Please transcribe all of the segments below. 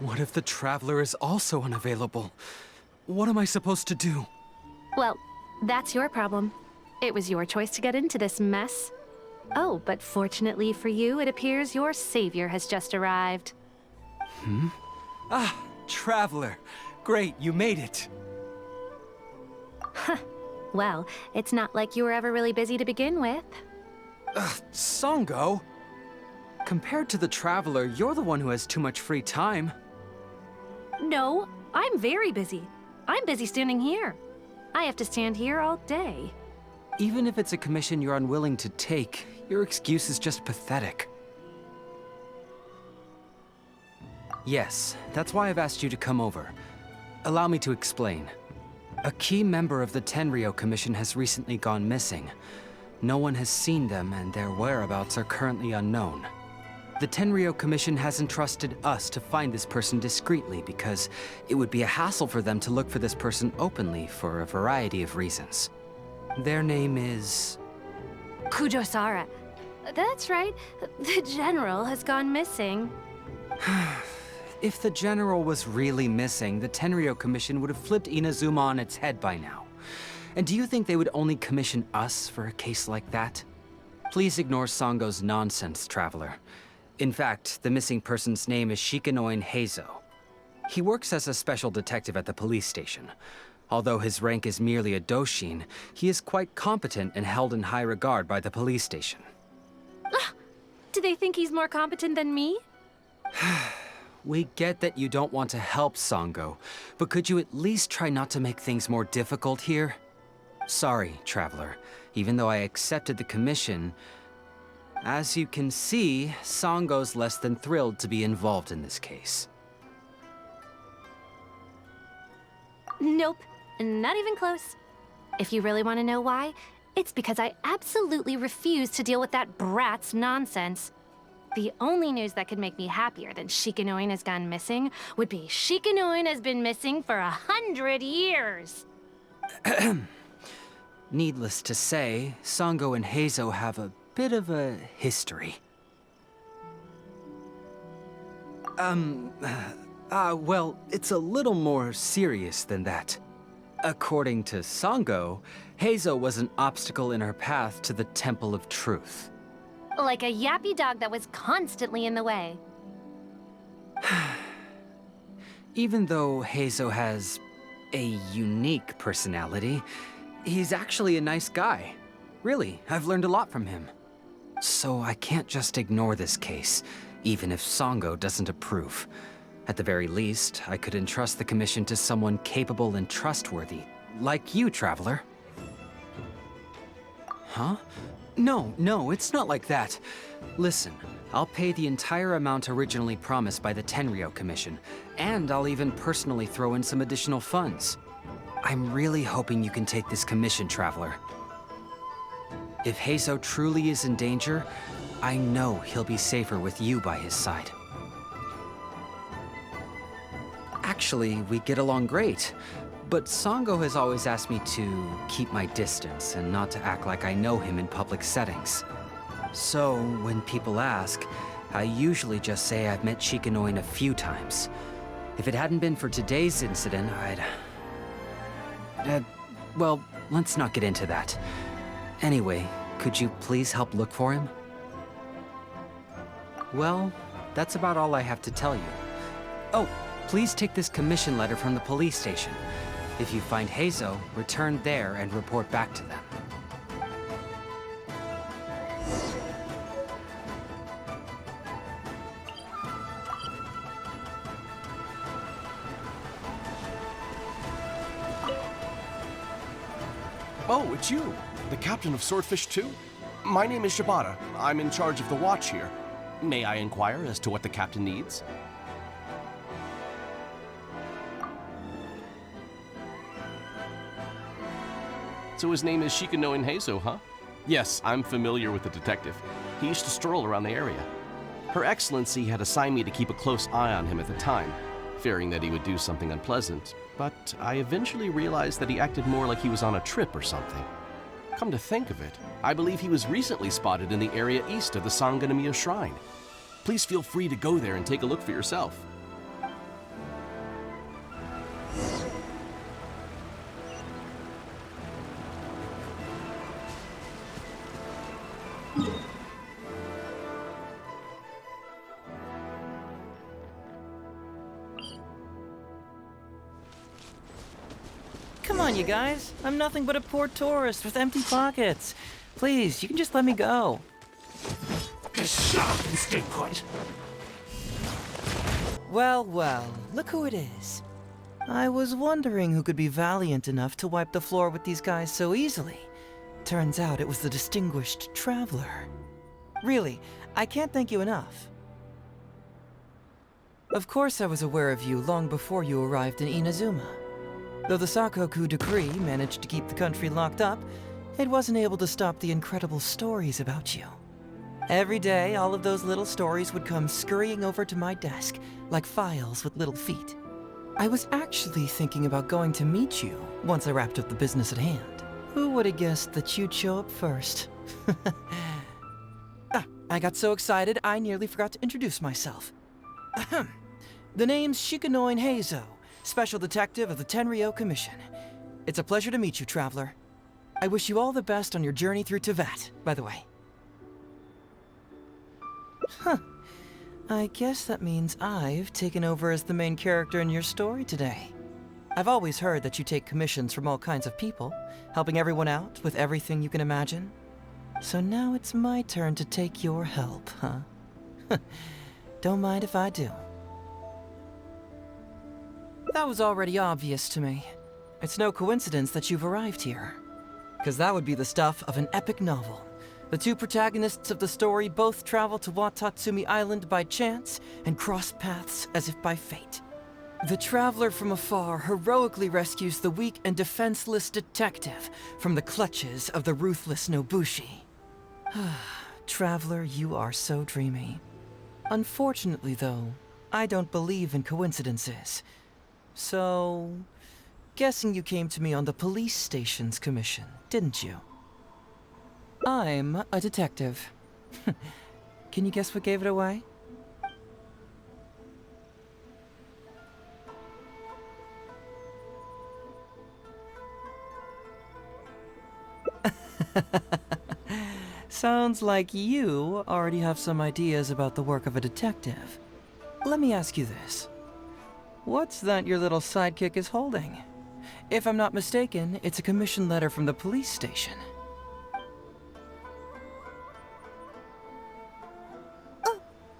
What if the Traveler is also unavailable? What am I supposed to do? Well, that's your problem. It was your choice to get into this mess. Oh, but fortunately for you, it appears your savior has just arrived. Ah, Traveler. Great, you made it. Well, it's not like you were ever really busy to begin with. Sango? Compared to the Traveler, you're the one who has too much free time. No, I'm very busy. I'm busy standing here. I have to stand here all day. Even if it's a commission you're unwilling to take, your excuse is just pathetic. Yes, that's why I've asked you to come over. Allow me to explain. A key member of the Tenryou Commission has recently gone missing. No one has seen them, and their whereabouts are currently unknown. The Tenryou Commission has entrusted us to find this person discreetly because it would be a hassle for them to look for this person openly for a variety of reasons. Their name is... Kujosara. That's right. The General has gone missing. If the General was really missing, the Tenryou Commission would have flipped Inazuma on its head by now. And do you think they would only commission us for a case like that? Please ignore Sango's nonsense, Traveler. In fact, the missing person's name is Shikanoin Heizou. He works as a special detective at the police station. Although his rank is merely a doshin, he is quite competent and held in high regard by the police station. Do they think he's more competent than me? We get that you don't want to help Sango, but could you at least try not to make things more difficult here? Sorry, Traveler. Even though I accepted the commission, as you can see, Sango's less than thrilled to be involved in this case. Nope, not even close. If you really want to know why, it's because I absolutely refuse to deal with that brat's nonsense. The only news that could make me happier than Shikanoin has gone missing would be Shikanoin has been missing for 100 years. Needless to say, Sango and Heizou have a bit of a history. Well, it's a little more serious than that. According to Sango, Heizou was an obstacle in her path to the Temple of Truth. Like a yappy dog that was constantly in the way. Even though Heizou has a unique personality, he's actually a nice guy. Really, I've learned a lot from him. So I can't just ignore this case, even if Sango doesn't approve. At the very least, I could entrust the commission to someone capable and trustworthy, like you, Traveler. Huh? No, it's not like that. Listen, I'll pay the entire amount originally promised by the Tenryou Commission, and I'll even personally throw in some additional funds. I'm really hoping you can take this commission, Traveler. If Heizou truly is in danger, I know he'll be safer with you by his side. Actually, we get along great. But Sango has always asked me to keep my distance and not to act like I know him in public settings. So, when people ask, I usually just say I've met Shikanoin a few times. If it hadn't been for today's incident, well, let's not get into that. Anyway, could you please help look for him? Well, that's about all I have to tell you. Oh, please take this commission letter from the police station. If you find Heizou, return there and report back to them. Oh, it's you, the captain of Swordfish 2? My name is Shibata. I'm in charge of the watch here. May I inquire as to what the captain needs? So his name is Shikanoin Heizou, huh? Yes, I'm familiar with the detective. He used to stroll around the area. Her Excellency had assigned me to keep a close eye on him at the time, fearing that he would do something unpleasant, but I eventually realized that he acted more like he was on a trip or something. Come to think of it, I believe he was recently spotted in the area east of the Sango Shrine. Please feel free to go there and take a look for yourself. on, you guys. I'm nothing but a poor tourist with empty pockets. Please, you can just let me go. Just shut up and stay put. Well, well, look who it is. I was wondering who could be valiant enough to wipe the floor with these guys so easily. Turns out it was the distinguished traveler. Really, I can't thank you enough. Of course I was aware of you long before you arrived in Inazuma. Though the Sakoku decree managed to keep the country locked up, it wasn't able to stop the incredible stories about you. Every day, all of those little stories would come scurrying over to my desk, like files with little feet. I was actually thinking about going to meet you once I wrapped up the business at hand. Who would have guessed that you'd show up first? I got so excited I nearly forgot to introduce myself. Ahem. The name's Shikanoin Heizou, Special Detective of the Tenryou Commission. It's a pleasure to meet you, traveler. I wish you all the best on your journey through Tibet, by the way. Huh. I guess that means I've taken over as the main character in your story today. I've always heard that you take commissions from all kinds of people, helping everyone out with everything you can imagine. So now it's my turn to take your help, huh? Don't mind if I do. That was already obvious to me. It's no coincidence that you've arrived here. Because that would be the stuff of an epic novel. The two protagonists of the story both travel to Watatsumi Island by chance and cross paths as if by fate. The traveler from afar heroically rescues the weak and defenseless detective from the clutches of the ruthless Nobushi. Traveler, you are so dreamy. Unfortunately, though, I don't believe in coincidences. So, guessing you came to me on the police station's commission, didn't you? I'm a detective. Can you guess what gave it away? Sounds like you already have some ideas about the work of a detective. Let me ask you this. What's that your little sidekick is holding? If I'm not mistaken, it's a commission letter from the police station.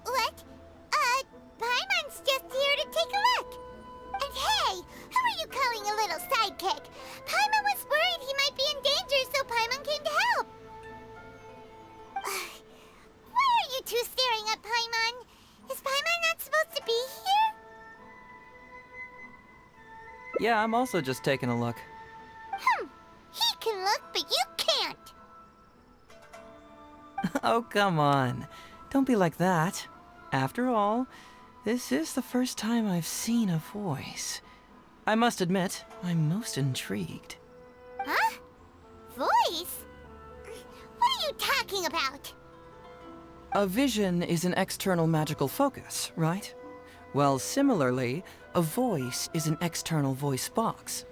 What? Paimon's just here to take a look. And hey, who are you calling a little sidekick? Paimon was worried he might be in danger, so Paimon came to help. Why are you two staring at Paimon? Is Paimon not supposed to be here? Yeah, I'm also just taking a look. He can look, but you can't. Oh, come on. Don't be like that. After all, this is the first time I've seen a voice. I must admit, I'm most intrigued. Huh? Voice? What are you talking about? A vision is an external magical focus, right? Well, similarly, a voice is an external voice box.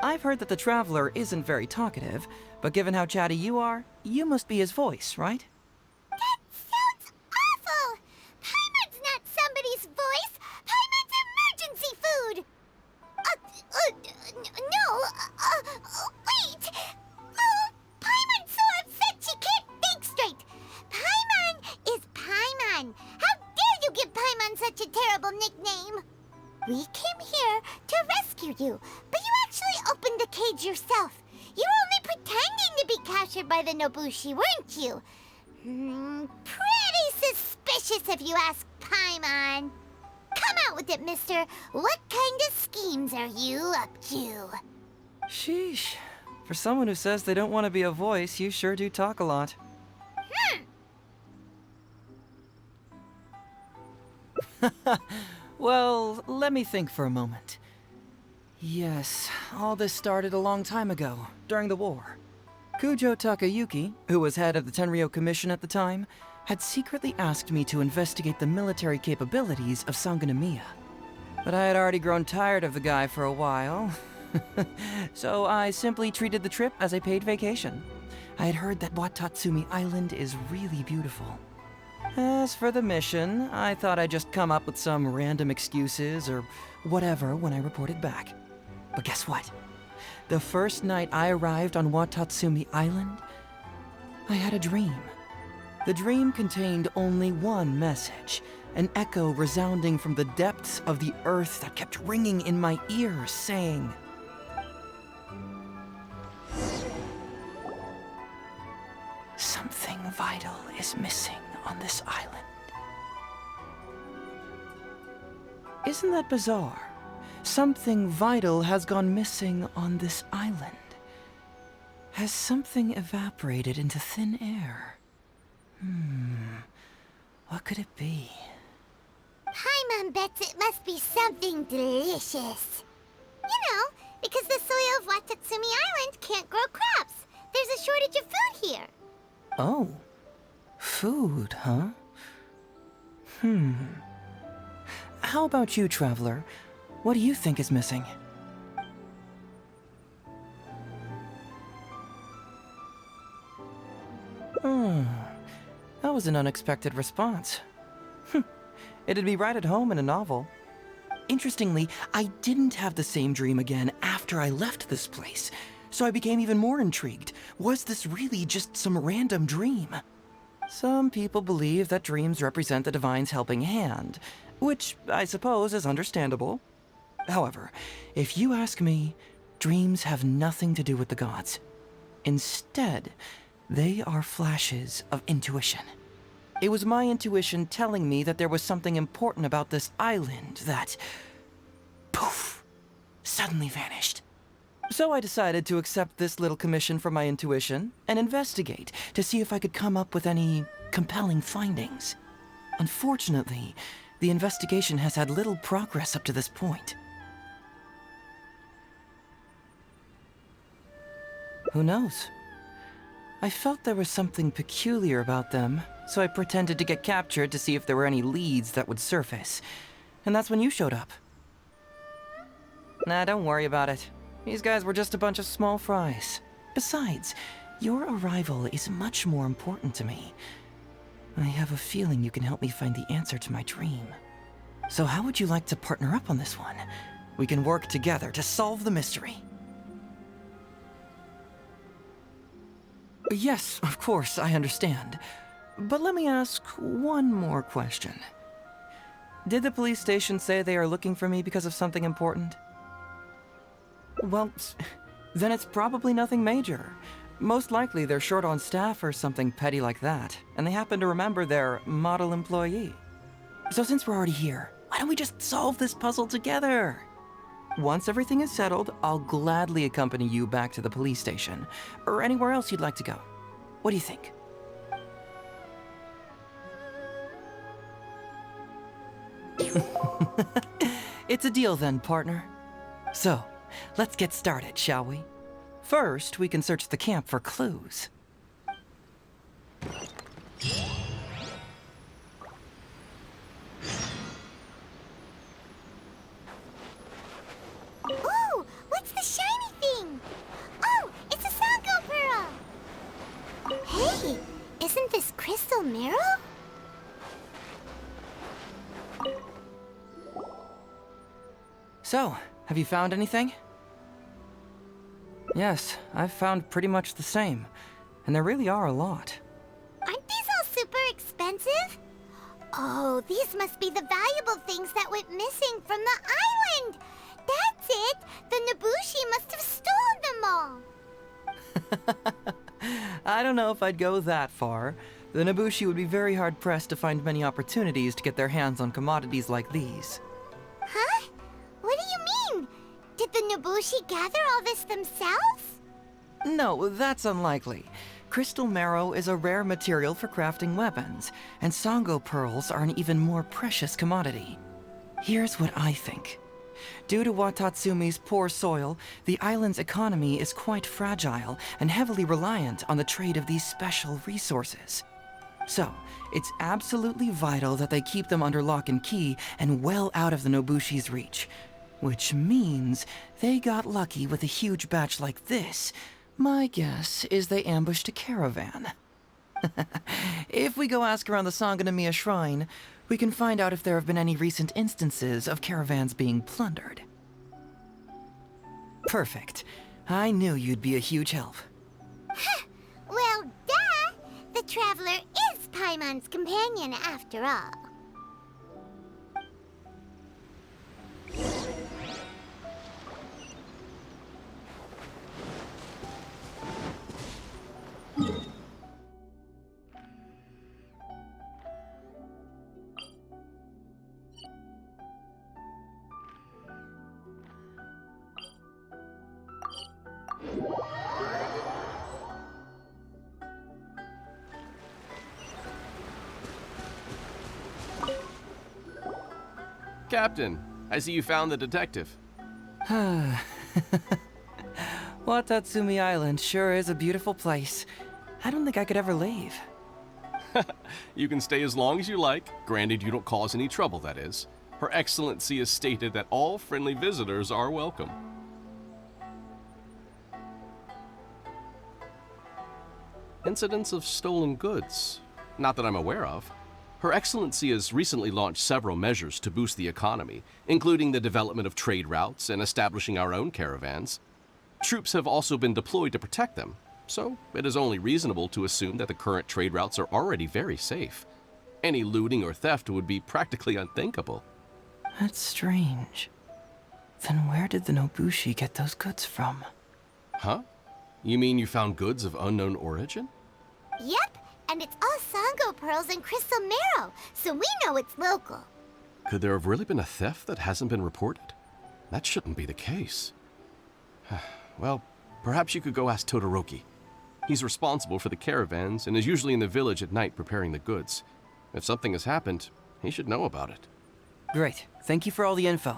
I've heard that the Traveler isn't very talkative, but given how chatty you are, you must be his voice, right? That sounds awful! Paimon's not somebody's voice! Paimon's emergency food! Wait! Paimon's so upset she can't think straight! Paimon is Paimon! How dare you give Paimon such a terrible nickname? We came here to rescue you, but you actually opened the cage yourself. You were only pretending to be captured by the Nobushi, weren't you? Pretty suspicious if you ask Paimon. Come out with it, mister. What kind of schemes are you up to? Sheesh. For someone who says they don't want to be a voice, you sure do talk a lot. Well, let me think for a moment. Yes, all this started a long time ago, during the war. Kujo Takayuki, who was head of the Tenryou Commission at the time, had secretly asked me to investigate the military capabilities of Sango. But I had already grown tired of the guy for a while, so I simply treated the trip as a paid vacation. I had heard that Watatsumi Island is really beautiful. As for the mission, I thought I'd just come up with some random excuses or whatever when I reported back. But guess what? The first night I arrived on Watatsumi Island, I had a dream. The dream contained only one message, an echo resounding from the depths of the earth that kept ringing in my ears, saying, "Something vital is missing on this island." Isn't that bizarre? Something vital has gone missing on this island. Has something evaporated into thin air? What could it be? Paimon bets it must be something delicious. You know, because the soil of Watatsumi Island can't grow crops. There's a shortage of food here. Oh. Food, huh? How about you, Traveler? What do you think is missing? That was an unexpected response. It'd be right at home in a novel. Interestingly, I didn't have the same dream again after I left this place, so I became even more intrigued. Was this really just some random dream? Some people believe that dreams represent the Divine's helping hand, which I suppose is understandable. However, if you ask me, dreams have nothing to do with the gods. Instead, they are flashes of intuition. It was my intuition telling me that there was something important about this island that, poof, suddenly vanished. So I decided to accept this little commission from my intuition and investigate to see if I could come up with any compelling findings. Unfortunately, the investigation has had little progress up to this point. Who knows? I felt there was something peculiar about them, so I pretended to get captured to see if there were any leads that would surface. And that's when you showed up. Nah, don't worry about it. These guys were just a bunch of small fries. Besides, your arrival is much more important to me. I have a feeling you can help me find the answer to my dream. So how would you like to partner up on this one? We can work together to solve the mystery. Yes, of course, I understand. But let me ask one more question. Did the police station say they are looking for me because of something important? Well, then it's probably nothing major. Most likely they're short on staff or something petty like that, and they happen to remember their model employee. So since we're already here, why don't we just solve this puzzle together? Once everything is settled, I'll gladly accompany you back to the police station, or anywhere else you'd like to go. What do you think? It's a deal then, partner. So, let's get started, shall we? First, we can search the camp for clues. Ooh, what's the shiny thing? Oh, it's a Sango pearl. Hey, isn't this crystal mirror? So, have you found anything? Yes, I've found pretty much the same. And there really are a lot. Aren't these all super expensive? Oh, these must be the valuable things that went missing from the island. That's it! The Nobushi must have stolen them all. I don't know if I'd go that far. The Nobushi would be very hard-pressed to find many opportunities to get their hands on commodities like these. Huh? What do you mean? Did the Nobushi gather all this themselves? No, that's unlikely. Crystal marrow is a rare material for crafting weapons, and Sango pearls are an even more precious commodity. Here's what I think. Due to Watatsumi's poor soil, the island's economy is quite fragile and heavily reliant on the trade of these special resources. So, it's absolutely vital that they keep them under lock and key and well out of the Nobushi's reach. Which means they got lucky with a huge batch like this. My guess is they ambushed a caravan. If we go ask around the Sangonomiya Shrine, we can find out if there have been any recent instances of caravans being plundered. Perfect. I knew you'd be a huge help. Well, duh! The Traveler is Paimon's companion after all. Captain, I see you found the detective. Watatsumi Island sure is a beautiful place. I don't think I could ever leave. You can stay as long as you like, granted you don't cause any trouble, that is. Her Excellency has stated that all friendly visitors are welcome. Incidents of stolen goods? Not that I'm aware of. Her Excellency has recently launched several measures to boost the economy, including the development of trade routes and establishing our own caravans. Troops have also been deployed to protect them, so it is only reasonable to assume that the current trade routes are already very safe. Any looting or theft would be practically unthinkable. That's strange. Then where did the Nobushi get those goods from? Huh? You mean you found goods of unknown origin? Yep, and it's all Sango pearls and crystal marrow, so we know it's local. Could there have really been a theft that hasn't been reported? That shouldn't be the case. Well, perhaps you could go ask Todoroki. He's responsible for the caravans and is usually in the village at night preparing the goods. If something has happened, he should know about it. Great. Thank you for all the info.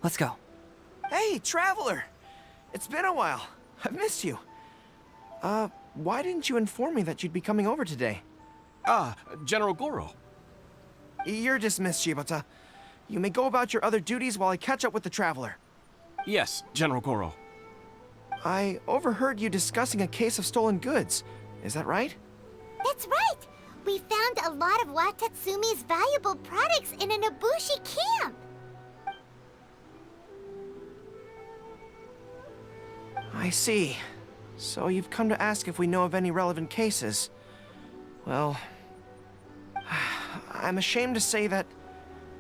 Let's go. Hey, Traveler! It's been a while. I've missed you. Why didn't you inform me that you'd be coming over today? General Goro. You're dismissed, Shibata. You may go about your other duties while I catch up with the Traveler. Yes, General Goro. I overheard you discussing a case of stolen goods. Is that right? That's right! We found a lot of Watatsumi's valuable products in a Nobushi camp! I see. So you've come to ask if we know of any relevant cases. Well, I'm ashamed to say that,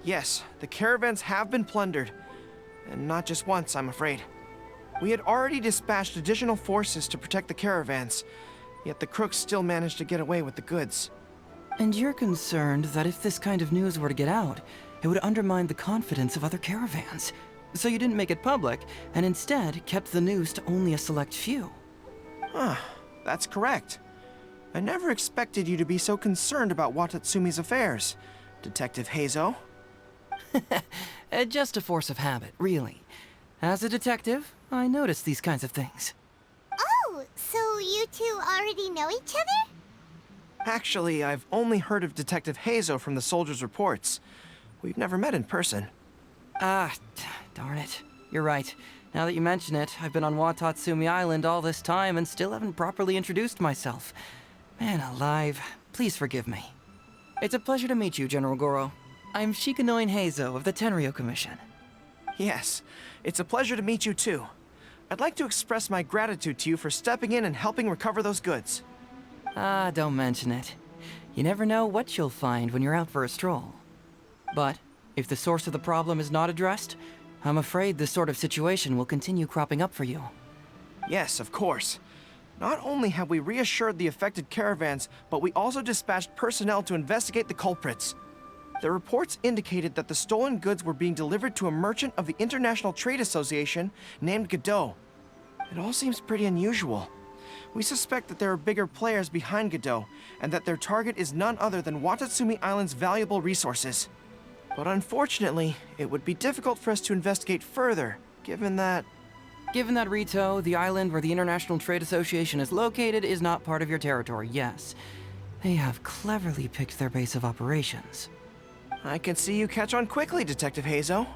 yes, the caravans have been plundered. And not just once, I'm afraid. We had already dispatched additional forces to protect the caravans, yet the crooks still managed to get away with the goods. And you're concerned that if this kind of news were to get out, it would undermine the confidence of other caravans. So you didn't make it public, and instead kept the news to only a select few. That's correct. I never expected you to be so concerned about Watatsumi's affairs, Detective Heizou. Just a force of habit, really. As a detective, I notice these kinds of things. Oh, so you two already know each other? Actually, I've only heard of Detective Heizou from the soldiers' reports. We've never met in person. Darn it. You're right. Now that you mention it, I've been on Watatsumi Island all this time and still haven't properly introduced myself. Man alive, please forgive me. It's a pleasure to meet you, General Goro. I'm Shikanoin Heizou of the Tenryou Commission. Yes, it's a pleasure to meet you too. I'd like to express my gratitude to you for stepping in and helping recover those goods. Don't mention it. You never know what you'll find when you're out for a stroll. But if the source of the problem is not addressed, I'm afraid this sort of situation will continue cropping up for you. Yes, of course. Not only have we reassured the affected caravans, but we also dispatched personnel to investigate the culprits. The reports indicated that the stolen goods were being delivered to a merchant of the International Trade Association named Godot. It all seems pretty unusual. We suspect that there are bigger players behind Godot, and that their target is none other than Watatsumi Island's valuable resources. But unfortunately, it would be difficult for us to investigate further, given that... Given that Rito, the island where the International Trade Association is located, is not part of your territory, yes. They have cleverly picked their base of operations. I can see you catch on quickly, Detective Heizou.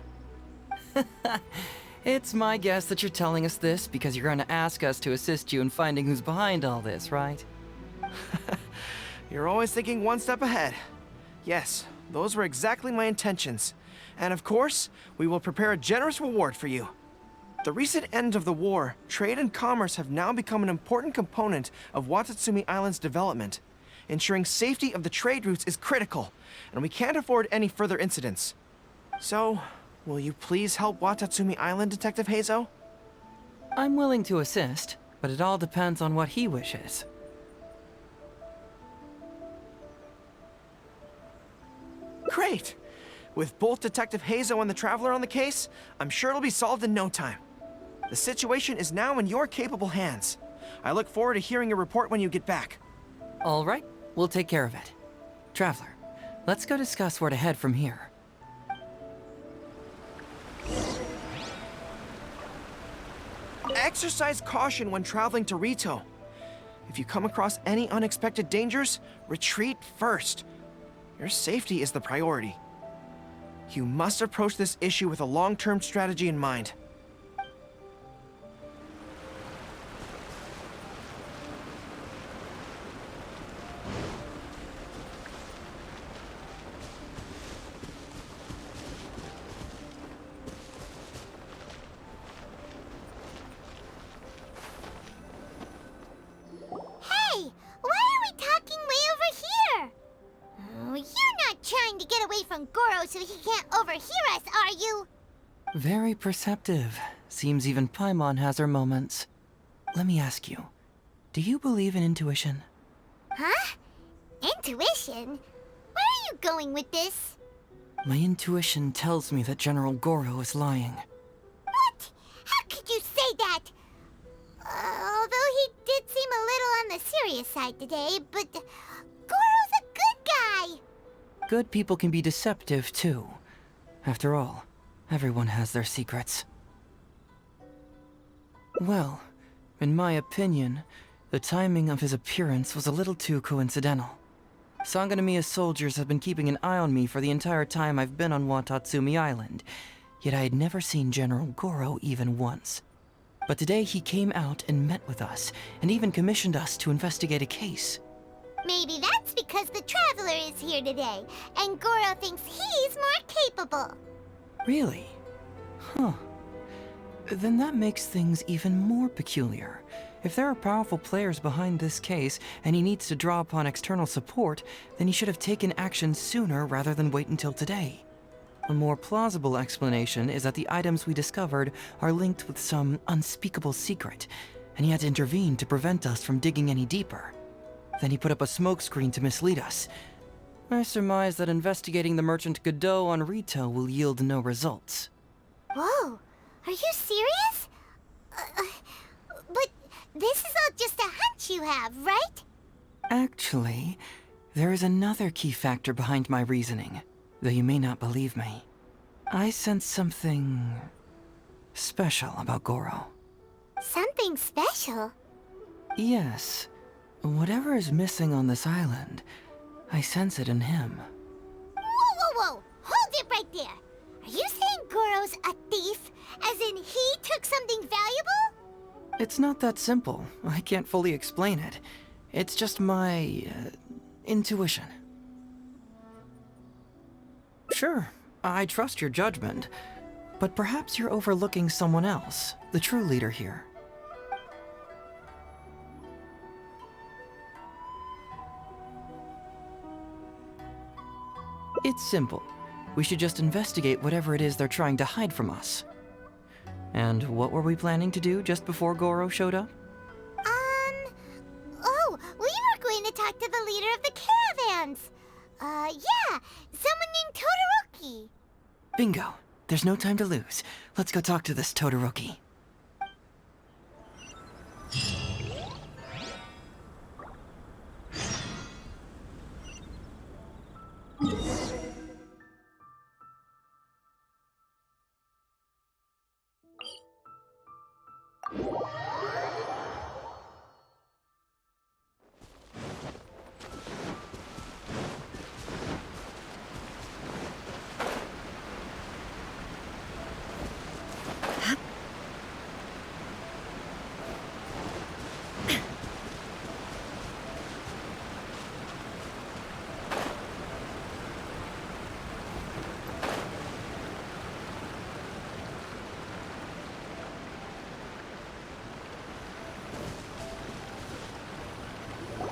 It's my guess that you're telling us this because you're going to ask us to assist you in finding who's behind all this, right? You're always thinking one step ahead. Yes, those were exactly my intentions. And of course, we will prepare a generous reward for you. the recent end of the war, trade and commerce have now become an important component of Watatsumi Island's development. Ensuring safety of the trade routes is critical, and we can't afford any further incidents. So, will you please help Watatsumi Island, Detective Heizou? I'm willing to assist, but it all depends on what he wishes. Great! With both Detective Heizou and the Traveler on the case, I'm sure it'll be solved in no time. The situation is now in your capable hands. I look forward to hearing your report when you get back. All right, we'll take care of it. Traveler, let's go discuss where to head from here. Exercise caution when traveling to Rito. If you come across any unexpected dangers, retreat first. Your safety is the priority. You must approach this issue with a long-term strategy in mind. Hey, why are we talking way over here? Oh, you're not trying to get away from Goro so he can't overhear us, are you? Very perceptive. Seems even Paimon has her moments. Let me ask you, do you believe in intuition? Huh? Intuition? Where are you going with this? My intuition tells me that General Goro is lying. What? How could you say that? Although he did seem a little on the serious side today, but Goro's a good guy. Good people can be deceptive, too. After all, everyone has their secrets. Well, in my opinion, the timing of his appearance was a little too coincidental. Sangonomiya's soldiers have been keeping an eye on me for the entire time I've been on Watatsumi Island, yet I had never seen General Goro even once. But today he came out and met with us, and even commissioned us to investigate a case. Maybe that's because the Traveler is here today, and Goro thinks he's more capable. Really? Huh. Then that makes things even more peculiar. If there are powerful players behind this case, and he needs to draw upon external support, then he should have taken action sooner rather than wait until today. A more plausible explanation is that the items we discovered are linked with some unspeakable secret, and he had to intervene to prevent us from digging any deeper. Then he put up a smokescreen to mislead us. I surmise that investigating the merchant Godot on Rito will yield no results. Whoa, are you serious? But this is all just a hunch you have, right? Actually, there is another key factor behind my reasoning, though you may not believe me. I sense something special about Goro. Something special? Yes. Whatever is missing on this island, I sense it in him. Whoa! Hold it right there! Are you saying Goro's a thief? As in he took something valuable? It's not that simple. I can't fully explain it. It's just my intuition. Sure, I trust your judgment, but perhaps you're overlooking someone else, the true leader here. It's simple. We should just investigate whatever it is they're trying to hide from us. And what were we planning to do just before Goro showed up? Oh, we were going to talk to the leader of the caravans. Yeah, someone named Todoroki. Bingo. There's no time to lose. Let's go talk to this Todoroki.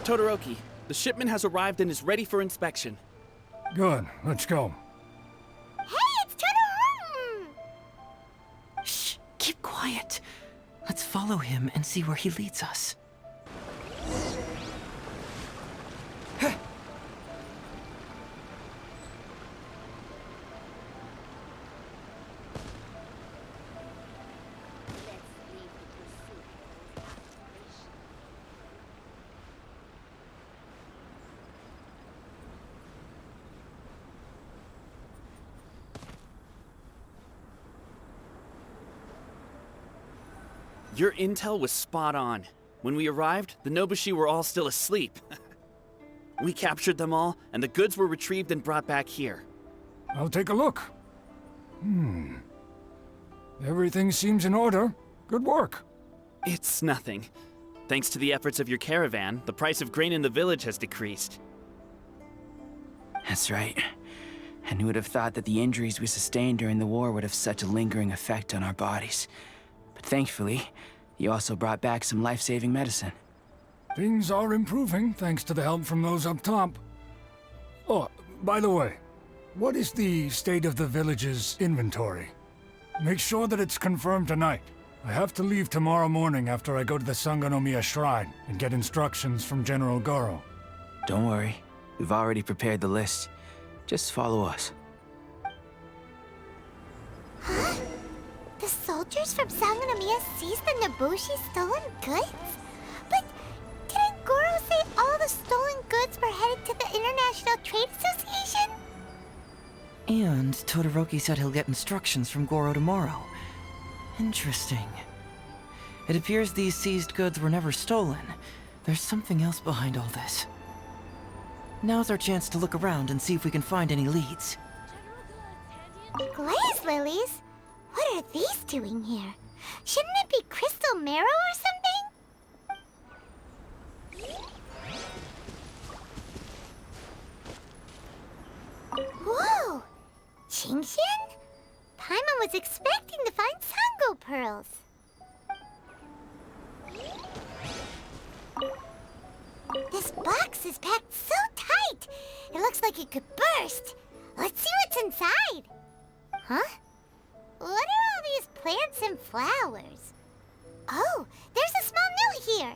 Todoroki, the shipment has arrived and is ready for inspection. Good, let's go. Hey, it's Todoroki! Shh, keep quiet. Let's follow him and see where he leads us. Your intel was spot on. When we arrived, the Nobushi were all still asleep. We captured them all, and the goods were retrieved and brought back here. I'll take a look. Everything seems in order. Good work. It's nothing. Thanks to the efforts of your caravan, the price of grain in the village has decreased. That's right. And who would have thought that the injuries we sustained during the war would have such a lingering effect on our bodies? But thankfully, you also brought back some life-saving medicine. Things are improving thanks to the help from those up top. Oh, by the way, what is the state of the village's inventory? Make sure that it's confirmed tonight. I have to leave tomorrow morning after I go to the Sangonomiya Shrine and get instructions from General Goro. Don't worry, we've already prepared the list. Just follow us. Huh? The soldiers from Sangonomiya seized the Nobushi's stolen goods? But didn't Goro say all the stolen goods were headed to the International Trade Association? And Todoroki said he'll get instructions from Goro tomorrow. Interesting. It appears these seized goods were never stolen. There's something else behind all this. Now's our chance to look around and see if we can find any leads. Glaze lilies? What are these doing here? Shouldn't it be crystal marrow or something? Whoa! Qingxian? Paimon was expecting to find Sango pearls. This box is packed so tight, it looks like it could burst. Let's see what's inside. Huh? What are all these plants and flowers? Oh, there's a small note here.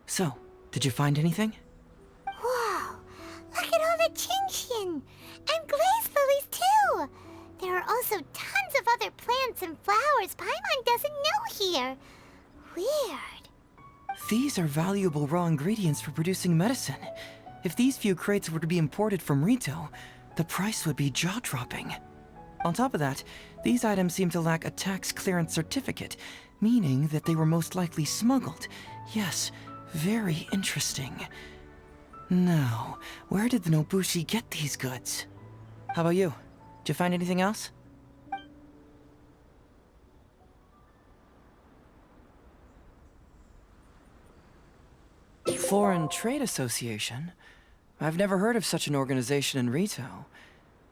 So, did you find anything? Wow, look at all the Qingxian and glaze lilies too. There are also tons of other plants and flowers Paimon doesn't know here. Weird. These are valuable raw ingredients for producing medicine. If these few crates were to be imported from Rito, the price would be jaw-dropping. On top of that, these items seem to lack a tax clearance certificate, meaning that they were most likely smuggled. Yes, very interesting. Now, where did the Nobushi get these goods? How about you? Did you find anything else? Foreign Trade Association? I've never heard of such an organization in Rito.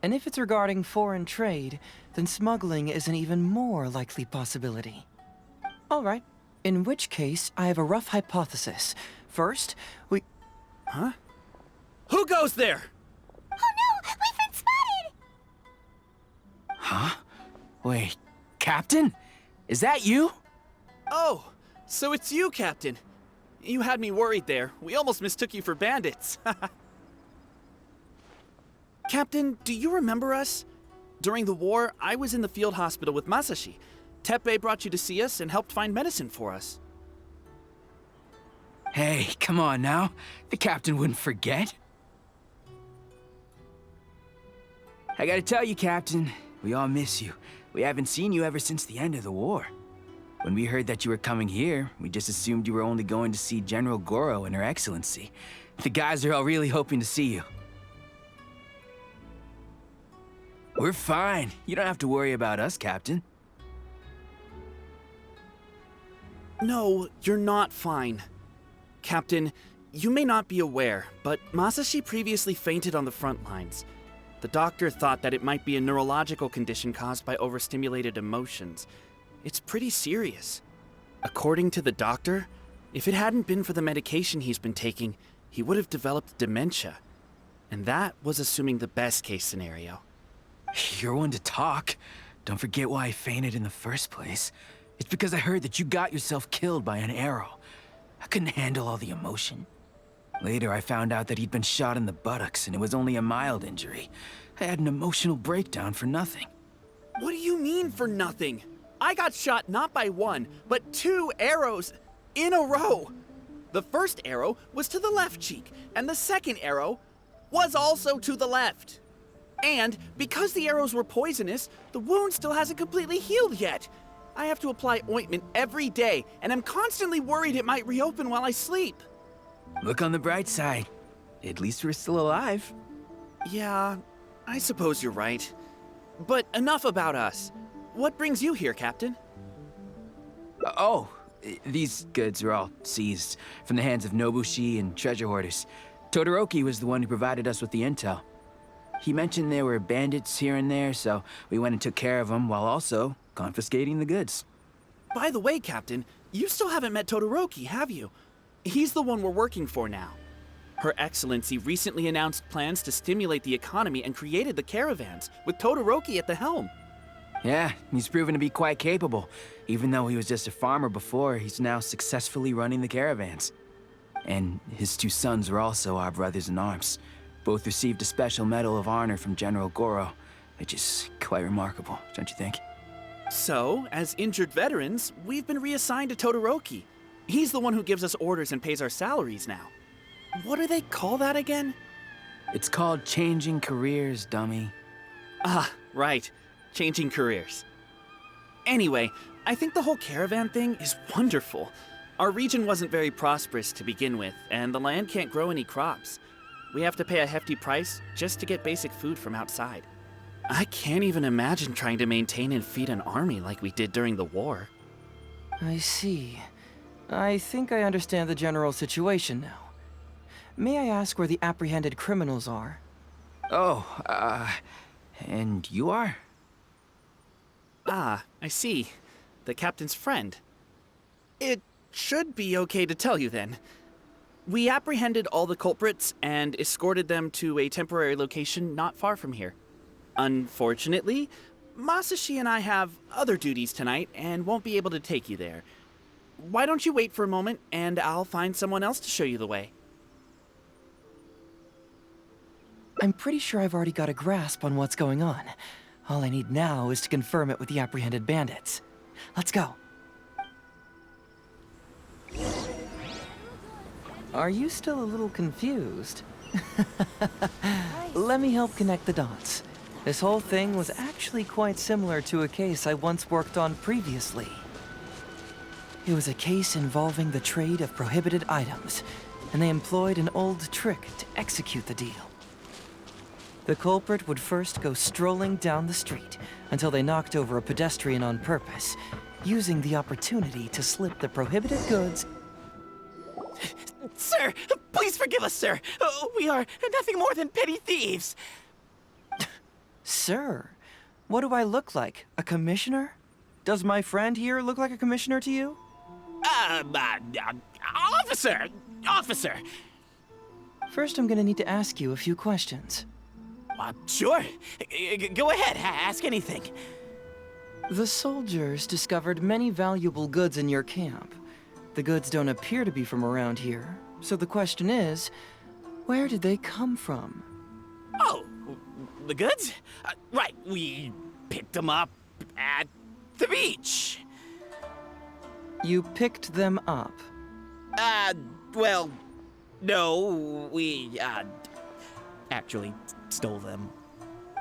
And if it's regarding foreign trade, then smuggling is an even more likely possibility. All right. In which case, I have a rough hypothesis. First, we... Huh? Who goes there? Oh no, we've been spotted! Huh? Wait, Captain? Is that you? Oh, so it's you, Captain. You had me worried there. We almost mistook you for bandits. Captain, do you remember us? During the war, I was in the field hospital with Masashi. Teppei brought you to see us and helped find medicine for us. Hey, come on now. The captain wouldn't forget. I gotta tell you, Captain, we all miss you. We haven't seen you ever since the end of the war. When we heard that you were coming here, we just assumed you were only going to see General Goro and Her Excellency. The guys are all really hoping to see you. We're fine. You don't have to worry about us, Captain. No, you're not fine. Captain, you may not be aware, but Masashi previously fainted on the front lines. The doctor thought that it might be a neurological condition caused by overstimulated emotions. It's pretty serious. According to the doctor, if it hadn't been for the medication he's been taking, he would have developed dementia. And that was assuming the best case scenario. You're one to talk. Don't forget why I fainted in the first place. It's because I heard that you got yourself killed by an arrow. I couldn't handle all the emotion. Later, I found out that he'd been shot in the buttocks, and it was only a mild injury. I had an emotional breakdown for nothing. What do you mean for nothing? I got shot not by one, but 2 arrows in a row. The first arrow was to the left cheek, and the second arrow was also to the left. And because the arrows were poisonous, the wound still hasn't completely healed yet. I have to apply ointment every day, and I'm constantly worried it might reopen while I sleep. Look on the bright side. At least we're still alive. Yeah, I suppose you're right. But enough about us. What brings you here, Captain? These goods are all seized from the hands of Nobushi and treasure hoarders. Todoroki was the one who provided us with the intel. He mentioned there were bandits here and there, so we went and took care of them while also confiscating the goods. By the way, Captain, you still haven't met Todoroki, have you? He's the one we're working for now. Her Excellency recently announced plans to stimulate the economy and created the caravans, with Todoroki at the helm. Yeah, he's proven to be quite capable. Even though he was just a farmer before, he's now successfully running the caravans. And his 2 sons were also our brothers in arms. Both received a special medal of honor from General Goro, which is quite remarkable, don't you think? So, as injured veterans, we've been reassigned to Todoroki. He's the one who gives us orders and pays our salaries now. What do they call that again? It's called changing careers, dummy. Ah, right. Changing careers. Anyway, I think the whole caravan thing is wonderful. Our region wasn't very prosperous to begin with, and the land can't grow any crops. We have to pay a hefty price just to get basic food from outside. I can't even imagine trying to maintain and feed an army like we did during the war. I see. I think I understand the general situation now. May I ask where the apprehended criminals are? And you are? Ah, I see. The captain's friend. It should be okay to tell you then. We apprehended all the culprits and escorted them to a temporary location not far from here. Unfortunately, Masashi and I have other duties tonight and won't be able to take you there. Why don't you wait for a moment and I'll find someone else to show you the way. I'm pretty sure I've already got a grasp on what's going on. All I need now is to confirm it with the apprehended bandits. Let's go. Are you still a little confused? Let me help connect the dots. This whole thing was actually quite similar to a case I once worked on previously. It was a case involving the trade of prohibited items, and they employed an old trick to execute the deal. The culprit would first go strolling down the street until they knocked over a pedestrian on purpose, using the opportunity to slip the prohibited goods. Sir, please forgive us, sir. We are nothing more than petty thieves. Sir, what do I look like? A commissioner? Does my friend here look like a commissioner to you? Officer! First, I'm gonna need to ask you a few questions. Sure. Go ahead, ask anything. The soldiers discovered many valuable goods in your camp. The goods don't appear to be from around here, so the question is, where did they come from? Oh, the goods? Right, we picked them up at the beach. You picked them up? Well, no, we, actually stole them.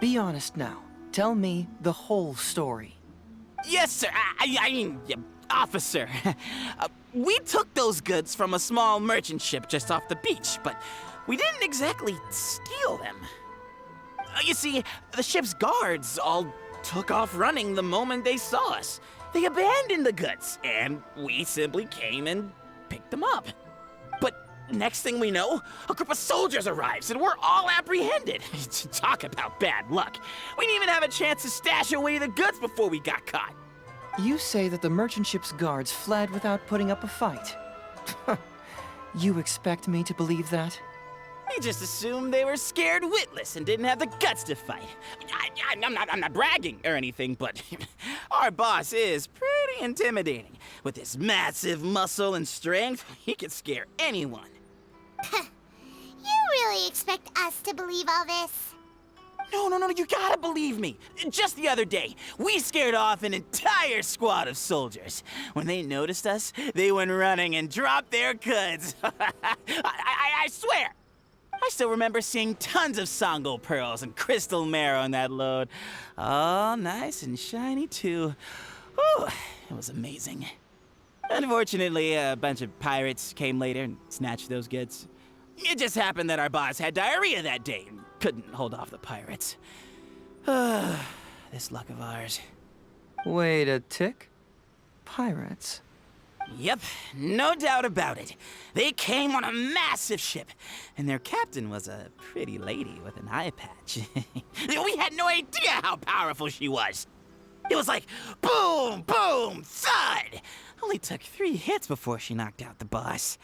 Be honest now. Tell me the whole story. Yes, sir. I mean, officer. We took those goods from a small merchant ship just off the beach, but we didn't exactly steal them. You see, the ship's guards all took off running the moment they saw us. They abandoned the goods, and we simply came and picked them up. But Next thing we know, a group of soldiers arrives and we're all apprehended. Talk about bad luck. We didn't even have a chance to stash away the goods before we got caught. You say that the merchant ship's guards fled without putting up a fight. You expect me to believe that? We just assumed they were scared witless and didn't have the guts to fight. I'm not bragging or anything, but our boss is pretty intimidating. With his massive muscle and strength, he could scare anyone. You really expect us to believe all this? No, you gotta believe me. Just the other day, we scared off an entire squad of soldiers. When they noticed us, they went running and dropped their goods. I swear. I still remember seeing tons of Sango pearls and crystal marrow on that load. All nice and shiny, too. Whew, it was amazing. Unfortunately, a bunch of pirates came later and snatched those goods. It just happened that our boss had diarrhea that day and couldn't hold off the pirates. This luck of ours. Wait a tick. Pirates? Yep, no doubt about it. They came on a massive ship, and their captain was a pretty lady with an eye patch. We had no idea how powerful she was. It was like boom, boom, thud. Only took 3 hits before she knocked out the boss.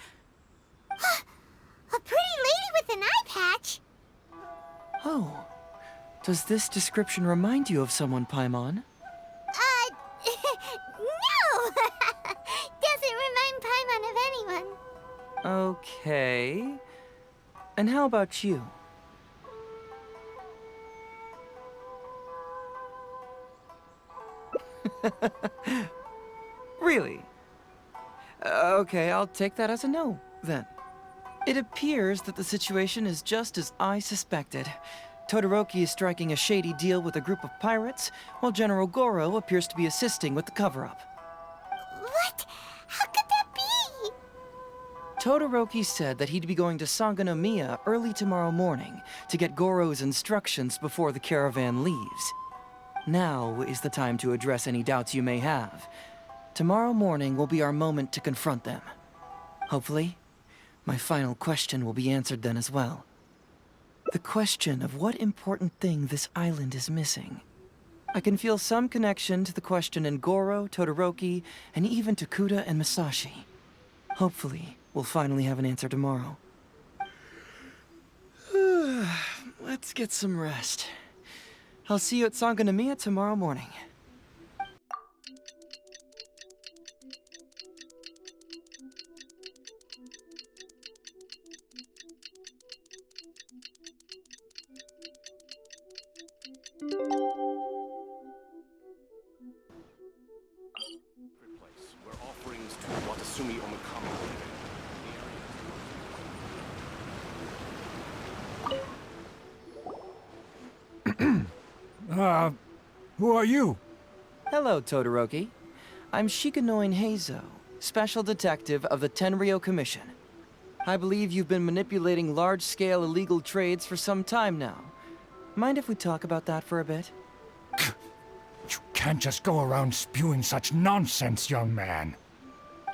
A pretty lady with an eye patch? Oh. Does this description remind you of someone, Paimon? No! Doesn't remind Paimon of anyone. Okay. And how about you? Really? Okay, I'll take that as a no, then. It appears that the situation is just as I suspected. Todoroki is striking a shady deal with a group of pirates, while General Goro appears to be assisting with the cover-up. What? How could that be? Todoroki said that he'd be going to Sangonomiya early tomorrow morning to get Goro's instructions before the caravan leaves. Now is the time to address any doubts you may have. Tomorrow morning will be our moment to confront them. Hopefully, my final question will be answered then as well. The question of what important thing this island is missing. I can feel some connection to the question in Goro, Todoroki, and even to Kuda and Masashi. Hopefully, we'll finally have an answer tomorrow. Let's get some rest. I'll see you at Sangonomiya tomorrow morning. Where offerings to Watatsumi Who are you? Hello, Todoroki. I'm Shikanoin Heizou, Special Detective of the Tenryou Commission. I believe you've been manipulating large-scale illegal trades for some time now. Mind if we talk about that for a bit? You can't just go around spewing such nonsense, young man.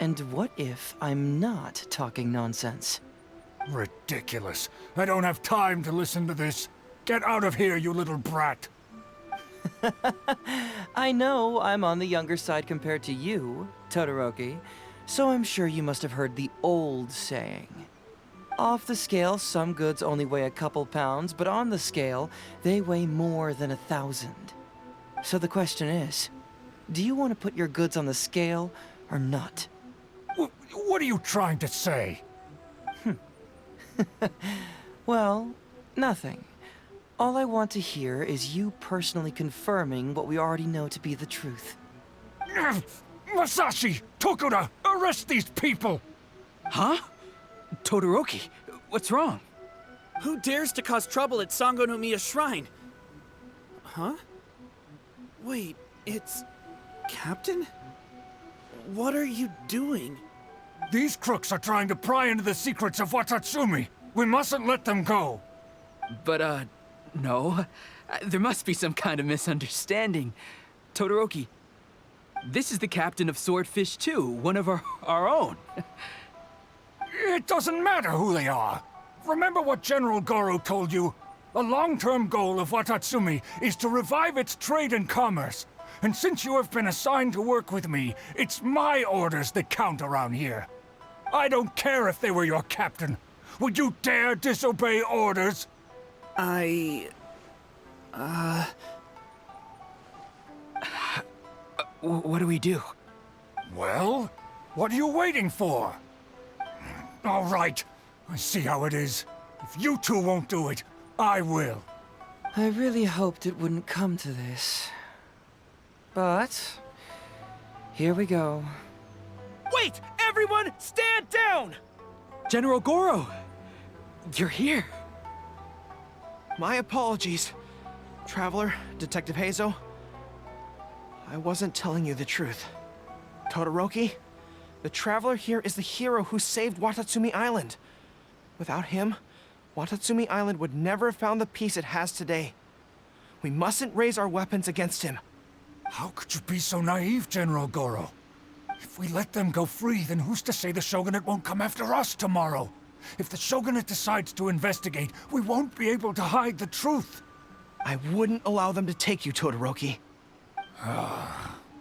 And what if I'm not talking nonsense? Ridiculous. I don't have time to listen to this. Get out of here, you little brat. I know I'm on the younger side compared to you, Todoroki, so I'm sure you must have heard the old saying. Off the scale, some goods only weigh a couple pounds, but on the scale, they weigh more than 1,000. So the question is, do you want to put your goods on the scale or not? What are you trying to say? Well, nothing. All I want to hear is you personally confirming what we already know to be the truth. Masashi! Tokuda! Arrest these people! Huh? Todoroki, what's wrong? Who dares to cause trouble at Sangonomiya Shrine? Huh? Wait, it's... Captain? What are you doing? These crooks are trying to pry into the secrets of Watatsumi. We mustn't let them go. But, no. There must be some kind of misunderstanding. Todoroki, this is the captain of Swordfish 2, one of our own. It doesn't matter who they are. Remember what General Goro told you? A long-term goal of Watatsumi is to revive its trade and commerce. And since you have been assigned to work with me, it's my orders that count around here. I don't care if they were your captain. Would you dare disobey orders? What do we do? Well, what are you waiting for? All right, I see how it is. If you two won't do it, I will. I really hoped it wouldn't come to this. But here we go. Wait! Everyone, stand down! General Goro! You're here. My apologies. Traveler, Detective Heizou. I wasn't telling you the truth. Todoroki, the Traveler here is the hero who saved Watatsumi Island. Without him, Watatsumi Island would never have found the peace it has today. We mustn't raise our weapons against him. How could you be so naive, General Goro? If we let them go free, then who's to say the Shogunate won't come after us tomorrow? If the Shogunate decides to investigate, we won't be able to hide the truth. I wouldn't allow them to take you, Todoroki.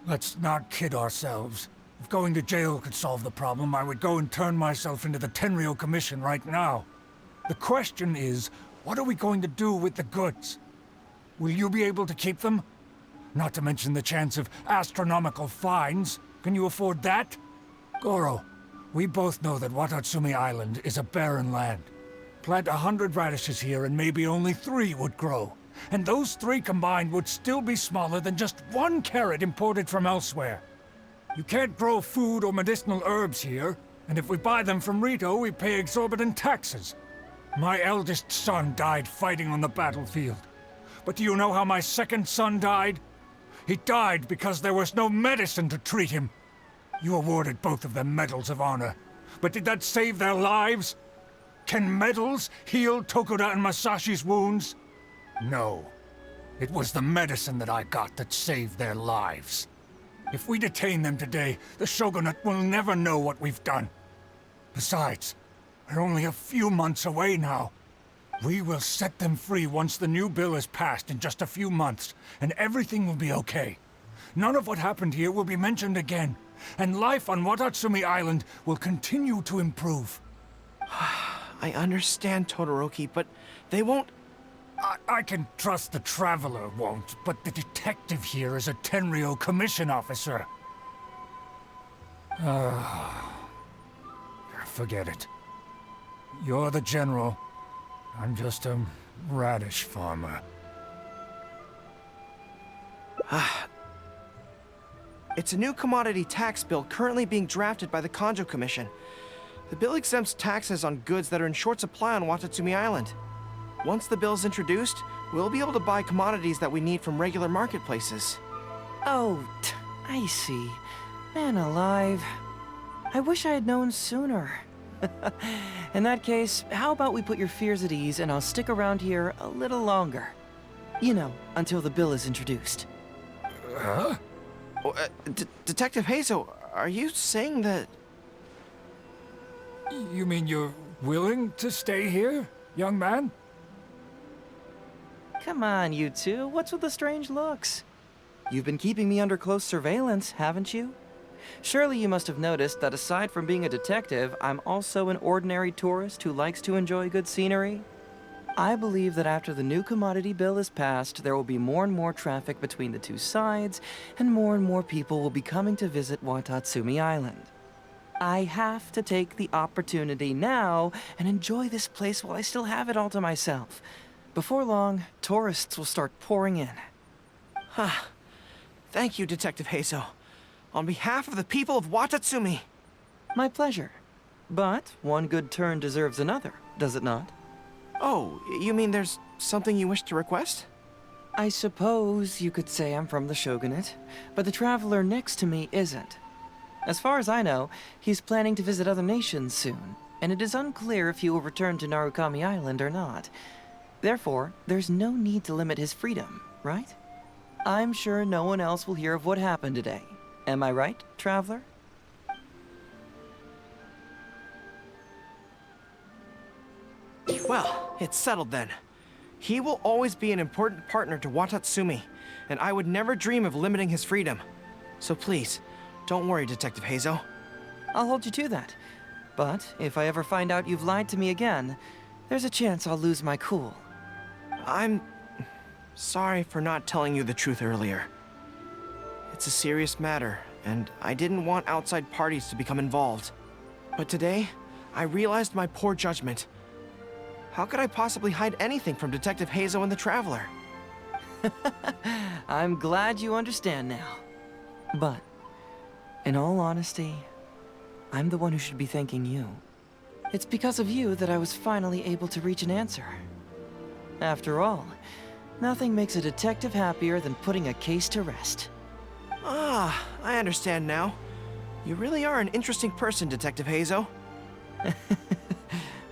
Let's not kid ourselves. If going to jail could solve the problem, I would go and turn myself into the Tenryou Commission right now. The question is, what are we going to do with the goods? Will you be able to keep them? Not to mention the chance of astronomical fines. Can you afford that? Goro, we both know that Watatsumi Island is a barren land. Plant 100 radishes here and maybe only 3 would grow. And those 3 combined would still be smaller than just 1 carrot imported from elsewhere. You can't grow food or medicinal herbs here, and if we buy them from Rito, we pay exorbitant taxes. My eldest son died fighting on the battlefield. But do you know how my second son died? He died because there was no medicine to treat him. You awarded both of them medals of honor, but did that save their lives? Can medals heal Tokuda and Masashi's wounds? No. It was the medicine that I got that saved their lives. If we detain them today, the Shogunate will never know what we've done. Besides, we're only a few months away now. We will set them free once the new bill is passed in just a few months, and everything will be okay. None of what happened here will be mentioned again, and life on Watatsumi Island will continue to improve. I understand, Todoroki, but they won't... I can trust the Traveler won't, but the detective here is a Tenryou Commission officer. Forget it. You're the general. I'm just a radish farmer. It's a new commodity tax bill currently being drafted by the Kanjo Commission. The bill exempts taxes on goods that are in short supply on Watatsumi Island. Once the bill's introduced, we'll be able to buy commodities that we need from regular marketplaces. Oh, I see. Man alive. I wish I had known sooner. In that case, how about we put your fears at ease and I'll stick around here a little longer. You know, until the bill is introduced. Huh? Oh, Detective Heizou, are you saying that... You mean you're willing to stay here, young man? Come on, you two. What's with the strange looks? You've been keeping me under close surveillance, haven't you? Surely you must have noticed that aside from being a detective, I'm also an ordinary tourist who likes to enjoy good scenery. I believe that after the new commodity bill is passed, there will be more and more traffic between the two sides, and more people will be coming to visit Watatsumi Island. I have to take the opportunity now and enjoy this place while I still have it all to myself. Before long, tourists will start pouring in. Thank you, Detective Heizou. On behalf of the people of Watatsumi. My pleasure. But one good turn deserves another, does it not? Oh, you mean there's something you wish to request? I suppose you could say I'm from the Shogunate, but the traveler next to me isn't. As far as I know, he's planning to visit other nations soon, and it is unclear if he will return to Narukami Island or not. Therefore, there's no need to limit his freedom, right? I'm sure no one else will hear of what happened today. Am I right, traveler? Well, it's settled then. He will always be an important partner to Watatsumi, and I would never dream of limiting his freedom. So please, don't worry, Detective Heizou. I'll hold you to that. But if I ever find out you've lied to me again, there's a chance I'll lose my cool. I'm sorry for not telling you the truth earlier. It's a serious matter, and I didn't want outside parties to become involved. But today, I realized my poor judgment. How could I possibly hide anything from Detective Heizou and the Traveler? I'm glad you understand now. But, in all honesty, I'm the one who should be thanking you. It's because of you that I was finally able to reach an answer. After all, nothing makes a detective happier than putting a case to rest. Ah, I understand now. You really are an interesting person, Detective Heizou.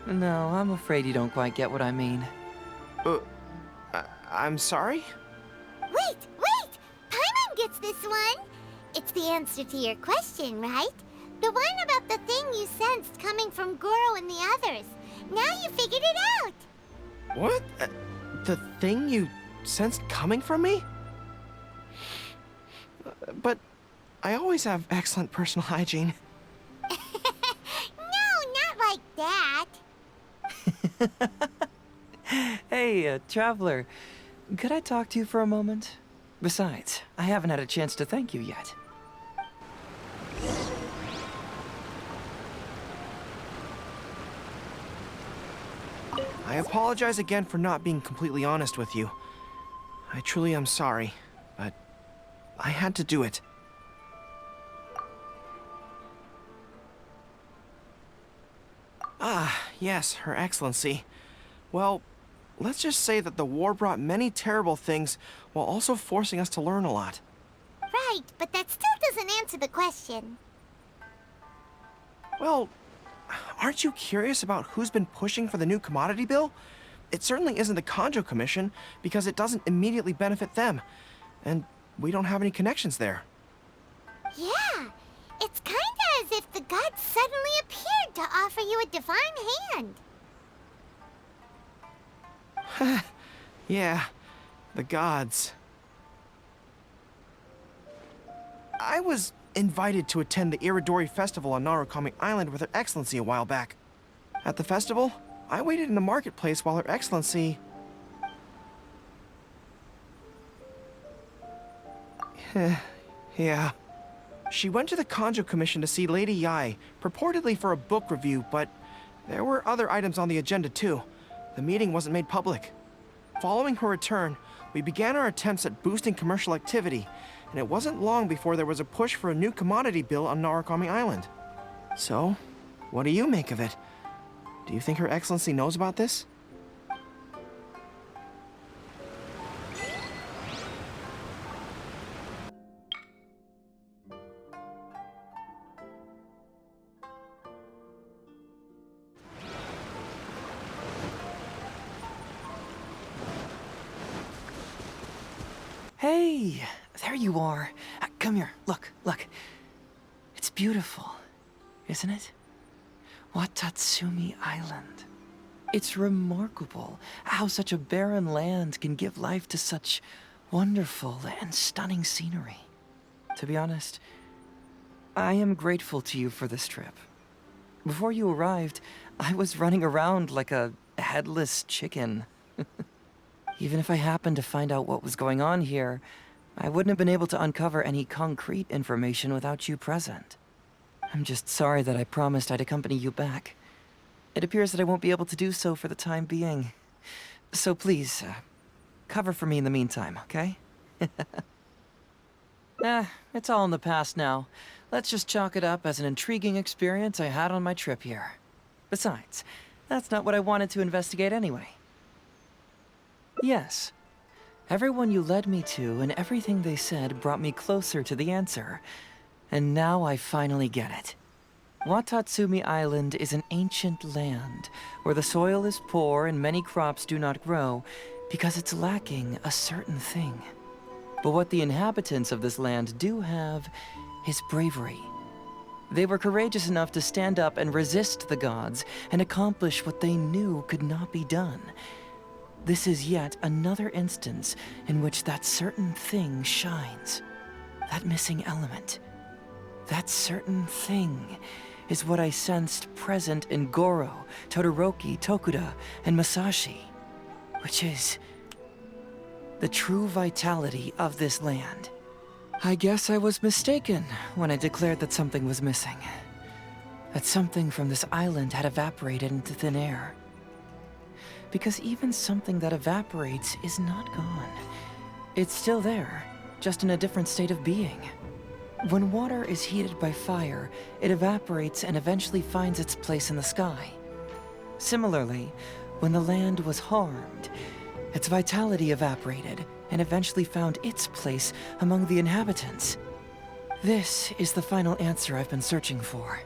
No, I'm afraid you don't quite get what I mean. I'm sorry? Wait! Paimon gets this one! It's the answer to your question, right? The one about the thing you sensed coming from Goro and the others. Now you figured it out! What? The thing you sensed coming from me? But I always have excellent personal hygiene. No, not like that. Hey, Traveler, could I talk to you for a moment? Besides, I haven't had a chance to thank you yet. I apologize again for not being completely honest with you. I truly am sorry, but I had to do it. Ah, yes, Her Excellency. Well, let's just say that the war brought many terrible things while also forcing us to learn a lot. Right, but that still doesn't answer the question. Well, aren't you curious about who's been pushing for the new commodity bill? It certainly isn't the Sango Commission, because it doesn't immediately benefit them. And we don't have any connections there. Yeah, it's kinda as if the gods suddenly appeared to offer you a divine hand. Yeah, the gods. I was invited to attend the Iridori Festival on Narukami Island with Her Excellency a while back. At the festival, I waited in the marketplace while Her Excellency... Yeah. She went to the Sango Commission to see Lady Yae, purportedly for a book review, but there were other items on the agenda too. The meeting wasn't made public. Following her return, we began our attempts at boosting commercial activity, and it wasn't long before there was a push for a new commodity bill on Narukami Island. So, what do you make of it? Do you think Her Excellency knows about this? Hey, there you are. Come here, look. It's beautiful, isn't it? Watatsumi Island. It's remarkable how such a barren land can give life to such wonderful and stunning scenery. To be honest, I am grateful to you for this trip. Before you arrived, I was running around like a headless chicken. Even if I happened to find out what was going on here, I wouldn't have been able to uncover any concrete information without you present. I'm just sorry that I promised I'd accompany you back. It appears that I won't be able to do so for the time being. So please, cover for me in the meantime, okay? It's all in the past now. Let's just chalk it up as an intriguing experience I had on my trip here. Besides, that's not what I wanted to investigate anyway. Yes. Everyone you led me to and everything they said brought me closer to the answer. And now I finally get it. Watatsumi Island is an ancient land where the soil is poor and many crops do not grow because it's lacking a certain thing. But what the inhabitants of this land do have is bravery. They were courageous enough to stand up and resist the gods and accomplish what they knew could not be done. This is yet another instance in which that certain thing shines. That missing element. That certain thing is what I sensed present in Goro, Todoroki, Tokuda, and Masashi, which is the true vitality of this land. I guess I was mistaken when I declared that something was missing. That something from this island had evaporated into thin air. Because even something that evaporates is not gone. It's still there, just in a different state of being. When water is heated by fire, it evaporates and eventually finds its place in the sky. Similarly, when the land was harmed, its vitality evaporated and eventually found its place among the inhabitants. This is the final answer I've been searching for.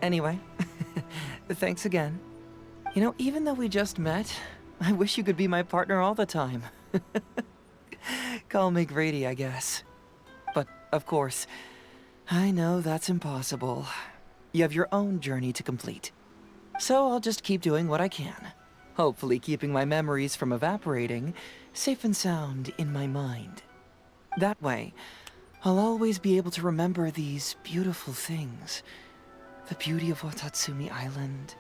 Anyway, thanks again. You know, even though we just met, I wish you could be my partner all the time. Call me Grady, I guess. But, of course, I know that's impossible. You have your own journey to complete. So I'll just keep doing what I can. Hopefully keeping my memories from evaporating safe and sound in my mind. That way, I'll always be able to remember these beautiful things. The beauty of Watatsumi Island,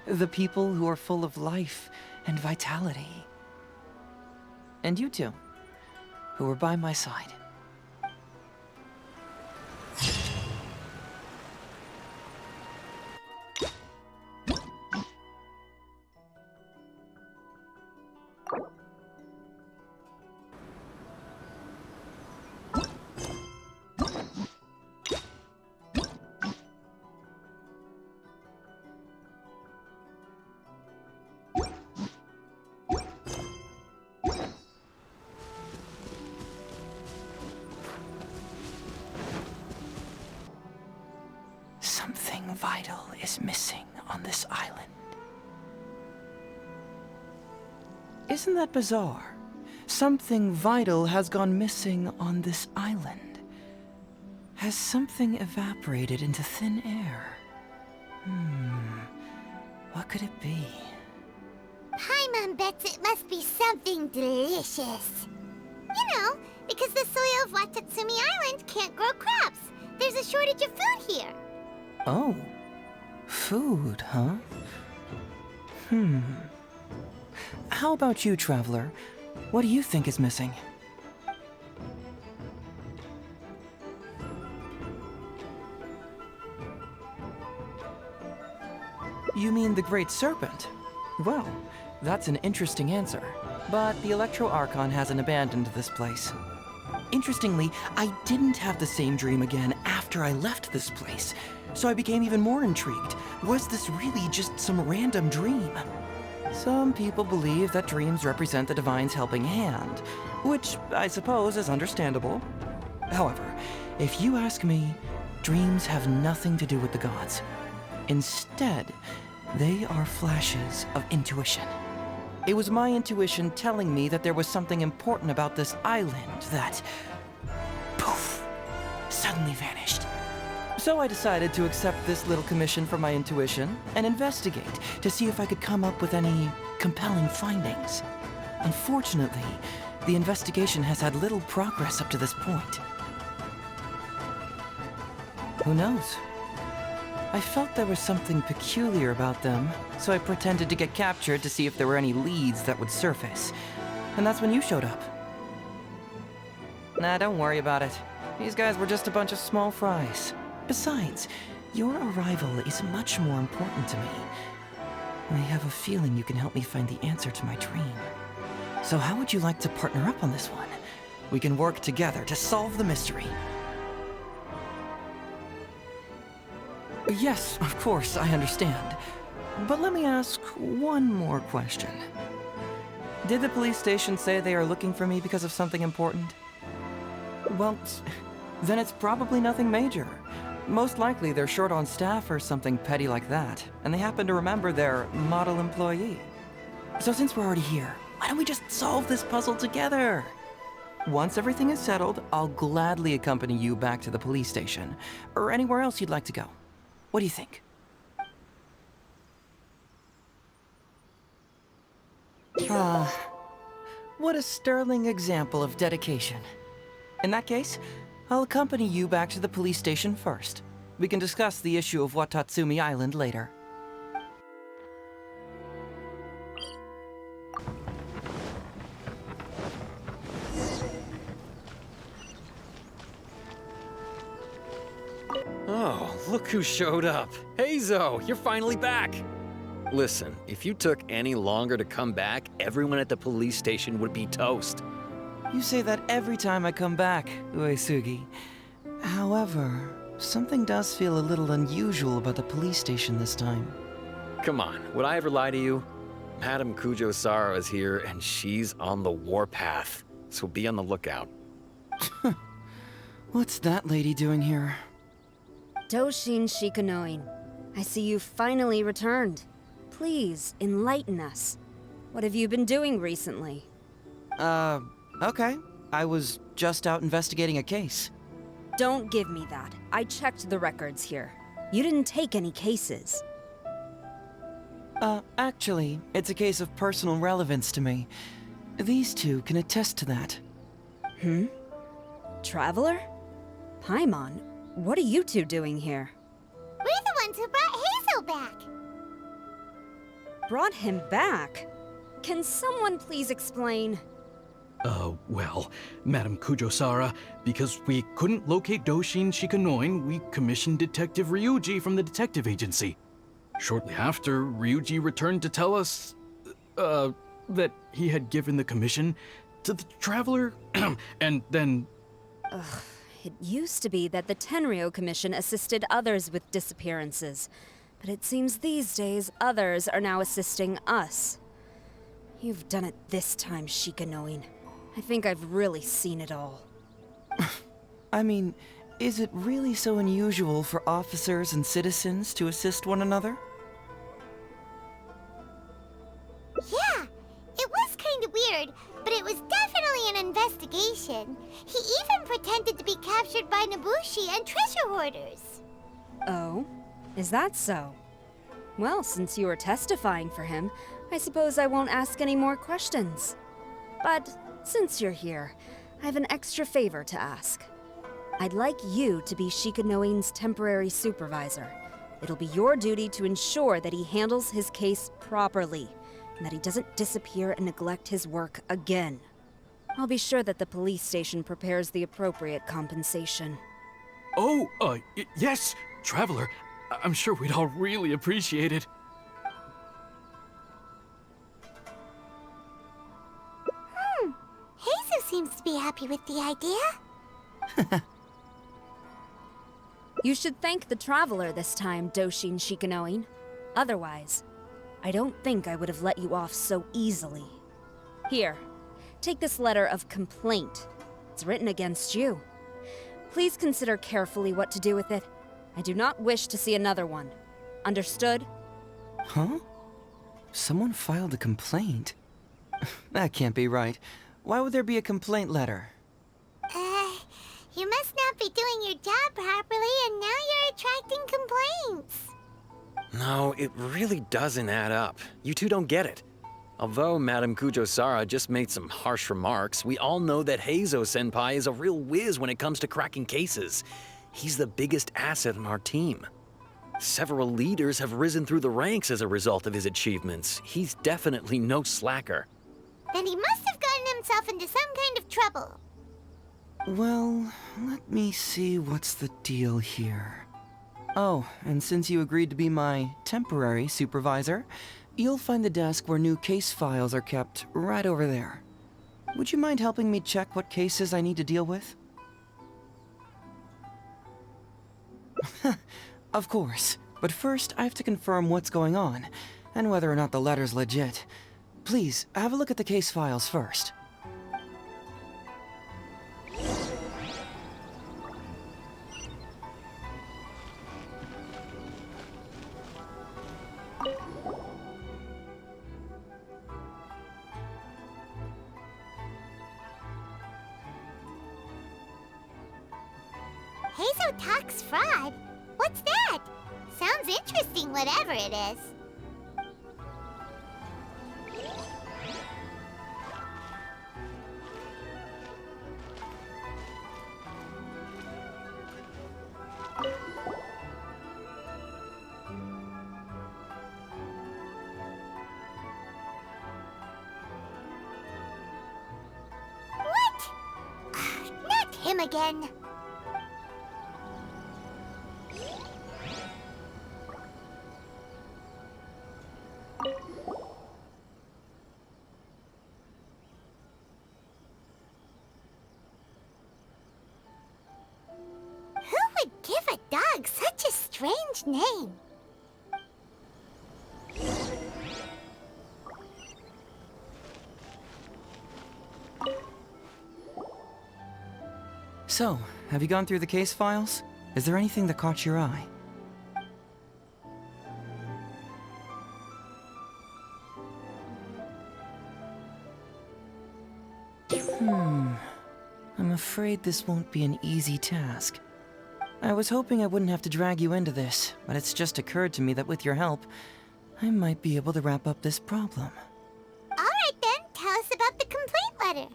the people who are full of life and vitality. And you two, who are by my side. Something vital is missing on this island. Isn't that bizarre? Something vital has gone missing on this island. Has something evaporated into thin air? What could it be? Paimon bets it must be something delicious. You know, because the soil of Watatsumi Island can't grow crops. There's a shortage of food here. Oh, food, huh? How about you, Traveler? What do you think is missing? You mean the Great Serpent? Well, that's an interesting answer. But the Electro Archon hasn't abandoned this place. Interestingly, I didn't have the same dream again after I left this place. So I became even more intrigued. Was this really just some random dream? Some people believe that dreams represent the Divine's helping hand, which I suppose is understandable. However, if you ask me, dreams have nothing to do with the gods. Instead, they are flashes of intuition. It was my intuition telling me that there was something important about this island that, poof, suddenly vanished. So I decided to accept this little commission from my intuition and investigate to see if I could come up with any compelling findings. Unfortunately, the investigation has had little progress up to this point. Who knows? I felt there was something peculiar about them, so I pretended to get captured to see if there were any leads that would surface. And that's when you showed up. Nah, don't worry about it. These guys were just a bunch of small fries. Besides, your arrival is much more important to me. I have a feeling you can help me find the answer to my dream. So how would you like to partner up on this one? We can work together to solve the mystery. Yes, of course, I understand. But let me ask one more question. Did the police station say they are looking for me because of something important? Well, then it's probably nothing major. Most likely they're short on staff or something petty like that, and they happen to remember their model employee. So since we're already here, why don't we just solve this puzzle together? Once everything is settled, I'll gladly accompany you back to the police station, or anywhere else you'd like to go. What do you think? What a sterling example of dedication. In that case, I'll accompany you back to the police station first. We can discuss the issue of Watatsumi Island later. Oh, look who showed up. Heizou, you're finally back. Listen, if you took any longer to come back, everyone at the police station would be toast. You say that every time I come back, Uesugi. However, something does feel a little unusual about the police station this time. Come on, would I ever lie to you? Madame Kujo-Sara is here, and she's on the warpath, so be on the lookout. What's that lady doing here? Doshin Shikanoin, I see you finally returned. Please, enlighten us. What have you been doing recently? Okay. I was just out investigating a case. Don't give me that. I checked the records here. You didn't take any cases. Actually, it's a case of personal relevance to me. These two can attest to that. Traveler? Paimon, what are you two doing here? We're the ones who brought Heizou back. Brought him back? Can someone please explain? Well, Madame Kujo-Sara, because we couldn't locate Doshin Shikanoin, we commissioned Detective Ryuji from the detective agency. Shortly after, Ryuji returned to tell us, that he had given the commission to the Traveler, and then... It used to be that the Tenryou Commission assisted others with disappearances, but it seems these days others are now assisting us. You've done it this time, Shikanoin. I think I've really seen it all. I mean, is it really so unusual for officers and citizens to assist one another? Yeah, it was kind of weird, but it was definitely an investigation. He even pretended to be captured by Nobushi and treasure hoarders. Oh? Is that so? Well, since you were testifying for him, I suppose I won't ask any more questions. But since you're here, I have an extra favor to ask. I'd like you to be Shikanoin's temporary supervisor. It'll be your duty to ensure that he handles his case properly, and that he doesn't disappear and neglect his work again. I'll be sure that the police station prepares the appropriate compensation. Oh, yes, Traveler. I'm sure we'd all really appreciate it. Heizou seems to be happy with the idea. You should thank the Traveler this time, Doshin Shikanoin. Otherwise, I don't think I would have let you off so easily. Here, take this letter of complaint. It's written against you. Please consider carefully what to do with it. I do not wish to see another one. Understood? Huh? Someone filed a complaint? That can't be right. Why would there be a complaint letter? You must not be doing your job properly, and now you're attracting complaints. No, it really doesn't add up. You two don't get it. Although Madame Kujo-Sara just made some harsh remarks, we all know that Heizou-senpai is a real whiz when it comes to cracking cases. He's the biggest asset in our team. Several leaders have risen through the ranks as a result of his achievements. He's definitely no slacker. Then he must have gotten himself into some kind of trouble. Well, let me see what's the deal here. Oh, and since you agreed to be my temporary supervisor, you'll find the desk where new case files are kept right over there. Would you mind helping me check what cases I need to deal with? Of course, but first I have to confirm what's going on, and whether or not the letter's legit. Please, have a look at the case files first. Tax fraud? What's that? Sounds interesting, whatever it is. What? Not him again. Who would give a dog such a strange name? So, have you gone through the case files? Is there anything that caught your eye? I'm afraid this won't be an easy task. I was hoping I wouldn't have to drag you into this, but it's just occurred to me that with your help, I might be able to wrap up this problem. Alright then, tell us about the complaint letter.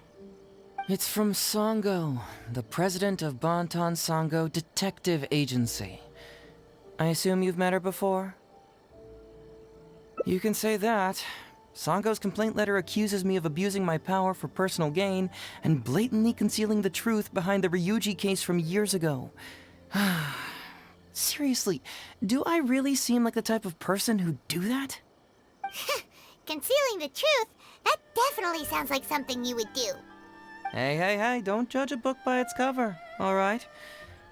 It's from Sango, the president of Bantan Sango Detective Agency. I assume you've met her before? You can say that. Sango's complaint letter accuses me of abusing my power for personal gain and blatantly concealing the truth behind the Ryuji case from years ago. Seriously, do I really seem like the type of person who'd do that? Concealing the truth? That definitely sounds like something you would do. Hey, don't judge a book by its cover, alright?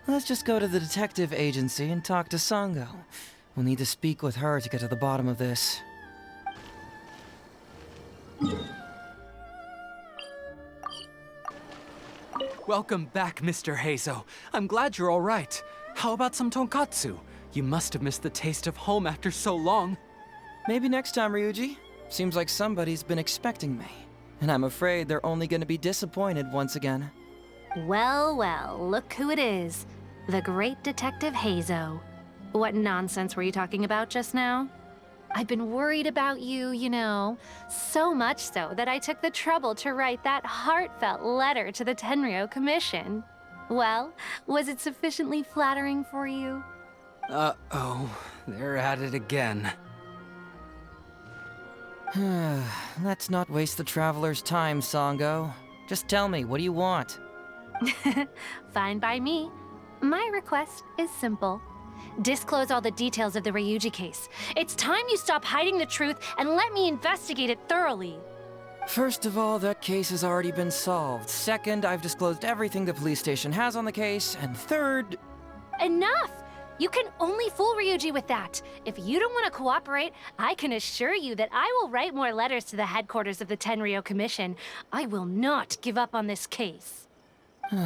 Let's just go to the detective agency and talk to Sango. We'll need to speak with her to get to the bottom of this. Welcome back, Mr. Heizou. I'm glad you're all right. How about some tonkatsu? You must have missed the taste of home after so long. Maybe next time, Ryuji. Seems like somebody's been expecting me. And I'm afraid they're only gonna be disappointed once again. Well, look who it is. The great Detective Heizou. What nonsense were you talking about just now? I've been worried about you, you know. So much so that I took the trouble to write that heartfelt letter to the Tenryou Commission. Well, was it sufficiently flattering for you? Uh-oh, they're at it again. Let's not waste the traveler's time, Sango. Just tell me, what do you want? Fine by me. My request is simple. Disclose all the details of the Ryuji case. It's time you stop hiding the truth and let me investigate it thoroughly. First of all, that case has already been solved. Second, I've disclosed everything the police station has on the case. And third... Enough! You can only fool Ryuji with that. If you don't want to cooperate, I can assure you that I will write more letters to the headquarters of the Tenryou Commission. I will not give up on this case. Wait!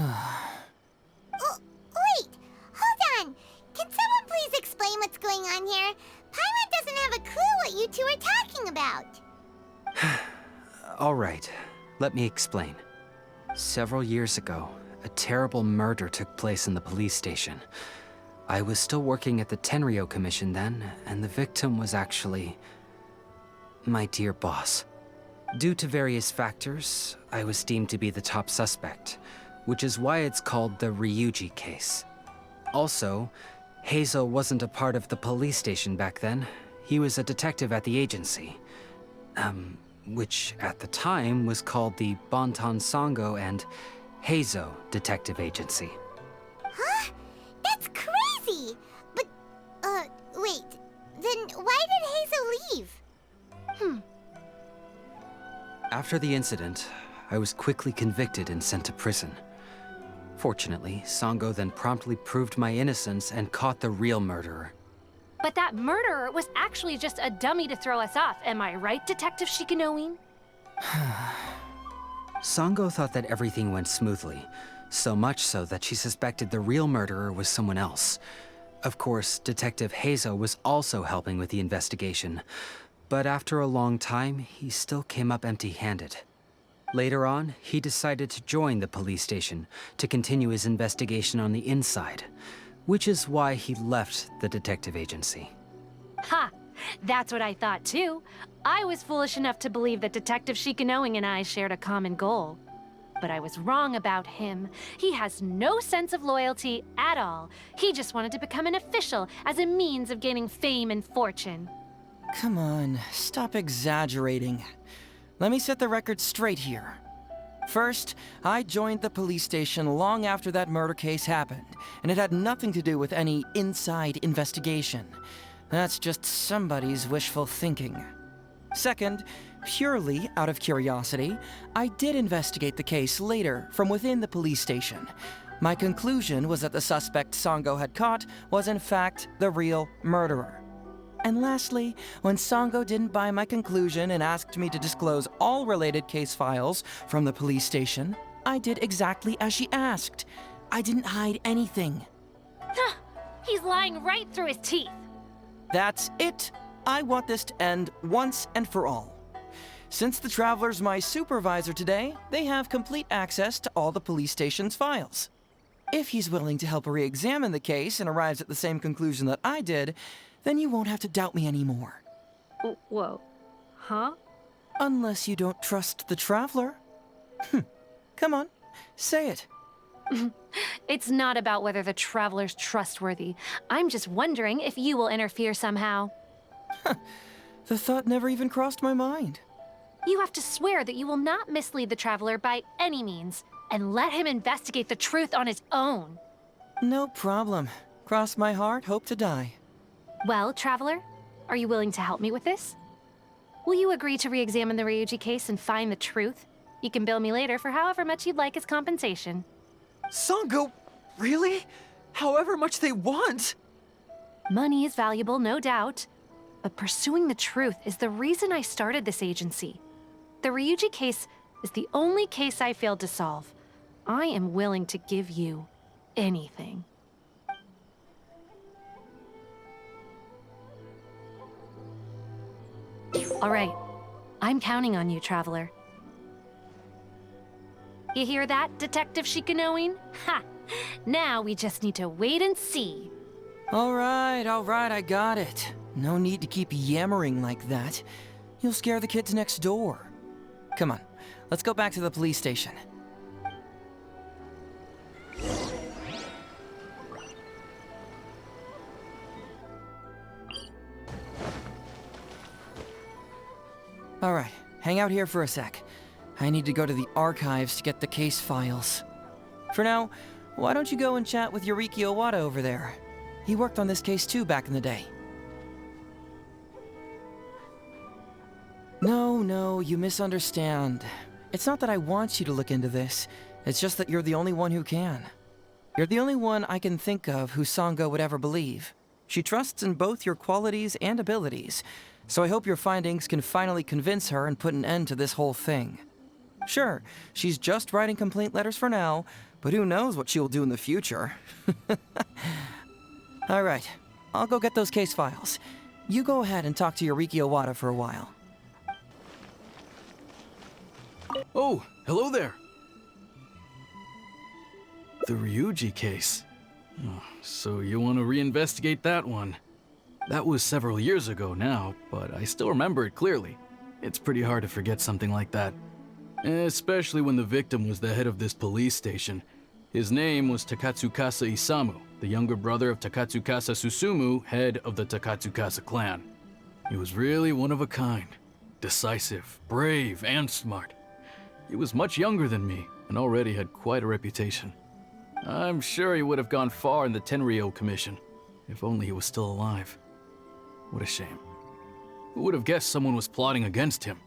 Hold on! Can someone please explain what's going on here? Paimon doesn't have a clue what you two are talking about. All right, let me explain. Several years ago, a terrible murder took place in the police station. I was still working at the Tenryou Commission then, and the victim was actually my dear boss. Due to various factors, I was deemed to be the top suspect, which is why it's called the Ryuji case. Also, Heizou wasn't a part of the police station back then. He was a detective at the agency. Which at the time was called the Bantan Sango and Heizou Detective Agency. Huh? That's crazy! But, wait. Then why did Heizou leave? After the incident, I was quickly convicted and sent to prison. Fortunately, Sango then promptly proved my innocence and caught the real murderer. But that murderer was actually just a dummy to throw us off, am I right, Detective Shikanoin? Sango thought that everything went smoothly, so much so that she suspected the real murderer was someone else. Of course, Detective Heizou was also helping with the investigation, but after a long time, he still came up empty-handed. Later on, he decided to join the police station to continue his investigation on the inside, which is why he left the detective agency. Ha! That's what I thought too. I was foolish enough to believe that Detective Shikanoin and I shared a common goal. But I was wrong about him. He has no sense of loyalty at all. He just wanted to become an official as a means of gaining fame and fortune. Come on, stop exaggerating. Let me set the record straight here. First, I joined the police station long after that murder case happened, and it had nothing to do with any inside investigation. That's just somebody's wishful thinking. Second, purely out of curiosity, I did investigate the case later from within the police station. My conclusion was that the suspect Sango had caught was in fact the real murderer. And lastly, when Sango didn't buy my conclusion and asked me to disclose all related case files from the police station, I did exactly as she asked. I didn't hide anything. He's lying right through his teeth. That's it. I want this to end once and for all. Since the Traveler's my supervisor today, they have complete access to all the police station's files. If he's willing to help re-examine the case and arrives at the same conclusion that I did, then you won't have to doubt me anymore. Whoa. Huh? Unless you don't trust the Traveler. Come on, say it. It's not about whether the Traveler's trustworthy. I'm just wondering if you will interfere somehow. The thought never even crossed my mind. You have to swear that you will not mislead the Traveler by any means, and let him investigate the truth on his own. No problem. Cross my heart, hope to die. Well, Traveler, are you willing to help me with this? Will you agree to re-examine the Ryuji case and find the truth? You can bill me later for however much you'd like as compensation. Sango, really? However much they want? Money is valuable, no doubt. But pursuing the truth is the reason I started this agency. The Ryuji case is the only case I failed to solve. I am willing to give you anything. All right, I'm counting on you, Traveler. You hear that, Detective Shikanoin? Ha! Now we just need to wait and see. All right, I got it. No need to keep yammering like that. You'll scare the kids next door. Come on, let's go back to the police station. All right, hang out here for a sec. I need to go to the archives to get the case files. For now, why don't you go and chat with Yuriki Owada over there? He worked on this case too back in the day. No, you misunderstand. It's not that I want you to look into this. It's just that you're the only one who can. You're the only one I can think of who Sango would ever believe. She trusts in both your qualities and abilities, so I hope your findings can finally convince her and put an end to this whole thing. Sure, she's just writing complaint letters for now, but who knows what she'll do in the future. All right, I'll go get those case files. You go ahead and talk to Yuriki Owada for a while. Oh, hello there. The Ryuji case. Oh, so you want to reinvestigate that one? That was several years ago now, but I still remember it clearly. It's pretty hard to forget something like that. Especially when the victim was the head of this police station. His name was Takatsukasa Isamu, the younger brother of Takatsukasa Susumu, head of the Takatsukasa clan. He was really one of a kind. Decisive, brave, and smart. He was much younger than me, and already had quite a reputation. I'm sure he would have gone far in the Tenryou Commission, if only he was still alive. What a shame. Who would have guessed someone was plotting against him?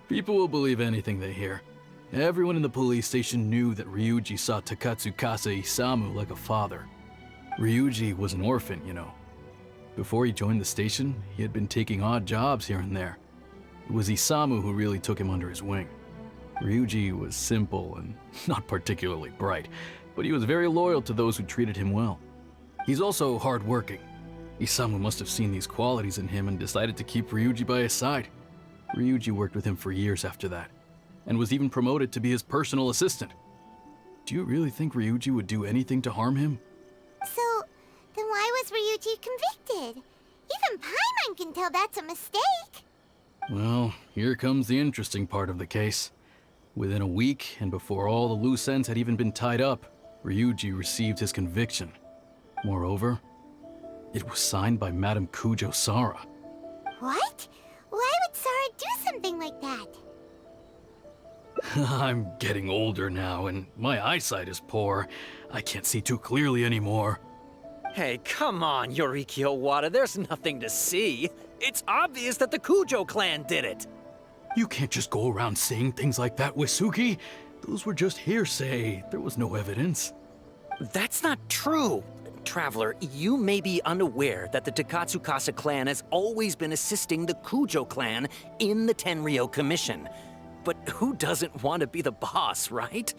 People will believe anything they hear. Everyone in the police station knew that Ryuji saw Takatsukasa Isamu like a father. Ryuji was an orphan, you know. Before he joined the station, he had been taking odd jobs here and there. It was Isamu who really took him under his wing. Ryuji was simple and not particularly bright, but he was very loyal to those who treated him well. He's also hardworking. Isamu must have seen these qualities in him and decided to keep Ryuji by his side. Ryuji worked with him for years after that, and was even promoted to be his personal assistant. Do you really think Ryuji would do anything to harm him? So, then why was Ryuji convicted? Even Paimon can tell that's a mistake. Well, here comes the interesting part of the case. Within a week, and before all the loose ends had even been tied up, Ryuji received his conviction. Moreover, it was signed by Madame Kujo Sara. What? Why would Sara do something like that? I'm getting older now, and my eyesight is poor. I can't see too clearly anymore. Hey, come on, Yoriki Owada, there's nothing to see. It's obvious that the Kujo clan did it. You can't just go around saying things like that, Wisuki. Those were just hearsay. There was no evidence. That's not true. Traveler, you may be unaware that the Takatsukasa clan has always been assisting the Kujo clan in the Tenryou Commission. But who doesn't want to be the boss, right?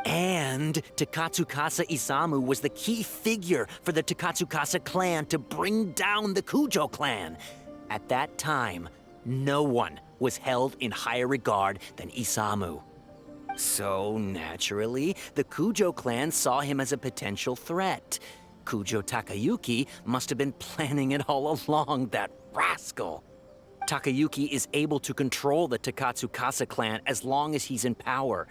And Takatsukasa Isamu was the key figure for the Takatsukasa clan to bring down the Kujo clan. At that time, no one was held in higher regard than Isamu. So, naturally, the Kujo clan saw him as a potential threat. Kujo Takayuki must have been planning it all along, that rascal. Takayuki is able to control the Takatsukasa clan as long as he's in power.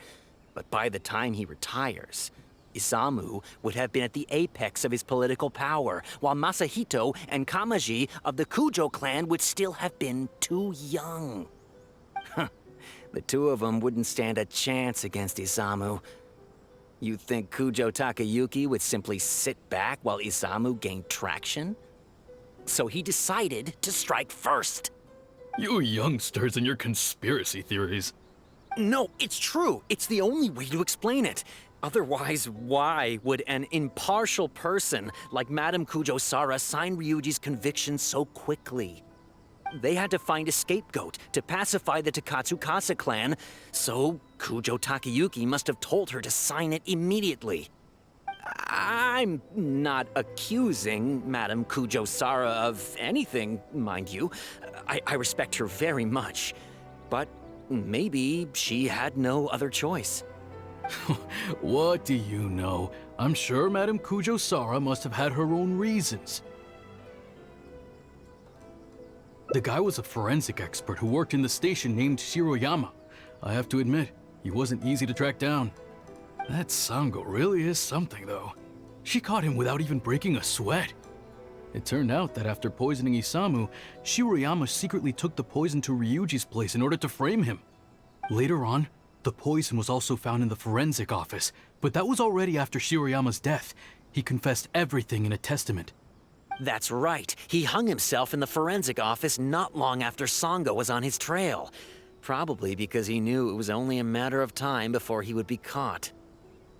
But by the time he retires, Isamu would have been at the apex of his political power, while Masahito and Kamaji of the Kujo clan would still have been too young. The two of them wouldn't stand a chance against Isamu. You think Kujo Takayuki would simply sit back while Isamu gained traction? So he decided to strike first. You youngsters and your conspiracy theories. No, it's true. It's the only way to explain it. Otherwise, why would an impartial person like Madame Kujo Sara sign Ryuji's conviction so quickly? They had to find a scapegoat to pacify the Takatsukasa clan, so Kujo Takayuki must have told her to sign it immediately. I'm not accusing Madame Kujo Sara of anything, mind you. I respect her very much. But maybe she had no other choice. What do you know? I'm sure Madame Kujo Sara must have had her own reasons. The guy was a forensic expert who worked in the station named Shiroyama. I have to admit, he wasn't easy to track down. That Sango really is something, though. She caught him without even breaking a sweat. It turned out that after poisoning Isamu, Shiroyama secretly took the poison to Ryuji's place in order to frame him. Later on, the poison was also found in the forensic office, but that was already after Shiroyama's death. He confessed everything in a testament. That's right. He hung himself in the forensic office not long after Sango was on his trail. Probably because he knew it was only a matter of time before he would be caught.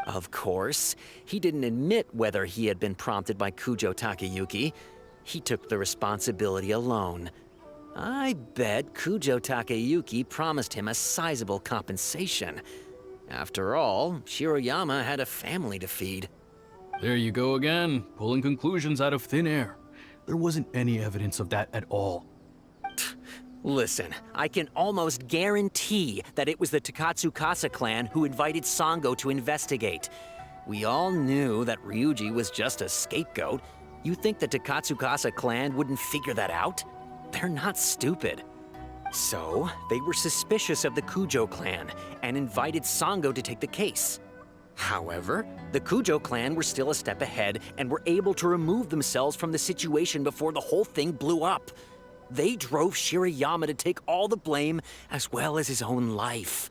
Of course, he didn't admit whether he had been prompted by Kujo Takayuki. He took the responsibility alone. I bet Kujo Takayuki promised him a sizable compensation. After all, Shiroyama had a family to feed. There you go again, pulling conclusions out of thin air. There wasn't any evidence of that at all. Listen, I can almost guarantee that it was the Takatsukasa clan who invited Sango to investigate. We all knew that Ryuji was just a scapegoat. You think the Takatsukasa clan wouldn't figure that out? They're not stupid. So, they were suspicious of the Kujo clan and invited Sango to take the case. However, the Kujo clan were still a step ahead and were able to remove themselves from the situation before the whole thing blew up. They drove Shiroyama to take all the blame as well as his own life.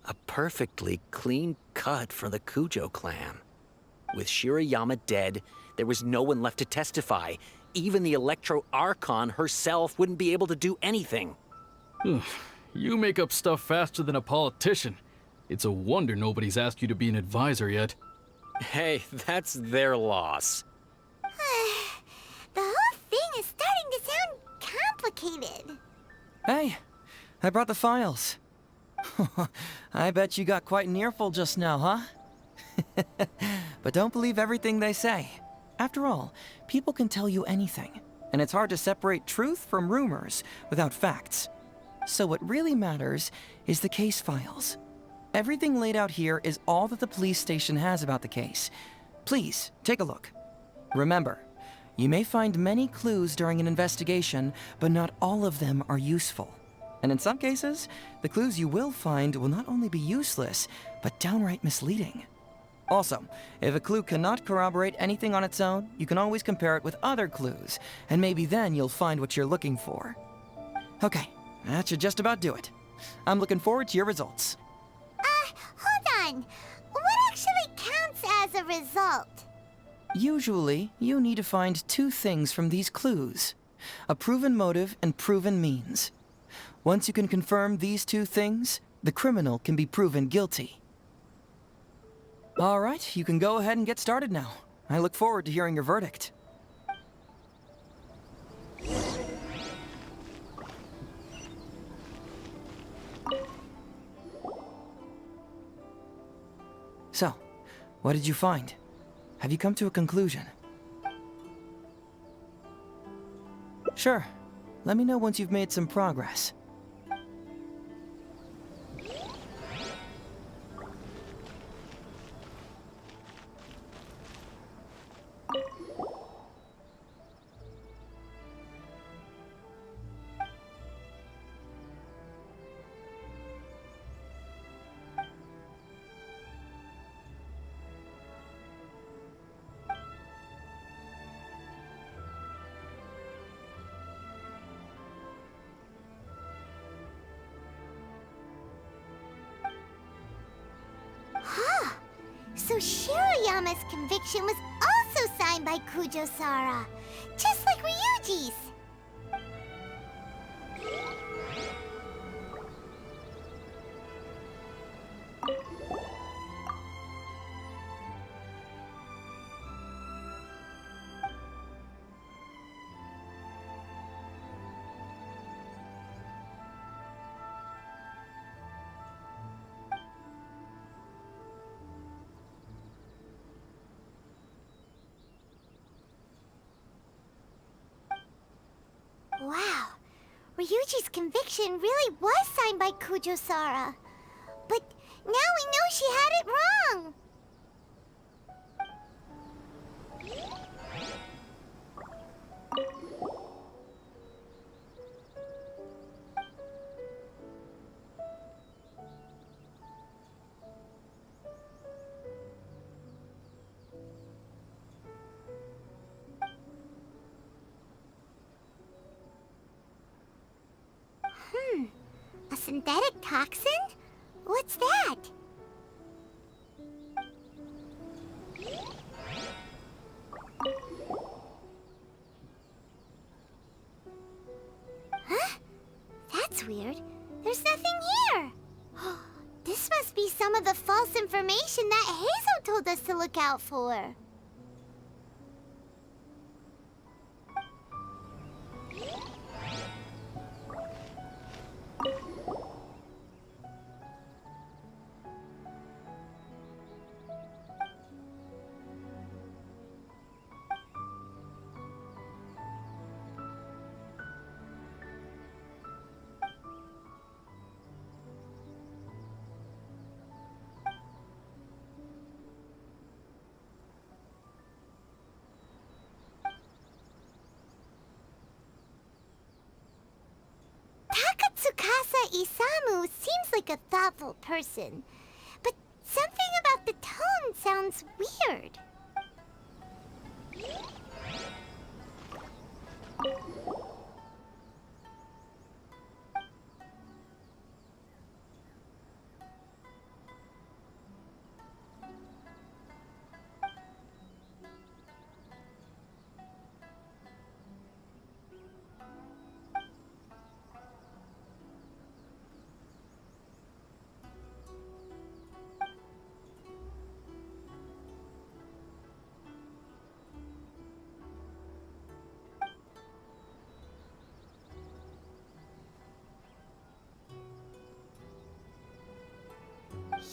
A perfectly clean cut for the Kujo clan. With Shiroyama dead, there was no one left to testify. Even the Electro Archon herself wouldn't be able to do anything. You make up stuff faster than a politician. It's a wonder nobody's asked you to be an advisor yet. Hey, that's their loss. The whole thing is starting to sound complicated. Hey, I brought the files. I bet you got quite an earful just now, huh? But don't believe everything they say. After all, people can tell you anything, and it's hard to separate truth from rumors without facts. So what really matters is the case files. Everything laid out here is all that the police station has about the case. Please, take a look. Remember, you may find many clues during an investigation, but not all of them are useful. And in some cases, the clues you will find will not only be useless, but downright misleading. Also, if a clue cannot corroborate anything on its own, you can always compare it with other clues, and maybe then you'll find what you're looking for. Okay, that should just about do it. I'm looking forward to your results. Hold on. What actually counts as a result? Usually, you need to find two things from these clues: a proven motive and proven means. Once you can confirm these two things, the criminal can be proven guilty. All right, you can go ahead and get started now. I look forward to hearing your verdict. So, what did you find? Have you come to a conclusion? Sure. Let me know once you've made some progress. So Shiroyama's conviction was also signed by Kujo-Sara, just like Ryuji's. Wow, Ryuji's conviction really was signed by Kujo-Sara. But now we know she had it wrong. A synthetic toxin? What's that? Huh? That's weird. There's nothing here. This must be some of the false information that Heizou told us to look out for. Tsukasa Isamu seems like a thoughtful person, but something about the tone sounds weird.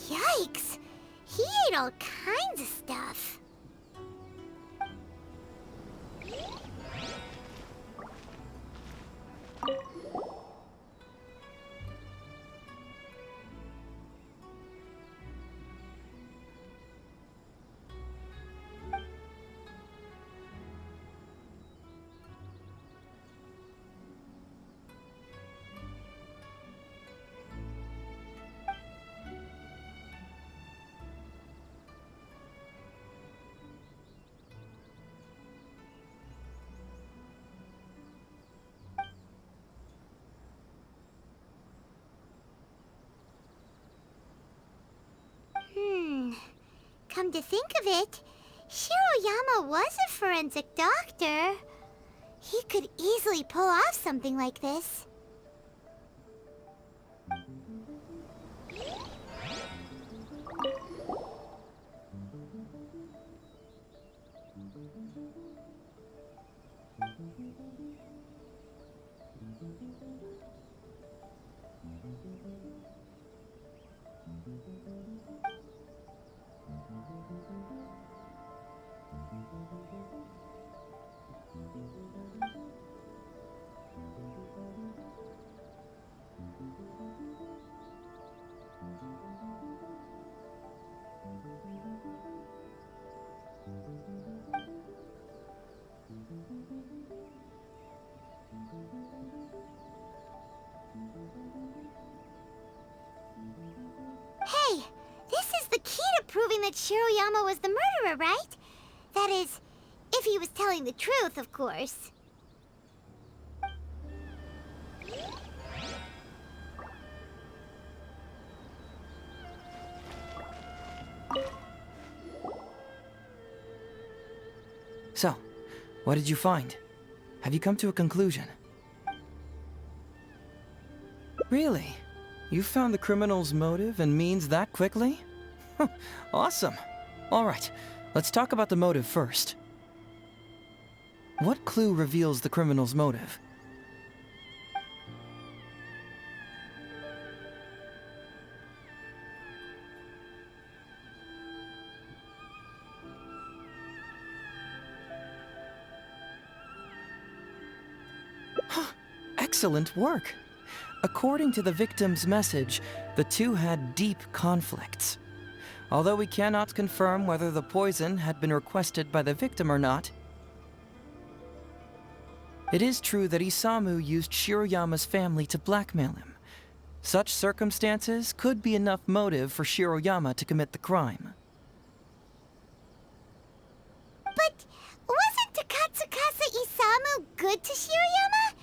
Yikes! He ate all kinds of stuff. Come to think of it, Shiroyama was a forensic doctor. He could easily pull off something like this. Hey, this is the key to proving that Shiroyama was the murderer, right? That is, if he was telling the truth, of course. So, what did you find? Have you come to a conclusion? Really? You found the criminal's motive and means that quickly? Awesome. All right, let's talk about the motive first. What clue reveals the criminal's motive? Excellent work. According to the victim's message, the two had deep conflicts. Although we cannot confirm whether the poison had been requested by the victim or not, it is true that Isamu used Shiroyama's family to blackmail him. Such circumstances could be enough motive for Shiroyama to commit the crime. But wasn't Takatsukasa Isamu good to Shiroyama?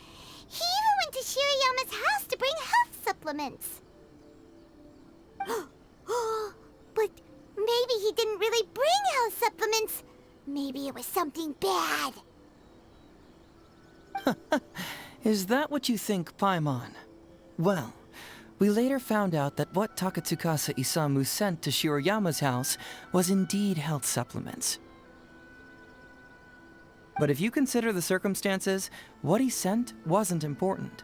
He even went to Shiroyama's house to bring health supplements. But maybe he didn't really bring health supplements. Maybe it was something bad. Is that what you think, Paimon? Well, we later found out that what Takatsukasa Isamu sent to Shiroyama's house was indeed health supplements. But if you consider the circumstances, what he sent wasn't important.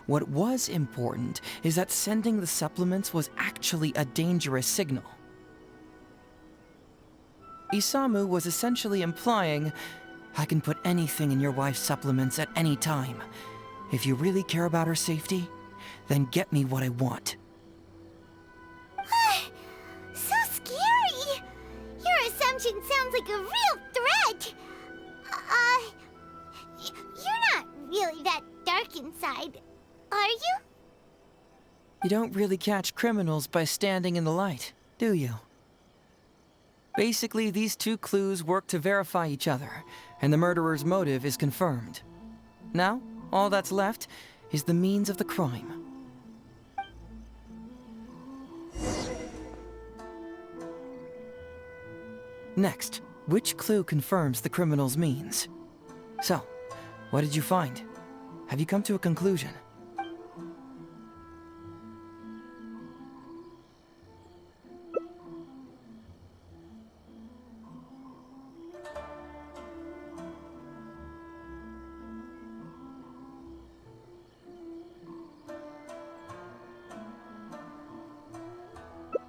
What was important is that sending the supplements was actually a dangerous signal. Isamu was essentially implying, I can put anything in your wife's supplements at any time. If you really care about her safety, then get me what I want. So scary! Your assumption sounds like a real threat! You're not really that dark inside, are you? You don't really catch criminals by standing in the light, do you? Basically, these two clues work to verify each other, and the murderer's motive is confirmed. Now, all that's left is the means of the crime. Next, which clue confirms the criminal's means? So, what did you find? Have you come to a conclusion?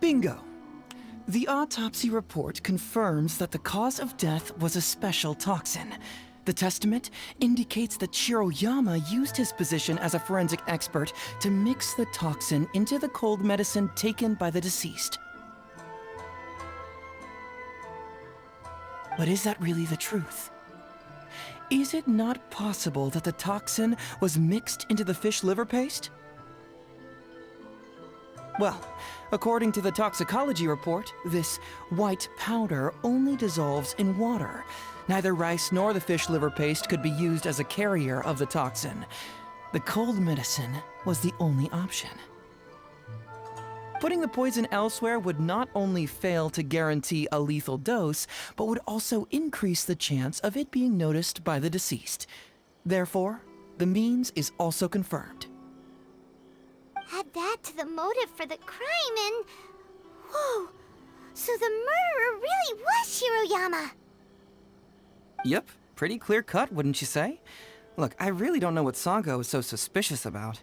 Bingo! The autopsy report confirms that the cause of death was a special toxin. The testament indicates that Shiroyama used his position as a forensic expert to mix the toxin into the cold medicine taken by the deceased. But is that really the truth? Is it not possible that the toxin was mixed into the fish liver paste? Well, according to the toxicology report, this white powder only dissolves in water. Neither rice nor the fish liver paste could be used as a carrier of the toxin. The cold medicine was the only option. Putting the poison elsewhere would not only fail to guarantee a lethal dose, but would also increase the chance of it being noticed by the deceased. Therefore, the means is also confirmed. Add that to the motive for the crime and... Whoa! So the murderer really was Shiroyama! Yep, pretty clear cut, wouldn't you say? Look, I really don't know what Sango is so suspicious about.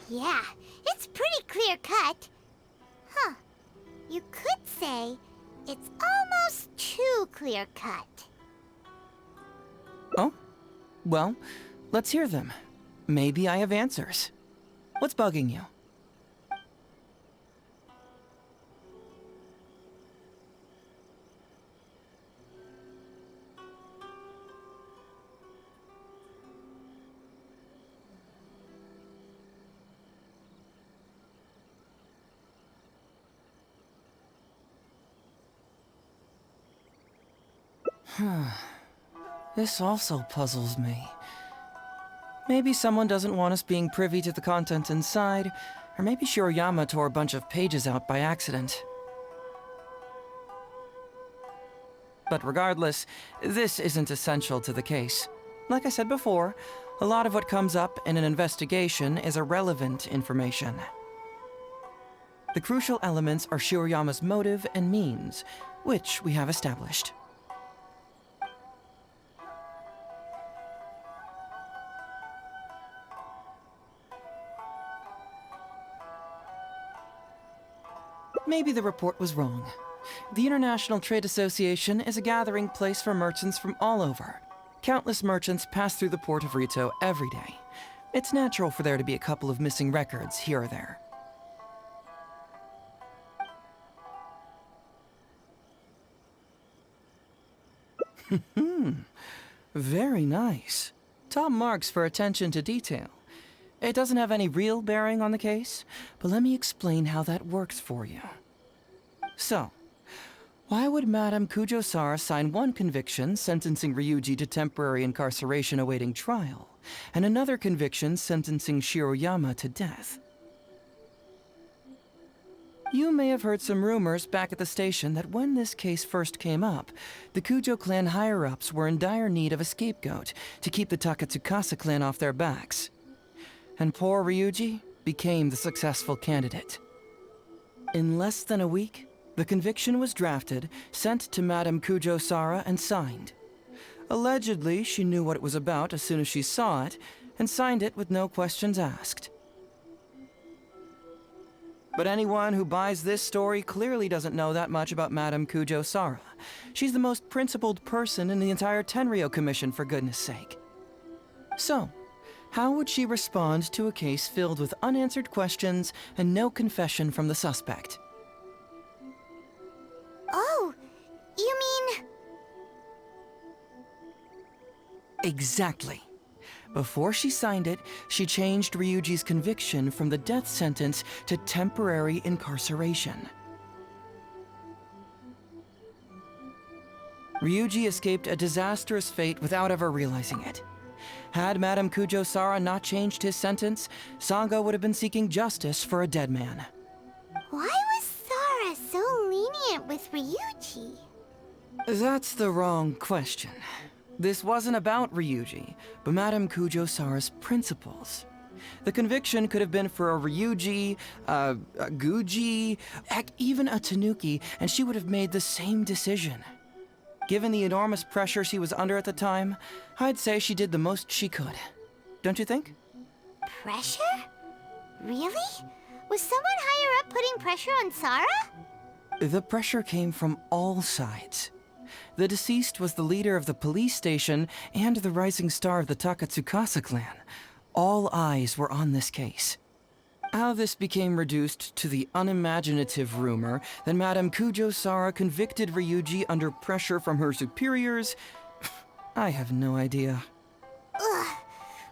Yeah, it's pretty clear cut. Huh. You could say it's almost too clear cut. Oh? Well, let's hear them. Maybe I have answers. What's bugging you? This also puzzles me. Maybe someone doesn't want us being privy to the content inside, or maybe Shiroyama tore a bunch of pages out by accident. But regardless, this isn't essential to the case. Like I said before, a lot of what comes up in an investigation is irrelevant information. The crucial elements are Shiroyama's motive and means, which we have established. Maybe the report was wrong. The International Trade Association is a gathering place for merchants from all over. Countless merchants pass through the port of Rito every day. It's natural for there to be a couple of missing records here or there. Very nice. Top marks for attention to detail. It doesn't have any real bearing on the case, but let me explain how that works for you. So, why would Madame Kujo-Sara sign one conviction sentencing Ryuji to temporary incarceration awaiting trial, and another conviction sentencing Shiroyama to death? You may have heard some rumors back at the station that when this case first came up, the Kujo clan higher-ups were in dire need of a scapegoat to keep the Takatsukasa clan off their backs. And poor Ryuji became the successful candidate. In less than a week, the conviction was drafted, sent to Madame Kujo-Sara, and signed. Allegedly, she knew what it was about as soon as she saw it, and signed it with no questions asked. But anyone who buys this story clearly doesn't know that much about Madame Kujo-Sara. She's the most principled person in the entire Tenryou Commission, for goodness sake. So, how would she respond to a case filled with unanswered questions and no confession from the suspect? Oh, you mean... Exactly. Before she signed it, she changed Ryuji's conviction from the death sentence to temporary incarceration. Ryuji escaped a disastrous fate without ever realizing it. Had Madame Kujo-Sara not changed his sentence, Sango would have been seeking justice for a dead man. Why was Sara so lenient with Ryuji? That's the wrong question. This wasn't about Ryuji, but Madame Kujo-Sara's principles. The conviction could have been for a Ryuji, a Guji, heck, even a Tanuki, and she would have made the same decision. Given the enormous pressure she was under at the time, I'd say she did the most she could. Don't you think? Pressure? Really? Was someone higher up putting pressure on Sara? The pressure came from all sides. The deceased was the leader of the police station and the rising star of the Takatsukasa clan. All eyes were on this case. How this became reduced to the unimaginative rumor that Madame Kujo-Sara convicted Ryuji under pressure from her superiors, I have no idea. Ugh.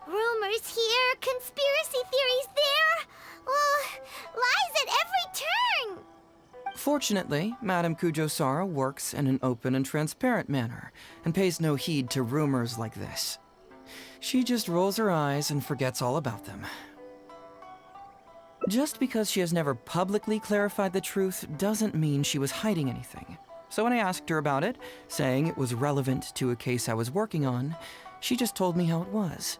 Rumors here, conspiracy theories there. Ugh. Lies at every turn. Fortunately, Madame Kujo-Sara works in an open and transparent manner, and pays no heed to rumors like this. She just rolls her eyes and forgets all about them. Just because she has never publicly clarified the truth doesn't mean she was hiding anything. So when I asked her about it, saying it was relevant to a case I was working on, she just told me how it was.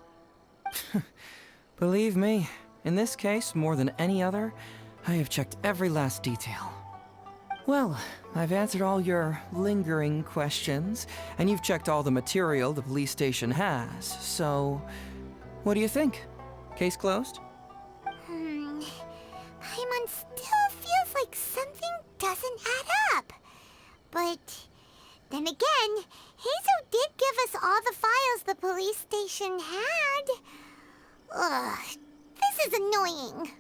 Believe me, in this case, more than any other, I have checked every last detail. Well, I've answered all your lingering questions, and you've checked all the material the police station has, so what do you think? Case closed? Paimon still feels like something doesn't add up. But then again, Heizou did give us all the files the police station had. Ugh, this is annoying.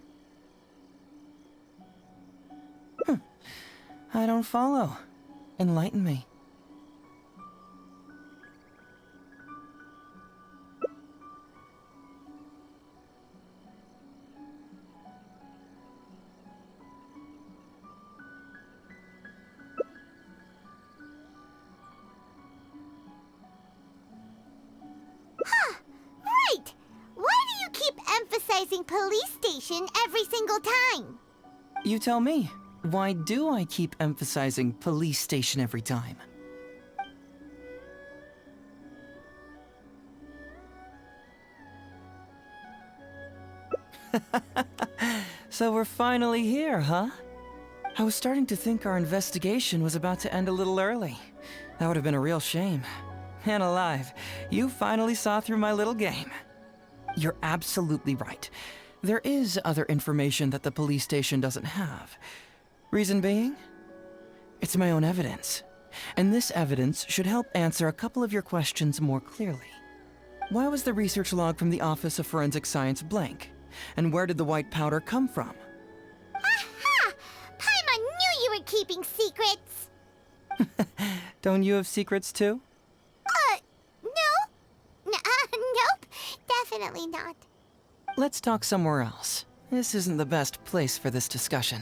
I don't follow. Enlighten me. Right! Why do you keep emphasizing police station every single time? You tell me. Why do I keep emphasizing police station every time? So we're finally here, huh? I was starting to think our investigation was about to end a little early. That would have been a real shame. And alive, you finally saw through my little game. You're absolutely right. There is other information that the police station doesn't have. Reason being? It's my own evidence. And this evidence should help answer a couple of your questions more clearly. Why was the research log from the Office of Forensic Science blank? And where did the white powder come from? Aha! Paimon knew you were keeping secrets! Don't you have secrets too? No. Nope. Definitely not. Let's talk somewhere else. This isn't the best place for this discussion.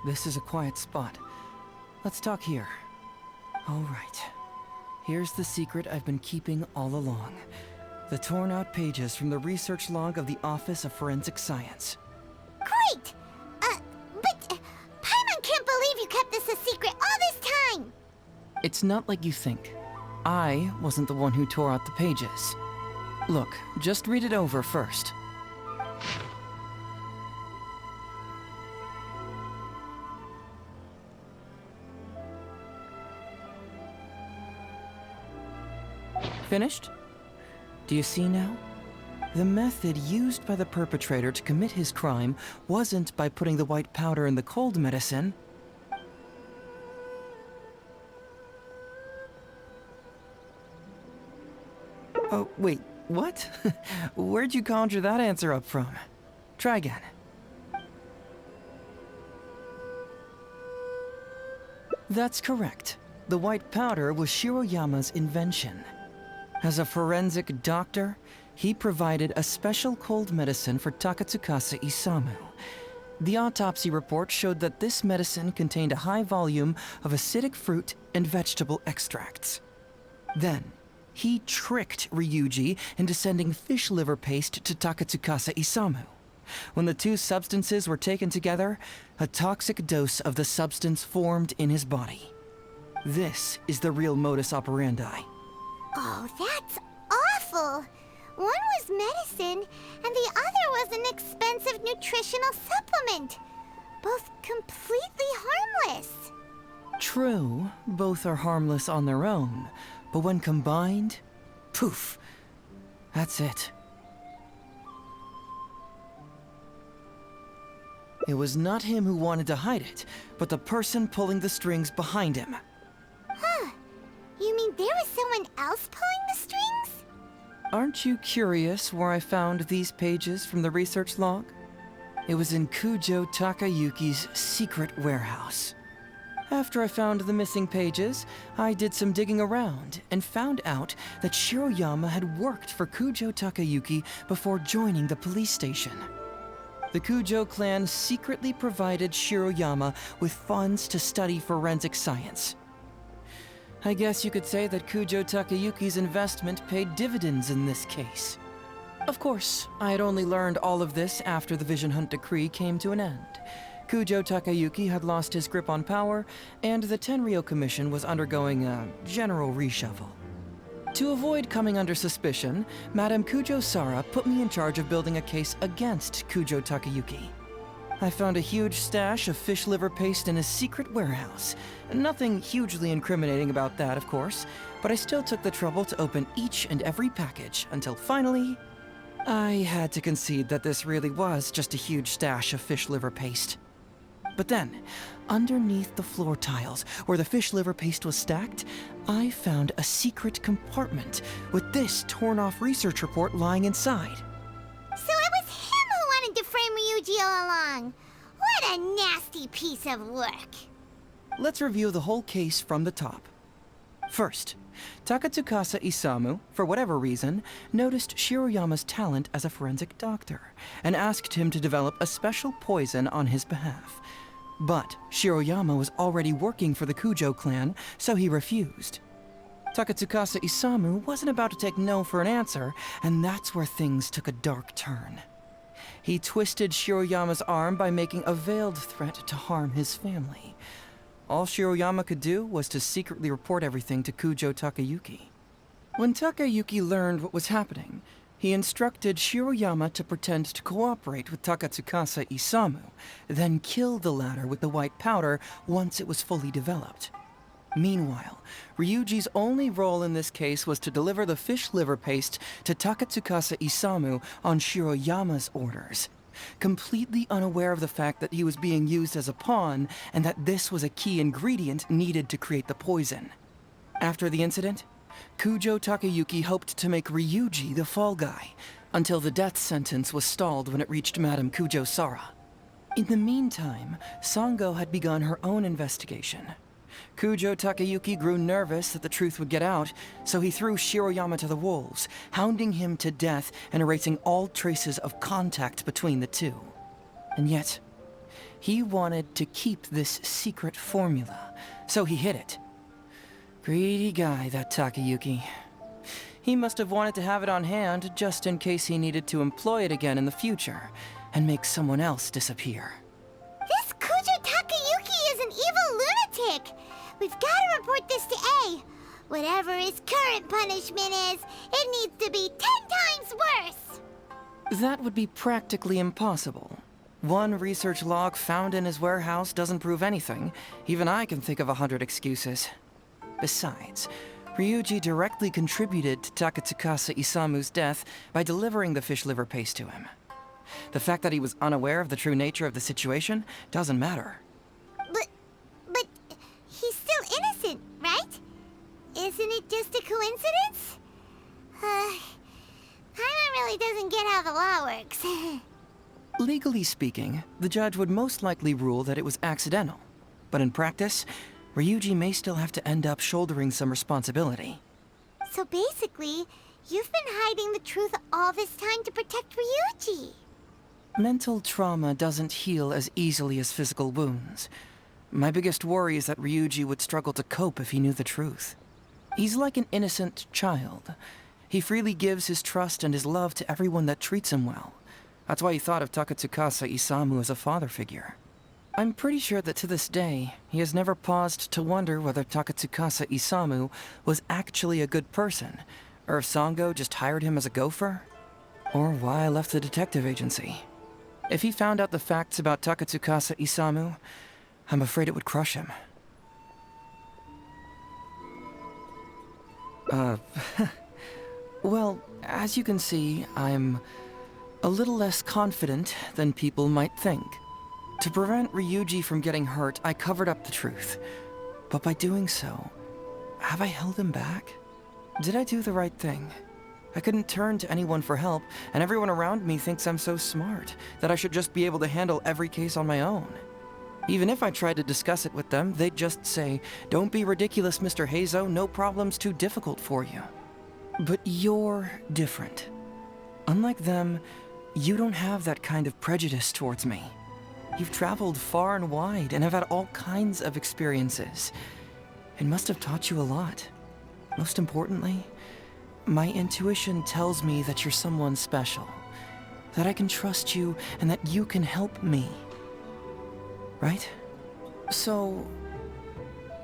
This is a quiet spot. Let's talk here. All right. Here's the secret I've been keeping all along. The torn out pages from the research log of the Office of Forensic Science. Great! But Paimon can't believe you kept this a secret all this time! It's not like you think. I wasn't the one who tore out the pages. Look, just read it over first. Finished? Do you see now? The method used by the perpetrator to commit his crime wasn't by putting the white powder in the cold medicine. Oh, wait, what? Where'd you conjure that answer up from? Try again. That's correct. The white powder was Shiroyama's invention. As a forensic doctor, he provided a special cold medicine for Takatsukasa Isamu. The autopsy report showed that this medicine contained a high volume of acidic fruit and vegetable extracts. Then, he tricked Ryuji into sending fish liver paste to Takatsukasa Isamu. When the two substances were taken together, a toxic dose of the substance formed in his body. This is the real modus operandi. Oh, that's awful! One was medicine, and the other was an expensive nutritional supplement. Both completely harmless. True, both are harmless on their own, but when combined, poof, that's it. It was not him who wanted to hide it, but the person pulling the strings behind him. Huh. You mean there was someone else pulling the strings? Aren't you curious where I found these pages from the research log? It was in Kujo Takayuki's secret warehouse. After I found the missing pages, I did some digging around and found out that Shiroyama had worked for Kujo Takayuki before joining the police station. The Kujo clan secretly provided Shiroyama with funds to study forensic science. I guess you could say that Kujo Takayuki's investment paid dividends in this case. Of course, I had only learned all of this after the Vision Hunt decree came to an end. Kujo Takayuki had lost his grip on power, and the Tenryou Commission was undergoing a general reshuffle. To avoid coming under suspicion, Madame Kujo-Sara put me in charge of building a case against Kujo Takayuki. I found a huge stash of fish liver paste in his secret warehouse. Nothing hugely incriminating about that, of course, but I still took the trouble to open each and every package until finally, I had to concede that this really was just a huge stash of fish liver paste. But then, underneath the floor tiles, where the fish liver paste was stacked, I found a secret compartment with this torn-off research report lying inside. So it was him who wanted to frame Ryuji all along. What a nasty piece of work. Let's review the whole case from the top. First, Takatsukasa Isamu, for whatever reason, noticed Shiroyama's talent as a forensic doctor and asked him to develop a special poison on his behalf. But Shiroyama was already working for the Kujo clan, so he refused. Takatsukasa Isamu wasn't about to take no for an answer, and that's where things took a dark turn. He twisted Shiroyama's arm by making a veiled threat to harm his family. All Shiroyama could do was to secretly report everything to Kujo Takayuki. When Takayuki learned what was happening, he instructed Shiroyama to pretend to cooperate with Takatsukasa Isamu, then kill the latter with the white powder once it was fully developed. Meanwhile, Ryuji's only role in this case was to deliver the fish liver paste to Takatsukasa Isamu on Shiroyama's orders, completely unaware of the fact that he was being used as a pawn and that this was a key ingredient needed to create the poison. After the incident, Kujo Takayuki hoped to make Ryuji the fall guy, until the death sentence was stalled when it reached Madame Kujo-Sara. In the meantime, Sango had begun her own investigation. Kujo Takayuki grew nervous that the truth would get out, so he threw Shiroyama to the wolves, hounding him to death and erasing all traces of contact between the two. And yet, he wanted to keep this secret formula, so he hid it. Greedy guy, that Takayuki. He must have wanted to have it on hand just in case he needed to employ it again in the future and make someone else disappear. This Kujo Takayuki is an evil lunatic. We've got to report this to A. Whatever his current punishment is, it needs to be 10 times worse. That would be practically impossible. One research log found in his warehouse doesn't prove anything. Even I can think of 100 excuses. Besides, Ryuji directly contributed to Takatsukasa Isamu's death by delivering the fish liver paste to him. The fact that he was unaware of the true nature of the situation doesn't matter. But he's still innocent, right? Isn't it just a coincidence? Paimon really doesn't get how the law works. Legally speaking, the judge would most likely rule that it was accidental. But in practice, Ryuji may still have to end up shouldering some responsibility. So basically, you've been hiding the truth all this time to protect Ryuji. Mental trauma doesn't heal as easily as physical wounds. My biggest worry is that Ryuji would struggle to cope if he knew the truth. He's like an innocent child. He freely gives his trust and his love to everyone that treats him well. That's why he thought of Takatsukasa Isamu as a father figure. I'm pretty sure that to this day, he has never paused to wonder whether Takatsukasa Isamu was actually a good person, or if Sango just hired him as a gopher, or why I left the detective agency. If he found out the facts about Takatsukasa Isamu, I'm afraid it would crush him. Well, as you can see, I'm a little less confident than people might think. To prevent Ryuji from getting hurt, I covered up the truth. But by doing so, have I held him back? Did I do the right thing? I couldn't turn to anyone for help, and everyone around me thinks I'm so smart that I should just be able to handle every case on my own. Even if I tried to discuss it with them, they'd just say, "Don't be ridiculous, Mr. Heizou, no problem's too difficult for you." But you're different. Unlike them, you don't have that kind of prejudice towards me. You've traveled far and wide and have had all kinds of experiences. It must have taught you a lot. Most importantly, my intuition tells me that you're someone special, that I can trust you and that you can help me. Right? So,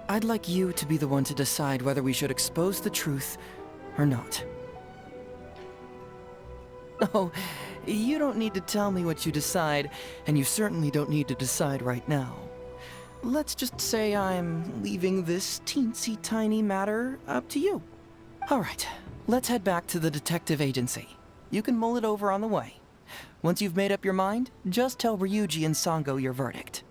I'd like you to be the one to decide whether we should expose the truth or not. Oh, you don't need to tell me what you decide, and you certainly don't need to decide right now. Let's just say I'm leaving this teensy tiny matter up to you. All right, let's head back to the detective agency. You can mull it over on the way. Once you've made up your mind, just tell Ryuji and Sango your verdict.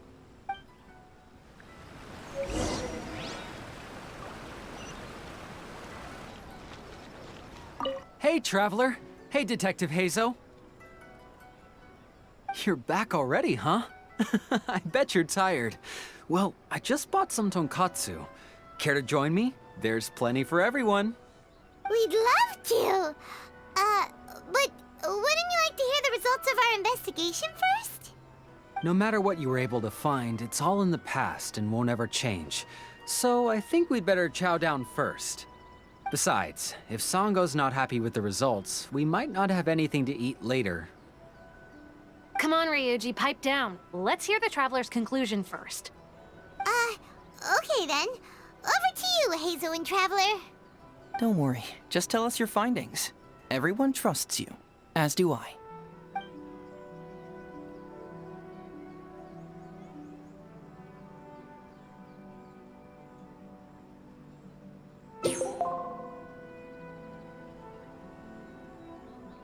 Hey, Traveler. Hey, Detective Heizou. You're back already, huh? I bet you're tired. Well, I just bought some tonkatsu. Care to join me? There's plenty for everyone. We'd love to. But wouldn't you like to hear the results of our investigation first? No matter what you were able to find, it's all in the past and won't ever change. So I think we'd better chow down first. Besides, if Sango's not happy with the results, we might not have anything to eat later. Come on, Ryuji, pipe down. Let's hear the Traveler's conclusion first. Okay then. Over to you, Heizou and Traveler. Don't worry, just tell us your findings. Everyone trusts you, as do I.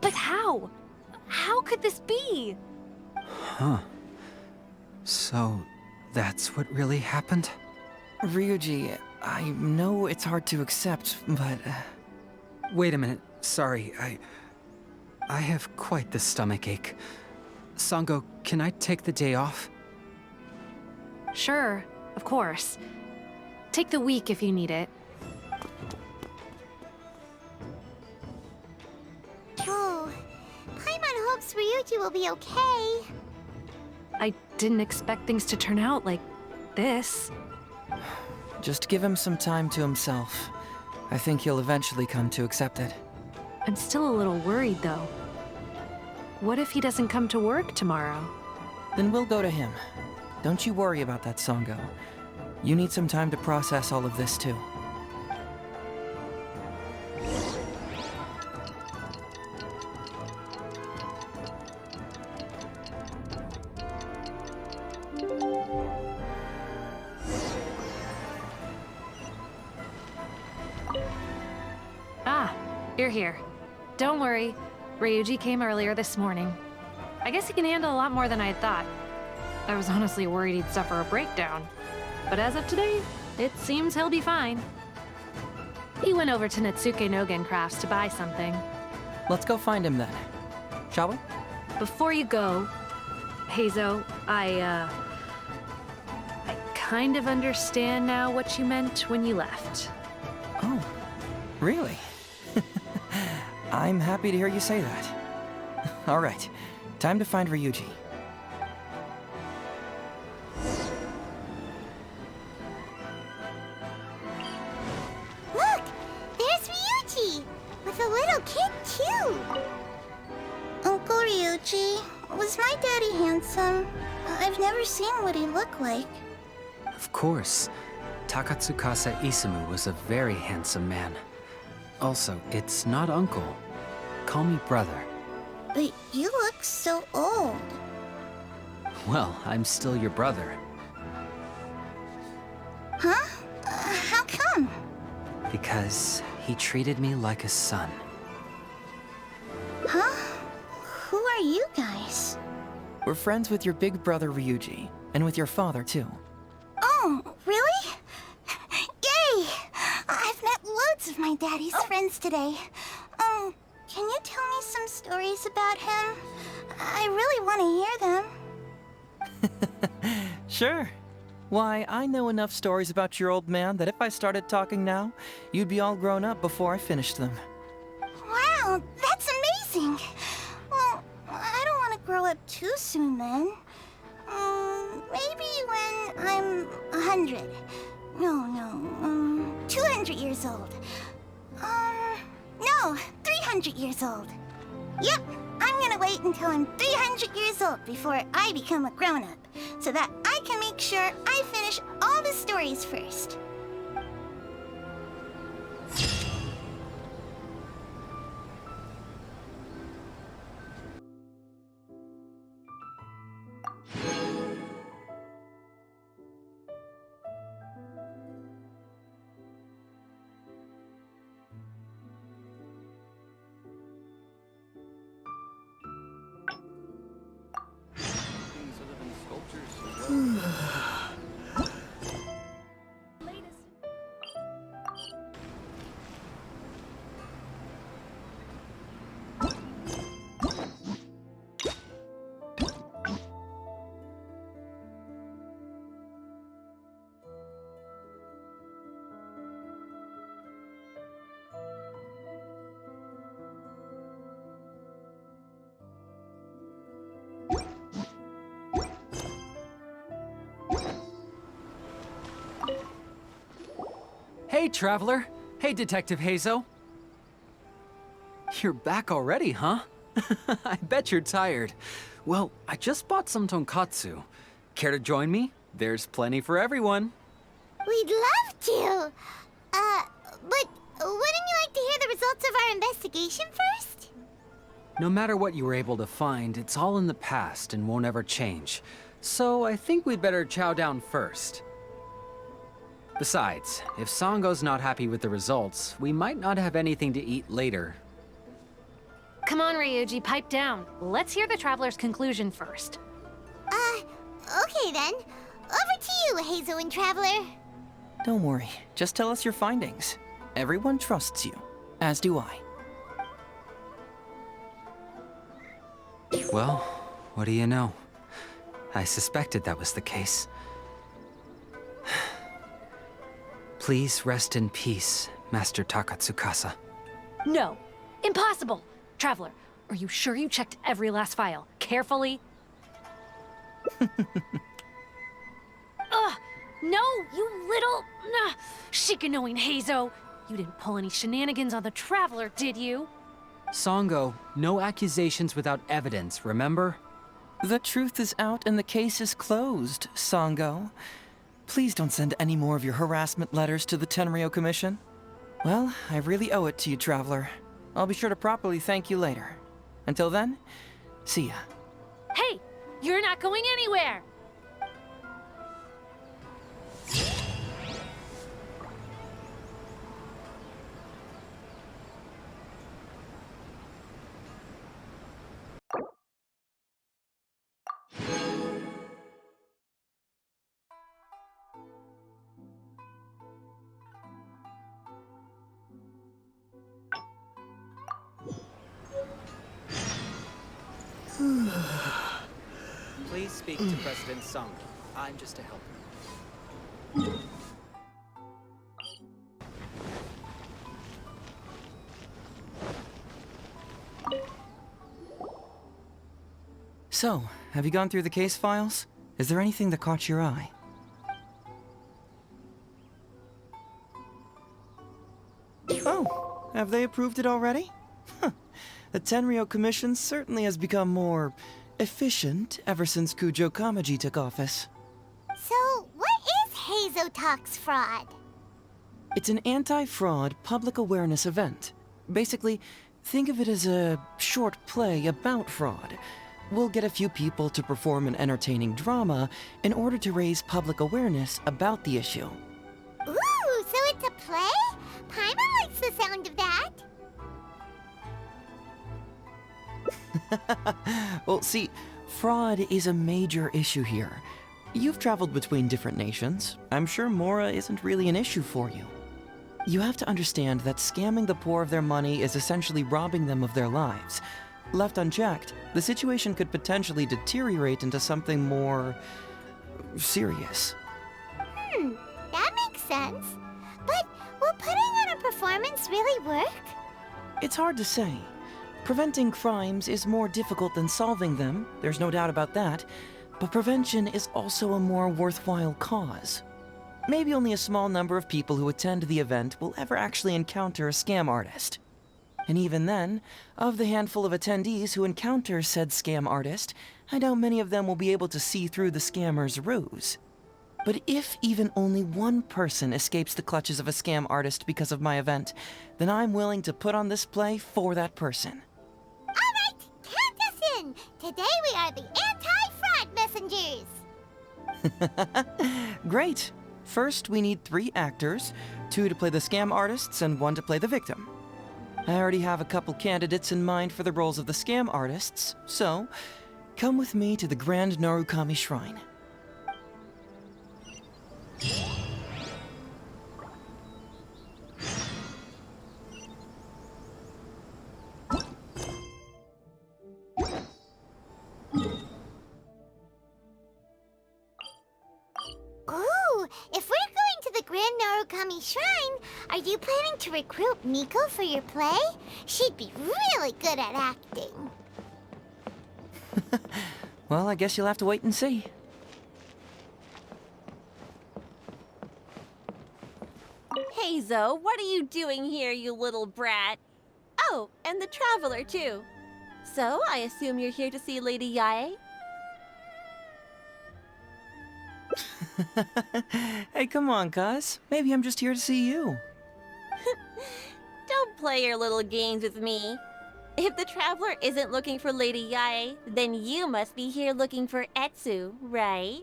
But how? How could this be? Huh. So, that's what really happened? Ryuji, I know it's hard to accept, but... Wait a minute. Sorry, I have quite the stomachache. Sango, can I take the day off? Sure, of course. Take the week if you need it. Oh, Paimon hopes Ryuji will be okay. I didn't expect things to turn out like this. Just give him some time to himself. I think he'll eventually come to accept it. I'm still a little worried, though. What if he doesn't come to work tomorrow? Then we'll go to him. Don't you worry about that, Sango. You need some time to process all of this, too. Ah, you're here. Don't worry. Ryuji came earlier this morning. I guess he can handle a lot more than I had thought. I was honestly worried he'd suffer a breakdown. But as of today, it seems he'll be fine. He went over to Natsuke Nogen Crafts to buy something. Let's go find him then. Shall we? Before you go, Heizou, I kind of understand now what you meant when you left. Oh, really? I'm happy to hear you say that. All right, time to find Ryuji. Look! There's Ryuji! With a little kid, too! Uncle Ryuji, was my daddy handsome? I've never seen what he looked like. Of course. Takatsukasa Isumu was a very handsome man. Also, it's not uncle. Call me brother. But you look so old. Well, I'm still your brother. Huh? How come? Because he treated me like a son. Huh? Who are you guys? We're friends with your big brother Ryuji, and with your father, too. Oh, really? Yay! I've met loads of my daddy's friends today. Can you tell me some stories about him? I really want to hear them. Sure. Why, I know enough stories about your old man that if I started talking now, you'd be all grown up before I finished them. Wow, that's amazing. Well, I don't want to grow up too soon then. Maybe when I'm 100. No, 200 years old. No, 300 years old. Yep, I'm gonna wait until I'm 300 years old before I become a grown-up, so that I can make sure I finish all the stories first. Hey, Traveler. Hey, Detective Heizou. You're back already, huh? I bet you're tired. Well, I just bought some tonkatsu. Care to join me? There's plenty for everyone. We'd love to. But wouldn't you like to hear the results of our investigation first? No matter what you were able to find, it's all in the past and won't ever change. So I think we'd better chow down first. Besides, if Sango's not happy with the results, we might not have anything to eat later. Come on, Ryuji, pipe down. Let's hear the Traveler's conclusion first. Okay then. Over to you, Heizou and Traveler. Don't worry, just tell us your findings. Everyone trusts you, as do I. Well, what do you know? I suspected that was the case. Please rest in peace, Master Takatsukasa. No, impossible! Traveler, are you sure you checked every last file, carefully? Ugh! No, you little... Shikanoin Heizou! You didn't pull any shenanigans on the Traveler, did you? Sango, no accusations without evidence, remember? The truth is out and the case is closed, Sango. Please don't send any more of your harassment letters to the Tenryou Commission. Well, I really owe it to you, Traveler. I'll be sure to properly thank you later. Until then, see ya. Hey! You're not going anywhere! Please speak to President Sango. I'm just a helper. So, have you gone through the case files? Is there anything that caught your eye? Oh, have they approved it already? Huh. The Tenryou Commission certainly has become more efficient ever since Kujo Kamaji took office. So, what is Heizou Talks Fraud? It's an anti-fraud public awareness event. Basically, think of it as a short play about fraud. We'll get a few people to perform an entertaining drama in order to raise public awareness about the issue. Ooh, so it's a play? Paimon likes the sound of that. Well, see, fraud is a major issue here. You've traveled between different nations. I'm sure Mora isn't really an issue for you. You have to understand that scamming the poor of their money is essentially robbing them of their lives. Left unchecked, the situation could potentially deteriorate into something more serious. That makes sense. But will putting on a performance really work? It's hard to say. Preventing crimes is more difficult than solving them, there's no doubt about that, but prevention is also a more worthwhile cause. Maybe only a small number of people who attend the event will ever actually encounter a scam artist. And even then, of the handful of attendees who encounter said scam artist, I doubt many of them will be able to see through the scammer's ruse. But if even only one person escapes the clutches of a scam artist because of my event, then I'm willing to put on this play for that person. Alright, count us in! Today we are the anti-fraud messengers! Great! First, we need 3 actors, 2 to play the scam artists and 1 to play the victim. I already have a couple candidates in mind for the roles of the scam artists, so come with me to the Grand Narukami Shrine. Ooh, if we're going to the Grand Narukami Shrine, are you planning to recruit Miko for your play? She'd be really good at acting. Well, I guess you'll have to wait and see. Heizou, what are you doing here, you little brat? Oh, and the Traveler, too. So, I assume you're here to see Lady Yae? Hey, come on, cuz. Maybe I'm just here to see you. Don't play your little games with me. If the Traveler isn't looking for Lady Yae, then you must be here looking for Etsu, right?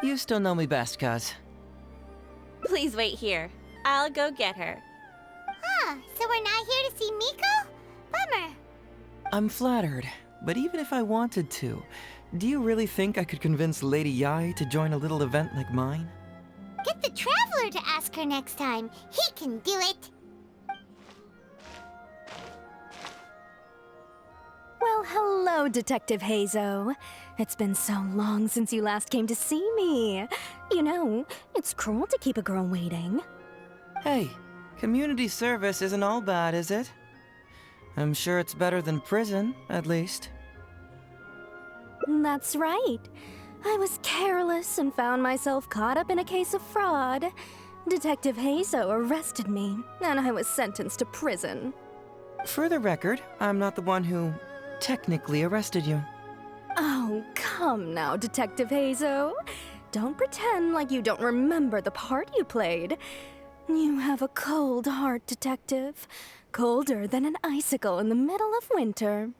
You still know me best, cuz. Please wait here. I'll go get her. Huh, so we're not here to see Miko? Bummer. I'm flattered, but even if I wanted to, do you really think I could convince Lady Yae to join a little event like mine? Get the Traveler to ask her next time. He can do it. Well, hello, Detective Heizou. It's been so long since you last came to see me. You know, it's cruel to keep a girl waiting. Hey, community service isn't all bad, is it? I'm sure it's better than prison, at least. That's right. I was careless and found myself caught up in a case of fraud. Detective Heizou arrested me, and I was sentenced to prison. For the record, I'm not the one who technically arrested you. Oh, come now, Detective Heizou. Don't pretend like you don't remember the part you played. You have a cold heart, Detective. Colder than an icicle in the middle of winter.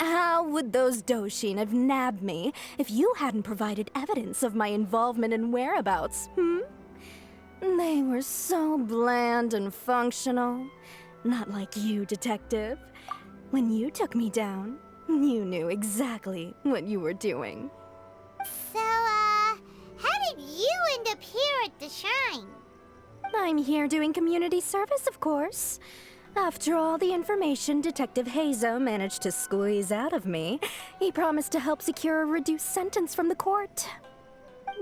How would those Doshin have nabbed me if you hadn't provided evidence of my involvement and whereabouts, They were so bland and functional. Not like you, Detective. When you took me down, you knew exactly what you were doing. So, how did you end up here at the shrine? I'm here doing community service, of course. After all the information Detective Heizou managed to squeeze out of me, he promised to help secure a reduced sentence from the court.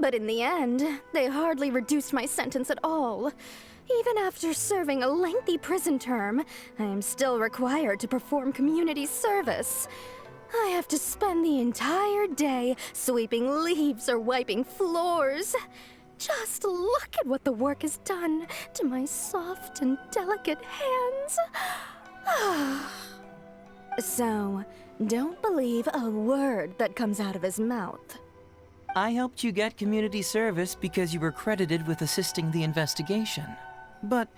But in the end, they hardly reduced my sentence at all. Even after serving a lengthy prison term, I am still required to perform community service. I have to spend the entire day sweeping leaves or wiping floors. Just look at what the work has done to my soft and delicate hands. So, don't believe a word that comes out of his mouth. I helped you get community service because you were credited with assisting the investigation. But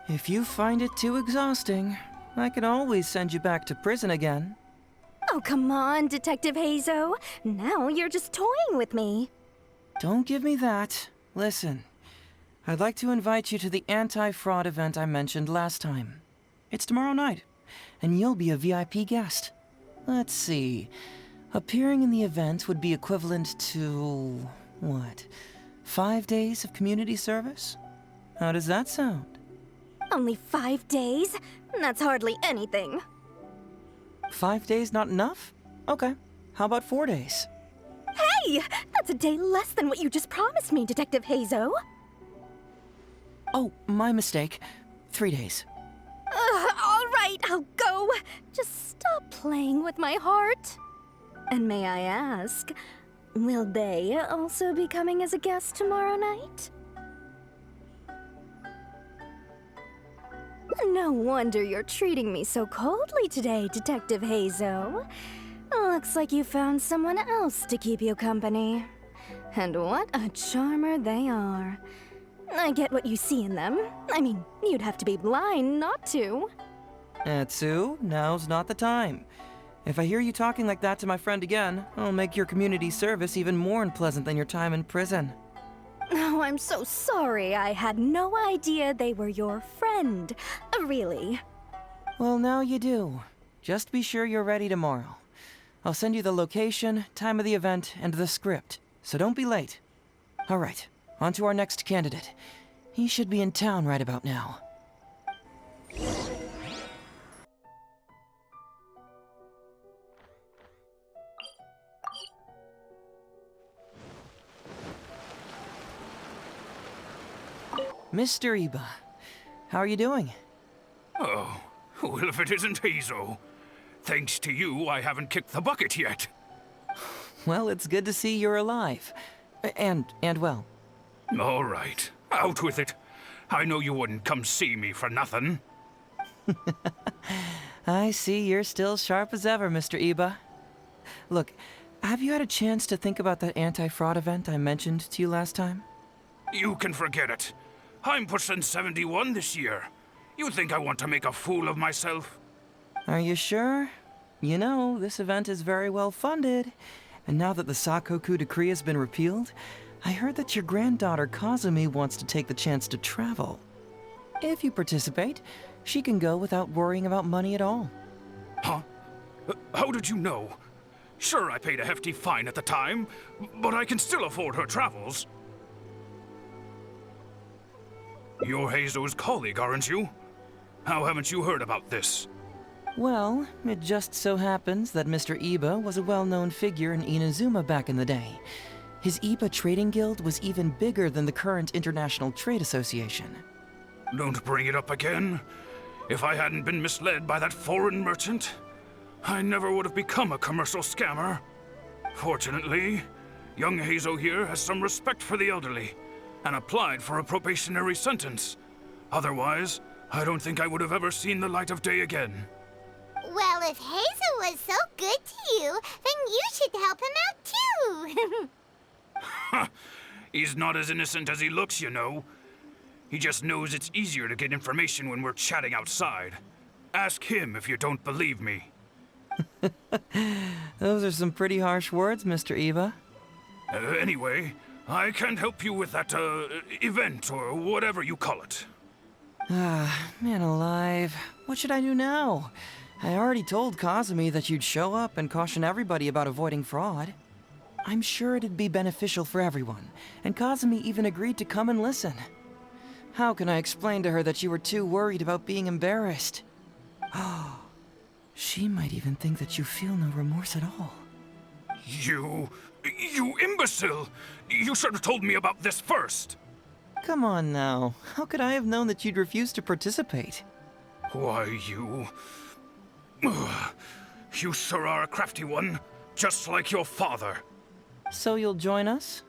if you find it too exhausting, I can always send you back to prison again. Oh, come on, Detective Heizou. Now you're just toying with me. Don't give me that. Listen, I'd like to invite you to the anti-fraud event I mentioned last time. It's tomorrow night, and you'll be a VIP guest. Let's see. Appearing in the event would be equivalent to, what, 5 days of community service? How does that sound? Only 5 days? That's hardly anything. 5 days not enough? Okay, How about 4 days? Hey! That's a day less than what you just promised me, Detective Heizou. Oh, my mistake. 3 days. All right, I'll go. Just stop playing with my heart. And may I ask, will they also be coming as a guest tomorrow night? No wonder you're treating me so coldly today, Detective Heizou. Looks like you found someone else to keep you company. And what a charmer they are. I get what you see in them. I mean, you'd have to be blind not to. Etsu, now's not the time. If I hear you talking like that to my friend again, I'll make your community service even more unpleasant than your time in prison. Oh, I'm so sorry. I had no idea they were your friend. Really. Well, now you do. Just be sure you're ready tomorrow. I'll send you the location, time of the event, and the script, so don't be late. All right, on to our next candidate. He should be in town right about now. Mr. Iba, how are you doing? Oh, well, if it isn't Heizou. Thanks to you, I haven't kicked the bucket yet. Well, it's good to see you're alive. And well. All right, out with it. I know you wouldn't come see me for nothing. I see you're still sharp as ever, Mr. Iba. Look, have you had a chance to think about that anti-fraud event I mentioned to you last time? You can forget it. I'm pushing 71 this year. You think I want to make a fool of myself? Are you sure? You know, this event is very well funded. And now that the Sakoku decree has been repealed, I heard that your granddaughter Kazumi wants to take the chance to travel. If you participate, she can go without worrying about money at all. Huh? How did you know? Sure, I paid a hefty fine at the time, but I can still afford her travels. You're Heizou's colleague, aren't you? How haven't you heard about this? Well, it just so happens that Mr. Iba was a well-known figure in Inazuma back in the day. His Iba Trading Guild was even bigger than the current International Trade Association. Don't bring it up again. If I hadn't been misled by that foreign merchant, I never would have become a commercial scammer. Fortunately, young Heizou here has some respect for the elderly and applied for a probationary sentence. Otherwise, I don't think I would have ever seen the light of day again. Well, if Heizou was so good to you, then you should help him out too. He's not as innocent as he looks, you know. He just knows it's easier to get information when we're chatting outside. Ask him if you don't believe me. Those are some pretty harsh words, Mr. Iba. Anyway, I can't help you with that, event, or whatever you call it. Ah, man alive. What should I do now? I already told Kazumi that you'd show up and caution everybody about avoiding fraud. I'm sure it'd be beneficial for everyone, and Kazumi even agreed to come and listen. How can I explain to her that you were too worried about being embarrassed? Oh, she might even think that you feel no remorse at all. You imbecile! You should have told me about this first! Come on now. How could I have known that you'd refuse to participate? Why, you... You sure are a crafty one, just like your father. So you'll join us?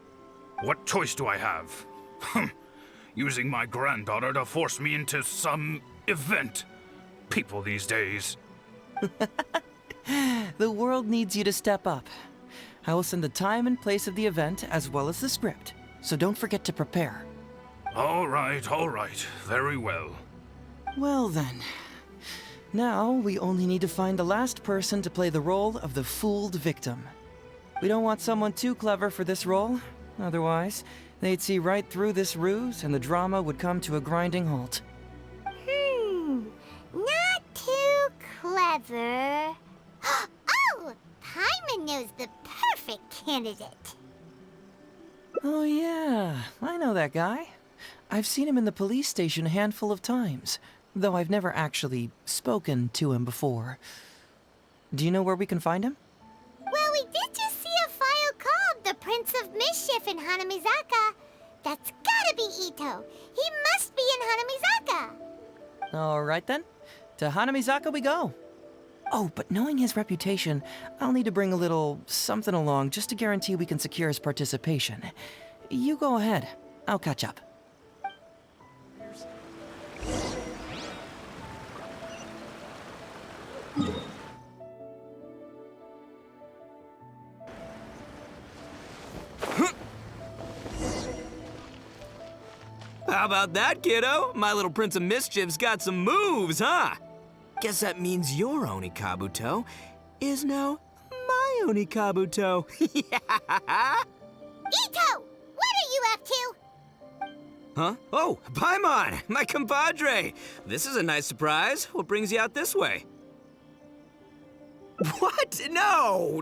What choice do I have? Using my granddaughter to force me into some event. People these days. The world needs you to step up. I will send the time and place of the event as well as the script, so don't forget to prepare. All right, very well. Well then. Now, we only need to find the last person to play the role of the fooled victim. We don't want someone too clever for this role. Otherwise, they'd see right through this ruse and the drama would come to a grinding halt. Not too clever. Oh! Paimon knows the perfect candidate. Oh yeah, I know that guy. I've seen him in the police station a handful of times, though I've never actually spoken to him before. Do you know where we can find him? Well, we do Mischief in Hanamizaka. That's gotta be Itto. He must be in Hanamizaka. All right then. To Hanamizaka we go. Oh, but knowing his reputation, I'll need to bring a little something along just to guarantee we can secure his participation. You go ahead. I'll catch up. How about that, kiddo? My little Prince of Mischief's got some moves, huh? Guess that means your Onikabuto is now my Onikabuto. Itto, what are you up to? Huh? Oh, Paimon, my compadre. This is a nice surprise. What brings you out this way? What? No,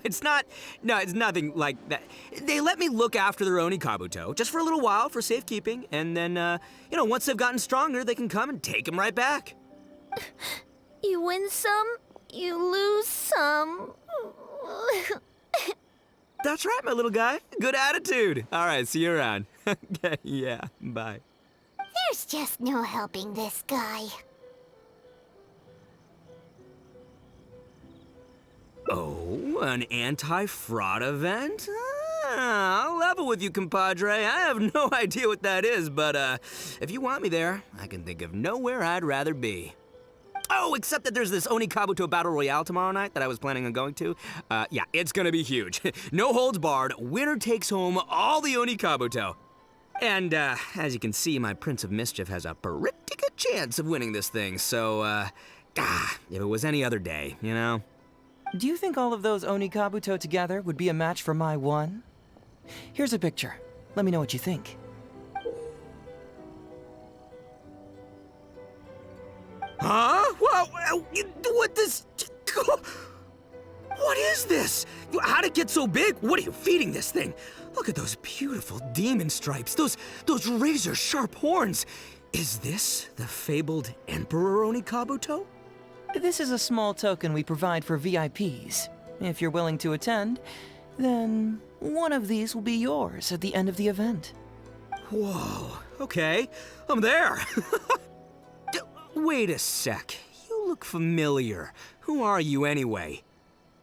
it's not. No, it's nothing like that. They let me look after their Onikabuto just for a little while for safekeeping, and then, once they've gotten stronger, they can come and take them right back. You win some, you lose some. That's right, my little guy. Good attitude. All right, see you around. Okay, yeah, bye. There's just no helping this guy. Oh, an anti-fraud event? I'll level with you, compadre. I have no idea what that is, but if you want me there, I can think of nowhere I'd rather be. Oh, except that there's this Onikabuto Battle Royale tomorrow night that I was planning on going to. Yeah, it's gonna be huge. No holds barred, winner takes home all the Onikabuto. And as you can see, my Prince of Mischief has a pretty good chance of winning this thing, so, if it was any other day, you know? Do you think all of those Onikabuto together would be a match for my one? Here's a picture. Let me know what you think. Huh? Whoa, what this? What is this? How'd it get so big? What are you feeding this thing? Look at those beautiful demon stripes, those razor-sharp horns. Is this the fabled Emperor Onikabuto? This is a small token we provide for VIPs. If you're willing to attend, then one of these will be yours at the end of the event. Whoa, okay, I'm there. Wait a sec, you look familiar. Who are you anyway?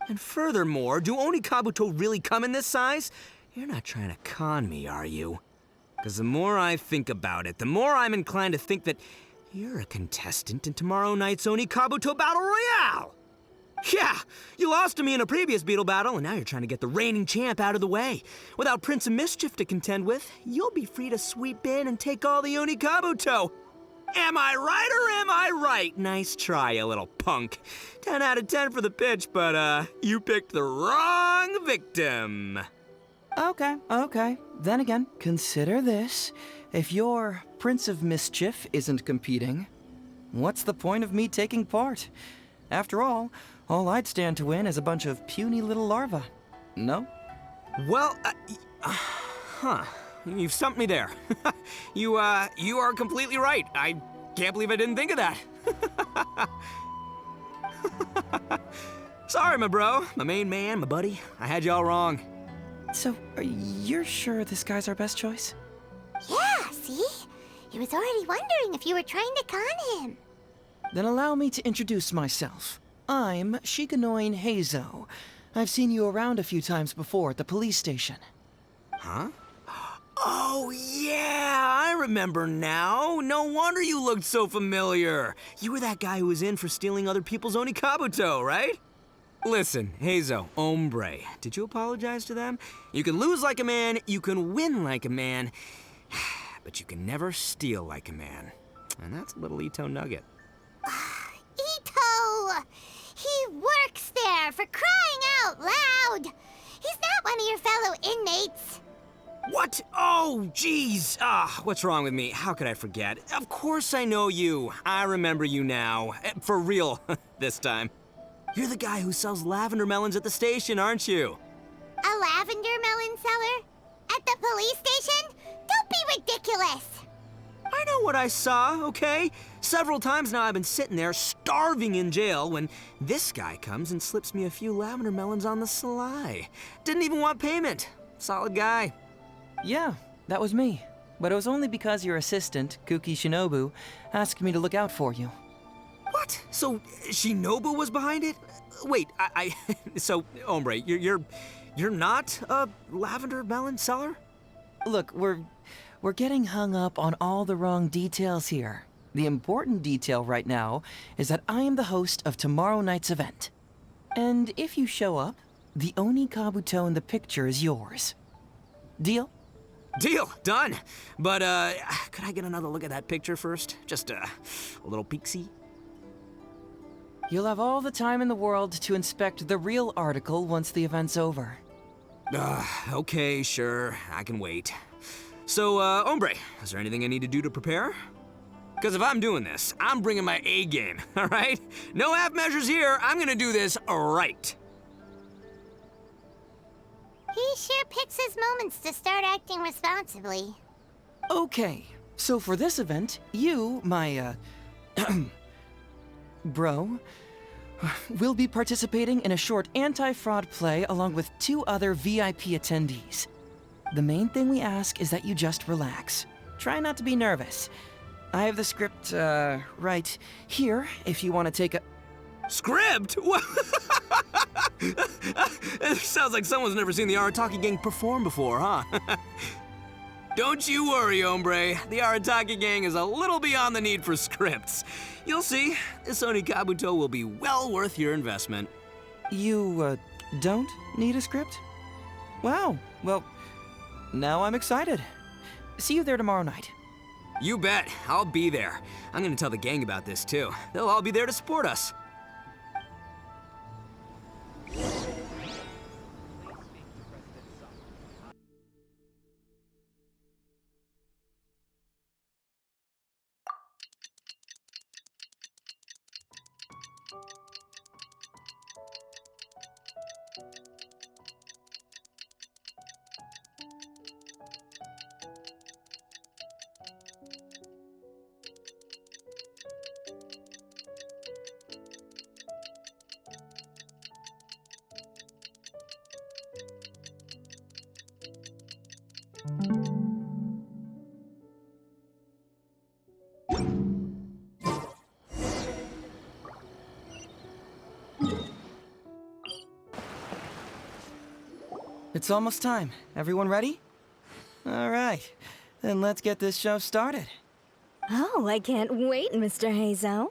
And furthermore, do Onikabuto really come in this size? You're not trying to con me, are you? Because the more I think about it, the more I'm inclined to think that you're a contestant in tomorrow night's Onikabuto Battle Royale! Yeah, you lost to me in a previous beetle battle, and now you're trying to get the reigning champ out of the way. Without Prince of Mischief to contend with, you'll be free to sweep in and take all the Onikabuto. Am I right or am I right? Nice try, you little punk. 10 out of 10 for the pitch, but you picked the wrong victim. Okay. Then again, consider this. If your Prince of Mischief isn't competing, what's the point of me taking part? After all I'd stand to win is a bunch of puny little larvae. No? Well, you've stumped me there. You are completely right. I can't believe I didn't think of that. Sorry, my bro, my main man, my buddy. I had you all wrong. So, you're sure this guy's our best choice? Yeah, see? He was already wondering if you were trying to con him. Then allow me to introduce myself. I'm Shikanoin Heizou. I've seen you around a few times before at the police station. Huh? Oh, yeah, I remember now. No wonder you looked so familiar. You were that guy who was in for stealing other people's Onikabuto, right? Listen, Heizou, hombre, did you apologize to them? You can lose like a man, you can win like a man, but you can never steal like a man. And that's a little Itto nugget. Itto! He works there, for crying out loud! He's not one of your fellow inmates. What? Oh, jeez. What's wrong with me? How could I forget? Of course I know you. I remember you now. For real, this time. You're the guy who sells lavender melons at the station, aren't you? A lavender melon seller? At the police station? Don't be ridiculous! I know what I saw, okay? Several times now I've been sitting there starving in jail when this guy comes and slips me a few lavender melons on the sly. Didn't even want payment. Solid guy. Yeah, that was me. But it was only because your assistant, Kuki Shinobu, asked me to look out for you. What? So Shinobu was behind it? Wait, so Ombre, you're not a lavender melon seller? Look, we're getting hung up on all the wrong details here. The important detail right now is that I am the host of tomorrow night's event. And if you show up, the Oni Kabuto in the picture is yours. Deal? Deal, done. But could I get another look at that picture first? Just a little peek-see? You'll have all the time in the world to inspect the real article once the event's over. Okay, sure, I can wait. So, Ombre, is there anything I need to do to prepare? Because if I'm doing this, I'm bringing my A game, all right? No half measures here, I'm gonna do this right. He sure picks his moments to start acting responsibly. Okay, so for this event, you, my, bro, will be participating in a short anti-fraud play along with 2 other VIP attendees. The main thing we ask is that you just relax. Try not to be nervous. I have the script, right here, if you want to take a... Script? What? It sounds like someone's never seen the Arataki gang perform before, huh? Don't you worry, Ombre. The Arataki gang is a little beyond the need for scripts. You'll see, this Oni Kabuto will be well worth your investment. You, don't need a script? Wow, well, now I'm excited. See you there tomorrow night. You bet, I'll be there. I'm gonna tell the gang about this too. They'll all be there to support us. It's almost time. Everyone ready? All right, then let's get this show started. Oh, I can't wait, Mr. Heizou.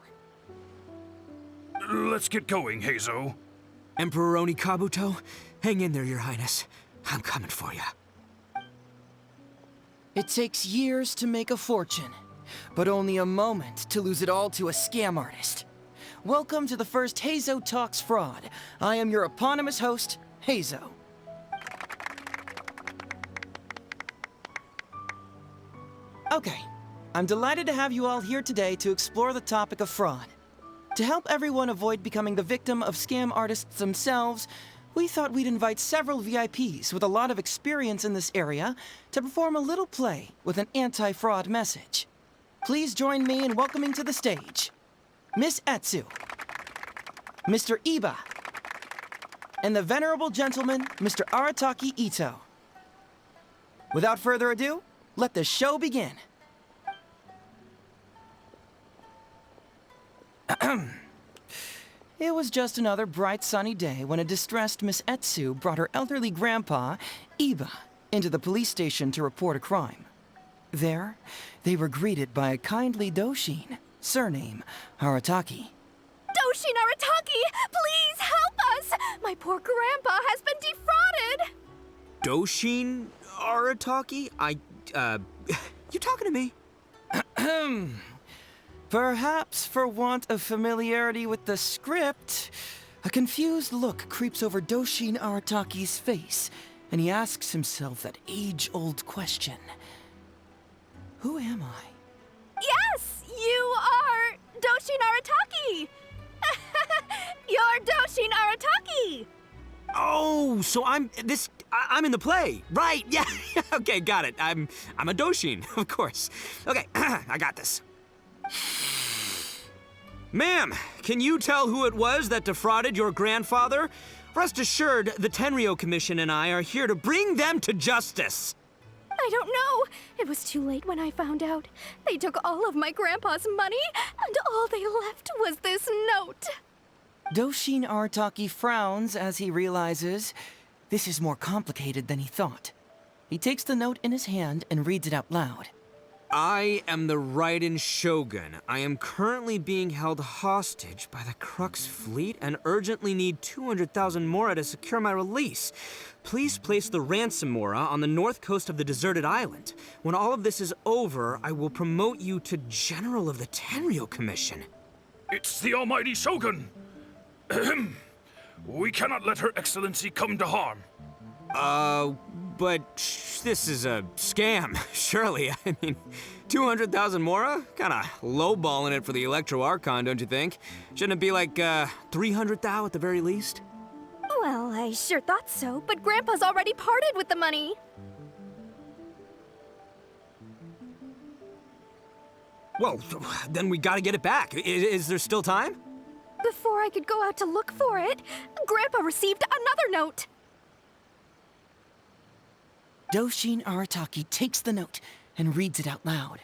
Let's get going, Heizou. Emperor Oni Kabuto, hang in there, Your Highness. I'm coming for you. It takes years to make a fortune, but only a moment to lose it all to a scam artist. Welcome to the first Heizou Talks Fraud. I am your eponymous host, Heizou. Okay, I'm delighted to have you all here today to explore the topic of fraud. To help everyone avoid becoming the victim of scam artists themselves, we thought we'd invite several VIPs with a lot of experience in this area to perform a little play with an anti-fraud message. Please join me in welcoming to the stage Miss Etsu, Mr. Iba, and the venerable gentleman, Mr. Arataki Itto. Without further ado, let the show begin. It was just another bright sunny day when a distressed Miss Etsu brought her elderly grandpa, Iba, into the police station to report a crime. There, they were greeted by a kindly Doshin, surname Arataki. Doshin Arataki, please help us! My poor grandpa has been defrauded! Doshin Arataki? You talking to me? Perhaps for want of familiarity with the script, a confused look creeps over Doshin Arataki's face, and he asks himself that age-old question. Who am I? Yes, you are Doshin Arataki! You're Doshin Arataki! Oh, so I'm in the play. Right, yeah. Okay, got it. I'm a Doshin, of course. Okay, I got this. Ma'am, can you tell who it was that defrauded your grandfather? Rest assured, the Tenryou Commission and I are here to bring them to justice. I don't know. It was too late when I found out. They took all of my grandpa's money, and all they left was this note. Doshin Arataki frowns as he realizes this is more complicated than he thought. He takes the note in his hand and reads it out loud. I am the Raiden Shogun. I am currently being held hostage by the Crux fleet and urgently need 200,000 mora to secure my release. Please place the ransom mora on the north coast of the deserted island. When all of this is over, I will promote you to General of the Tenryou Commission. It's the almighty Shogun. We cannot let Her Excellency come to harm. But this is a scam, surely. I mean, 200,000 mora? Kinda lowballing it for the Electro Archon, don't you think? Shouldn't it be like, 300 thou at the very least? Well, I sure thought so, but Grandpa's already parted with the money. Well, then we gotta get it back. Is there still time? Before I could go out to look for it, Grandpa received another note. Doshin Arataki takes the note and reads it out loud.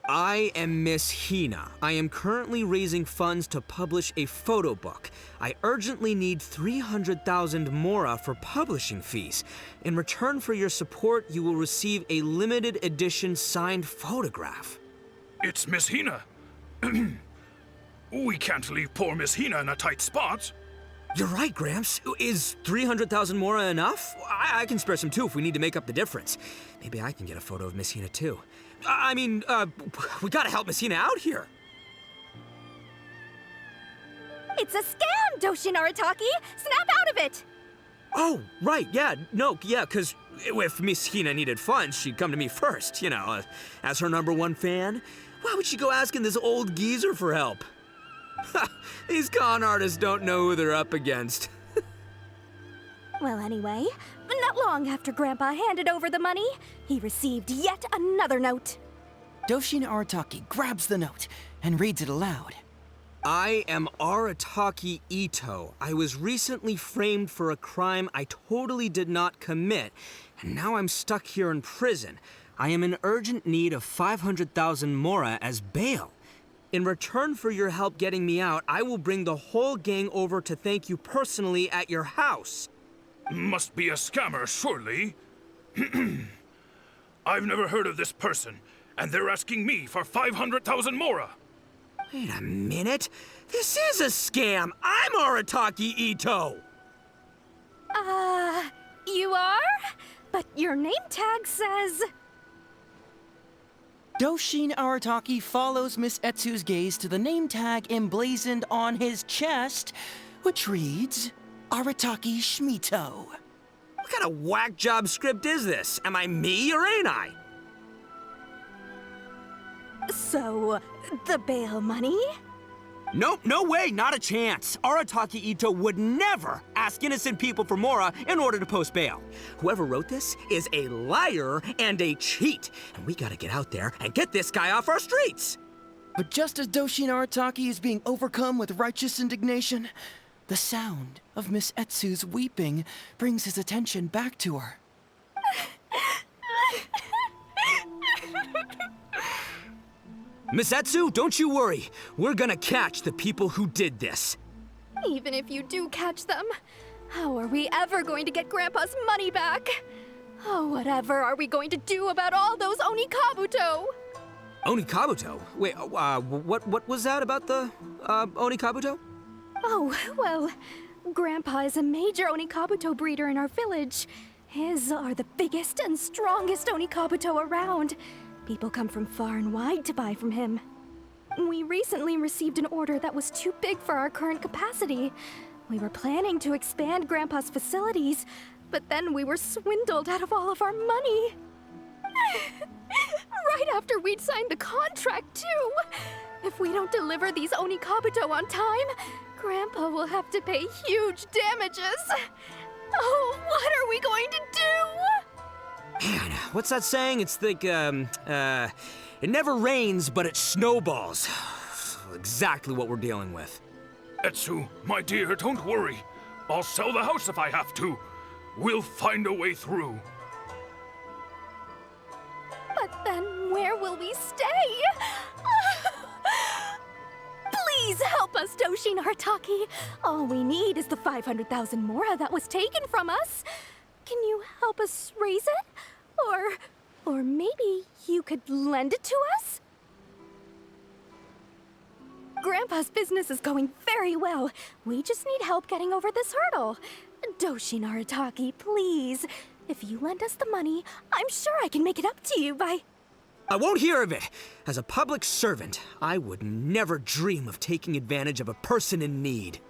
I am Miss Hina. I am currently raising funds to publish a photo book. I urgently need 300,000 mora for publishing fees. In return for your support, you will receive a limited edition signed photograph. It's Miss Hina. We can't leave poor Miss Hina in a tight spot. You're right, Gramps. Is 300,000 mora enough? I can spare some too if we need to make up the difference. Maybe I can get a photo of Miss Hina too. I mean, we gotta help Miss Hina out here. It's a scam, Doshin Arataki! Snap out of it! Oh, right, yeah, because if Miss Hina needed funds, she'd come to me first, you know, as her #1 fan. Why would she go asking this old geezer for help? These con artists don't know who they're up against. Well, anyway, not long after Grandpa handed over the money, he received yet another note. Doshin Arataki grabs the note and reads it aloud. I am Arataki Itto. I was recently framed for a crime I totally did not commit, and now I'm stuck here in prison. I am in urgent need of 500,000 mora as bail. In return for your help getting me out, I will bring the whole gang over to thank you personally at your house. Must be a scammer, surely. I've never heard of this person, and they're asking me for 500,000 mora. Wait a minute. This is a scam. I'm Arataki Itto. You are? But your name tag says... Doshin Arataki follows Miss Etsu's gaze to the name tag emblazoned on his chest, which reads, Arataki Shmito. What kind of whack job script is this? Am I me or ain't I? So, the bail money? Nope, no way, not a chance. Arataki Itto would never ask innocent people for mora in order to post bail. Whoever wrote this is a liar and a cheat, and we gotta get out there and get this guy off our streets. But just as Doshin Arataki is being overcome with righteous indignation, the sound of Miss Etsu's weeping brings his attention back to her. Miss Etsu, don't you worry. We're gonna catch the people who did this. Even if you do catch them, how are we ever going to get Grandpa's money back? Oh, whatever are we going to do about all those Onikabuto? Onikabuto? Wait, what was that about the, Onikabuto? Oh, well, Grandpa is a major Onikabuto breeder in our village. His are the biggest and strongest Onikabuto around. People come from far and wide to buy from him. We recently received an order that was too big for our current capacity. We were planning to expand Grandpa's facilities, but then we were swindled out of all of our money. Right after we'd signed the contract, too. If we don't deliver these Onikabuto on time, Grandpa will have to pay huge damages. Oh, what are we going to do? Man, what's that saying? It's like, it never rains, but it snowballs. Exactly what we're dealing with. Etsu, my dear, don't worry. I'll sell the house if I have to. We'll find a way through. But then where will we stay? Please help us, Doshin Arataki. All we need is the 500,000 mora that was taken from us. Can you help us raise it? Or maybe you could lend it to us? Grandpa's business is going very well. We just need help getting over this hurdle. Doshin Arataki, please. If you lend us the money, I'm sure I can make it up to you by... I won't hear of it. As a public servant, I would never dream of taking advantage of a person in need.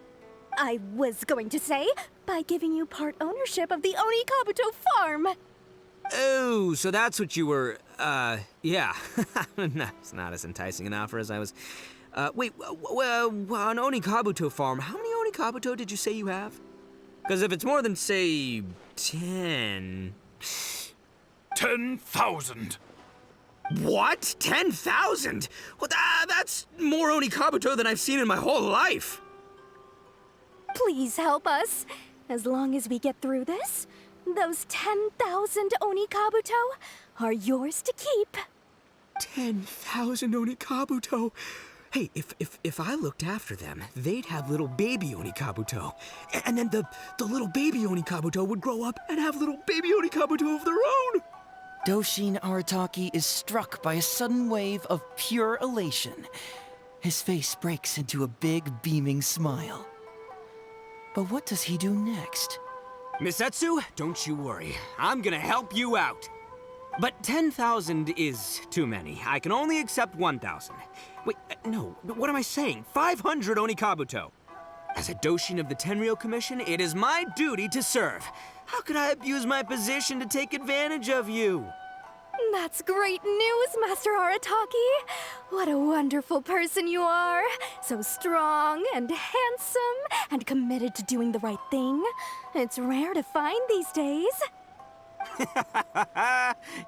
I was going to say, by giving you part ownership of the Onikabuto farm. Oh, so that's what you were, yeah. It's not as enticing an offer as I was... wait, an Onikabuto farm, how many Onikabuto did you say you have? Because if it's more than, say, 10... 10,000. What? 10,000? Well, that's more Onikabuto than I've seen in my whole life. Please help us. As long as we get through this, those 10,000 Onikabuto are yours to keep. 10,000 Onikabuto? Hey, if I looked after them, they'd have little baby Onikabuto. And then the little baby Onikabuto would grow up and have little baby Onikabuto of their own. Doshin Arataki is struck by a sudden wave of pure elation. His face breaks into a big, beaming smile. But what does he do next? Miss Etsu, don't you worry. I'm gonna help you out. But 10,000 is too many. I can only accept 1,000. Wait, no, what am I saying? 500 Onikabuto. As a Doshin of the Tenryou Commission, it is my duty to serve. How could I abuse my position to take advantage of you? That's great news, Master Arataki. What a wonderful person you are. So strong and handsome and committed to doing the right thing. It's rare to find these days.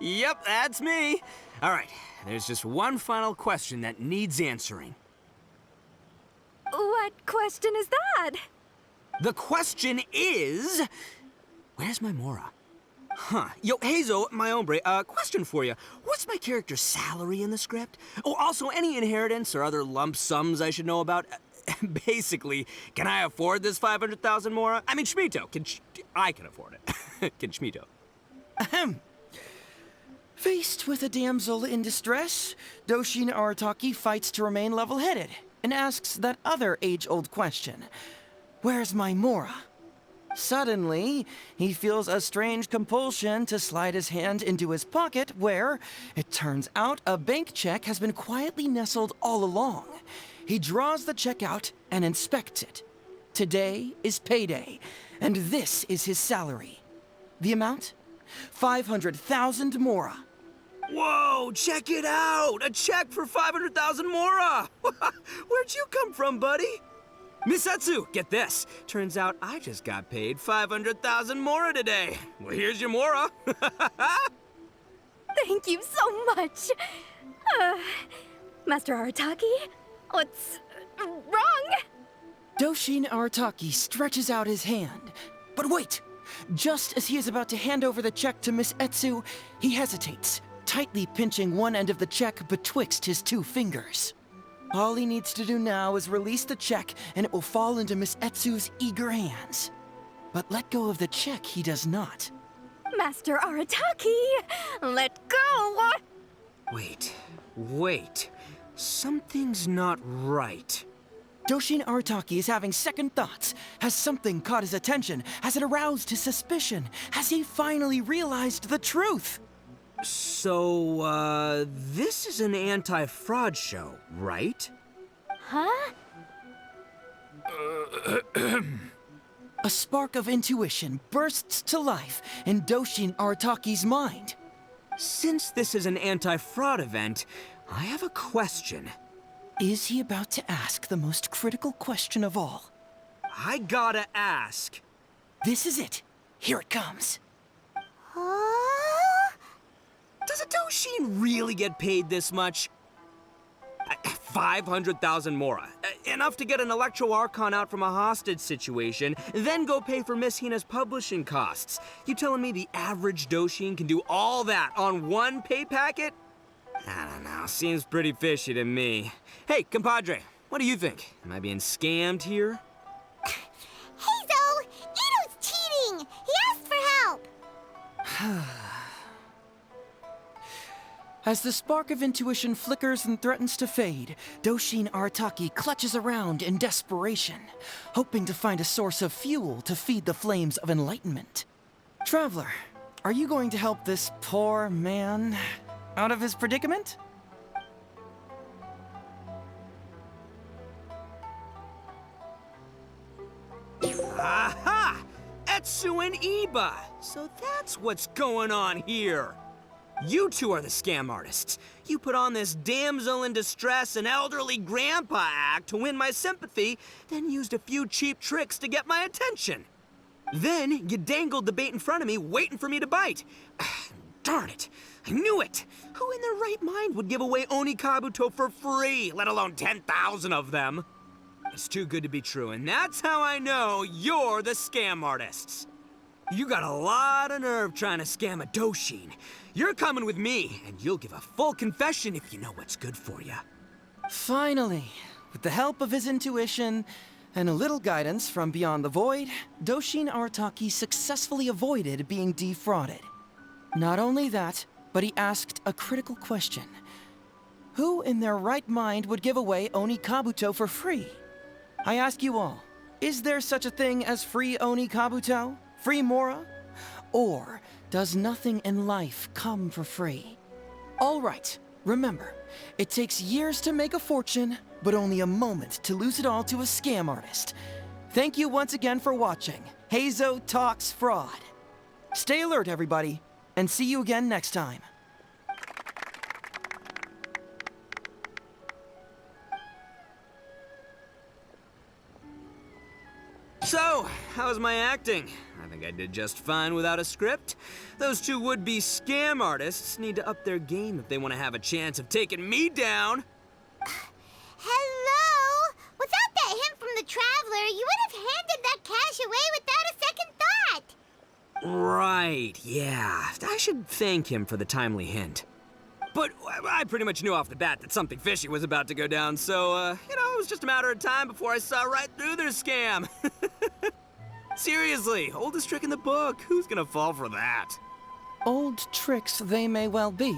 Yep, that's me. All right, there's just one final question that needs answering. What question is that? The question is... Where's my Mora? Huh. Yo, Heizo, my hombre, question for you. What's my character's salary in the script? Oh, also, any inheritance or other lump sums I should know about? Basically, can I afford this 500,000 Mora? I mean, Shmito, I can afford it. Can Shmito? Ahem. Faced with a damsel in distress, Doshin Arataki fights to remain level-headed and asks that other age-old question. Where's my Mora? Suddenly, he feels a strange compulsion to slide his hand into his pocket where, it turns out, a bank check has been quietly nestled all along. He draws the check out and inspects it. Today is payday, and this is his salary. The amount? 500,000 Mora. Whoa, check it out! A check for 500,000 Mora! Where'd you come from, buddy? Miss Etsu, get this. Turns out I just got paid 500,000 Mora today. Well, here's your Mora. Thank you so much. Master Arataki, what's wrong? Doshin Arataki stretches out his hand. But wait! Just as he is about to hand over the check to Miss Etsu, he hesitates, tightly pinching one end of the check betwixt his two fingers. All he needs to do now is release the check, and it will fall into Miss Etsu's eager hands. But let go of the check he does not. Master Arataki, let go! Wait. Something's not right. Doshin Arataki is having second thoughts. Has something caught his attention? Has it aroused his suspicion? Has he finally realized the truth? So, this is an anti-fraud show, right? Huh? A spark of intuition bursts to life in Doshin Arataki's mind. Since this is an anti-fraud event, I have a question. Is he about to ask the most critical question of all? I gotta ask. This is it. Here it comes. Does a Doshin really get paid this much? 500,000 mora. Enough to get an Electro Archon out from a hostage situation, then go pay for Miss Hina's publishing costs. You telling me the average Doshin can do all that on one pay packet? I don't know, seems pretty fishy to me. Hey, compadre, what do you think? Am I being scammed here? Heizou! Itto's cheating! He asked for help! As the spark of intuition flickers and threatens to fade, Doshin Arataki clutches around in desperation, hoping to find a source of fuel to feed the flames of enlightenment. Traveler, are you going to help this poor man out of his predicament? Aha! Etsu and Iba! So that's what's going on here! You two are the scam artists. You put on this damsel in distress and elderly grandpa act to win my sympathy, then used a few cheap tricks to get my attention. Then you dangled the bait in front of me, waiting for me to bite. Darn it! I knew it! Who in their right mind would give away Oni Kabuto for free, let alone 10,000 of them? It's too good to be true, and that's how I know you're the scam artists. You got a lot of nerve trying to scam a Doshin. You're coming with me, and you'll give a full confession if you know what's good for you. Finally, with the help of his intuition and a little guidance from beyond the void, Doshin Arataki successfully avoided being defrauded. Not only that, but he asked a critical question. Who in their right mind would give away Oni Kabuto for free? I ask you all, is there such a thing as free Oni Kabuto? Free Mora? Or does nothing in life come for free? All right, remember, it takes years to make a fortune, but only a moment to lose it all to a scam artist. Thank you once again for watching Heizou Talks Fraud. Stay alert, everybody, and see you again next time. So, how's my acting? I think I did just fine without a script. Those two would-be scam artists need to up their game if they want to have a chance of taking me down. Hello? Without that hint from the Traveler, you would have handed that cash away without a second thought. Right, yeah. I should thank him for the timely hint. But I pretty much knew off the bat that something fishy was about to go down, so, it was just a matter of time before I saw right through their scam. Seriously, oldest trick in the book. Who's gonna fall for that? Old tricks they may well be,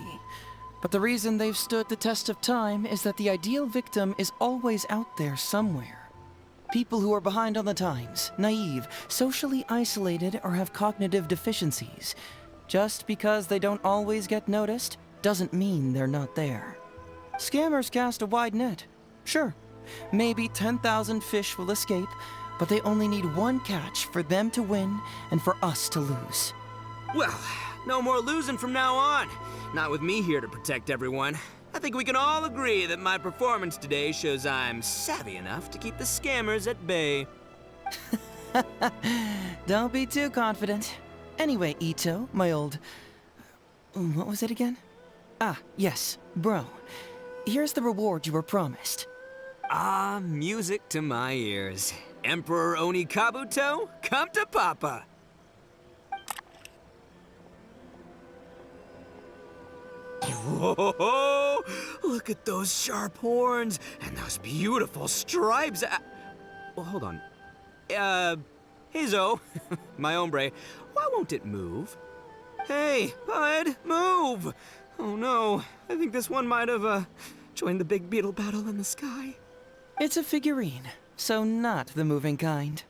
but the reason they've stood the test of time is that the ideal victim is always out there somewhere. People who are behind on the times, naive, socially isolated, or have cognitive deficiencies. Just because they don't always get noticed doesn't mean they're not there. Scammers cast a wide net. Sure, maybe 10,000 fish will escape, but they only need one catch for them to win and for us to lose. Well, no more losing from now on. Not with me here to protect everyone. I think we can all agree that my performance today shows I'm savvy enough to keep the scammers at bay. Don't be too confident. Anyway, Itto, my old... what was it again? Ah, yes, bro. Here's the reward you were promised. Ah, music to my ears. Emperor Oni Kabuto, come to Papa. Whoa! Look at those sharp horns and those beautiful stripes. Well, hold on. Heizou, my hombre, why won't it move? Hey, bud, move! Oh no, I think this one might have, joined the big beetle battle in the sky. It's a figurine, so not the moving kind.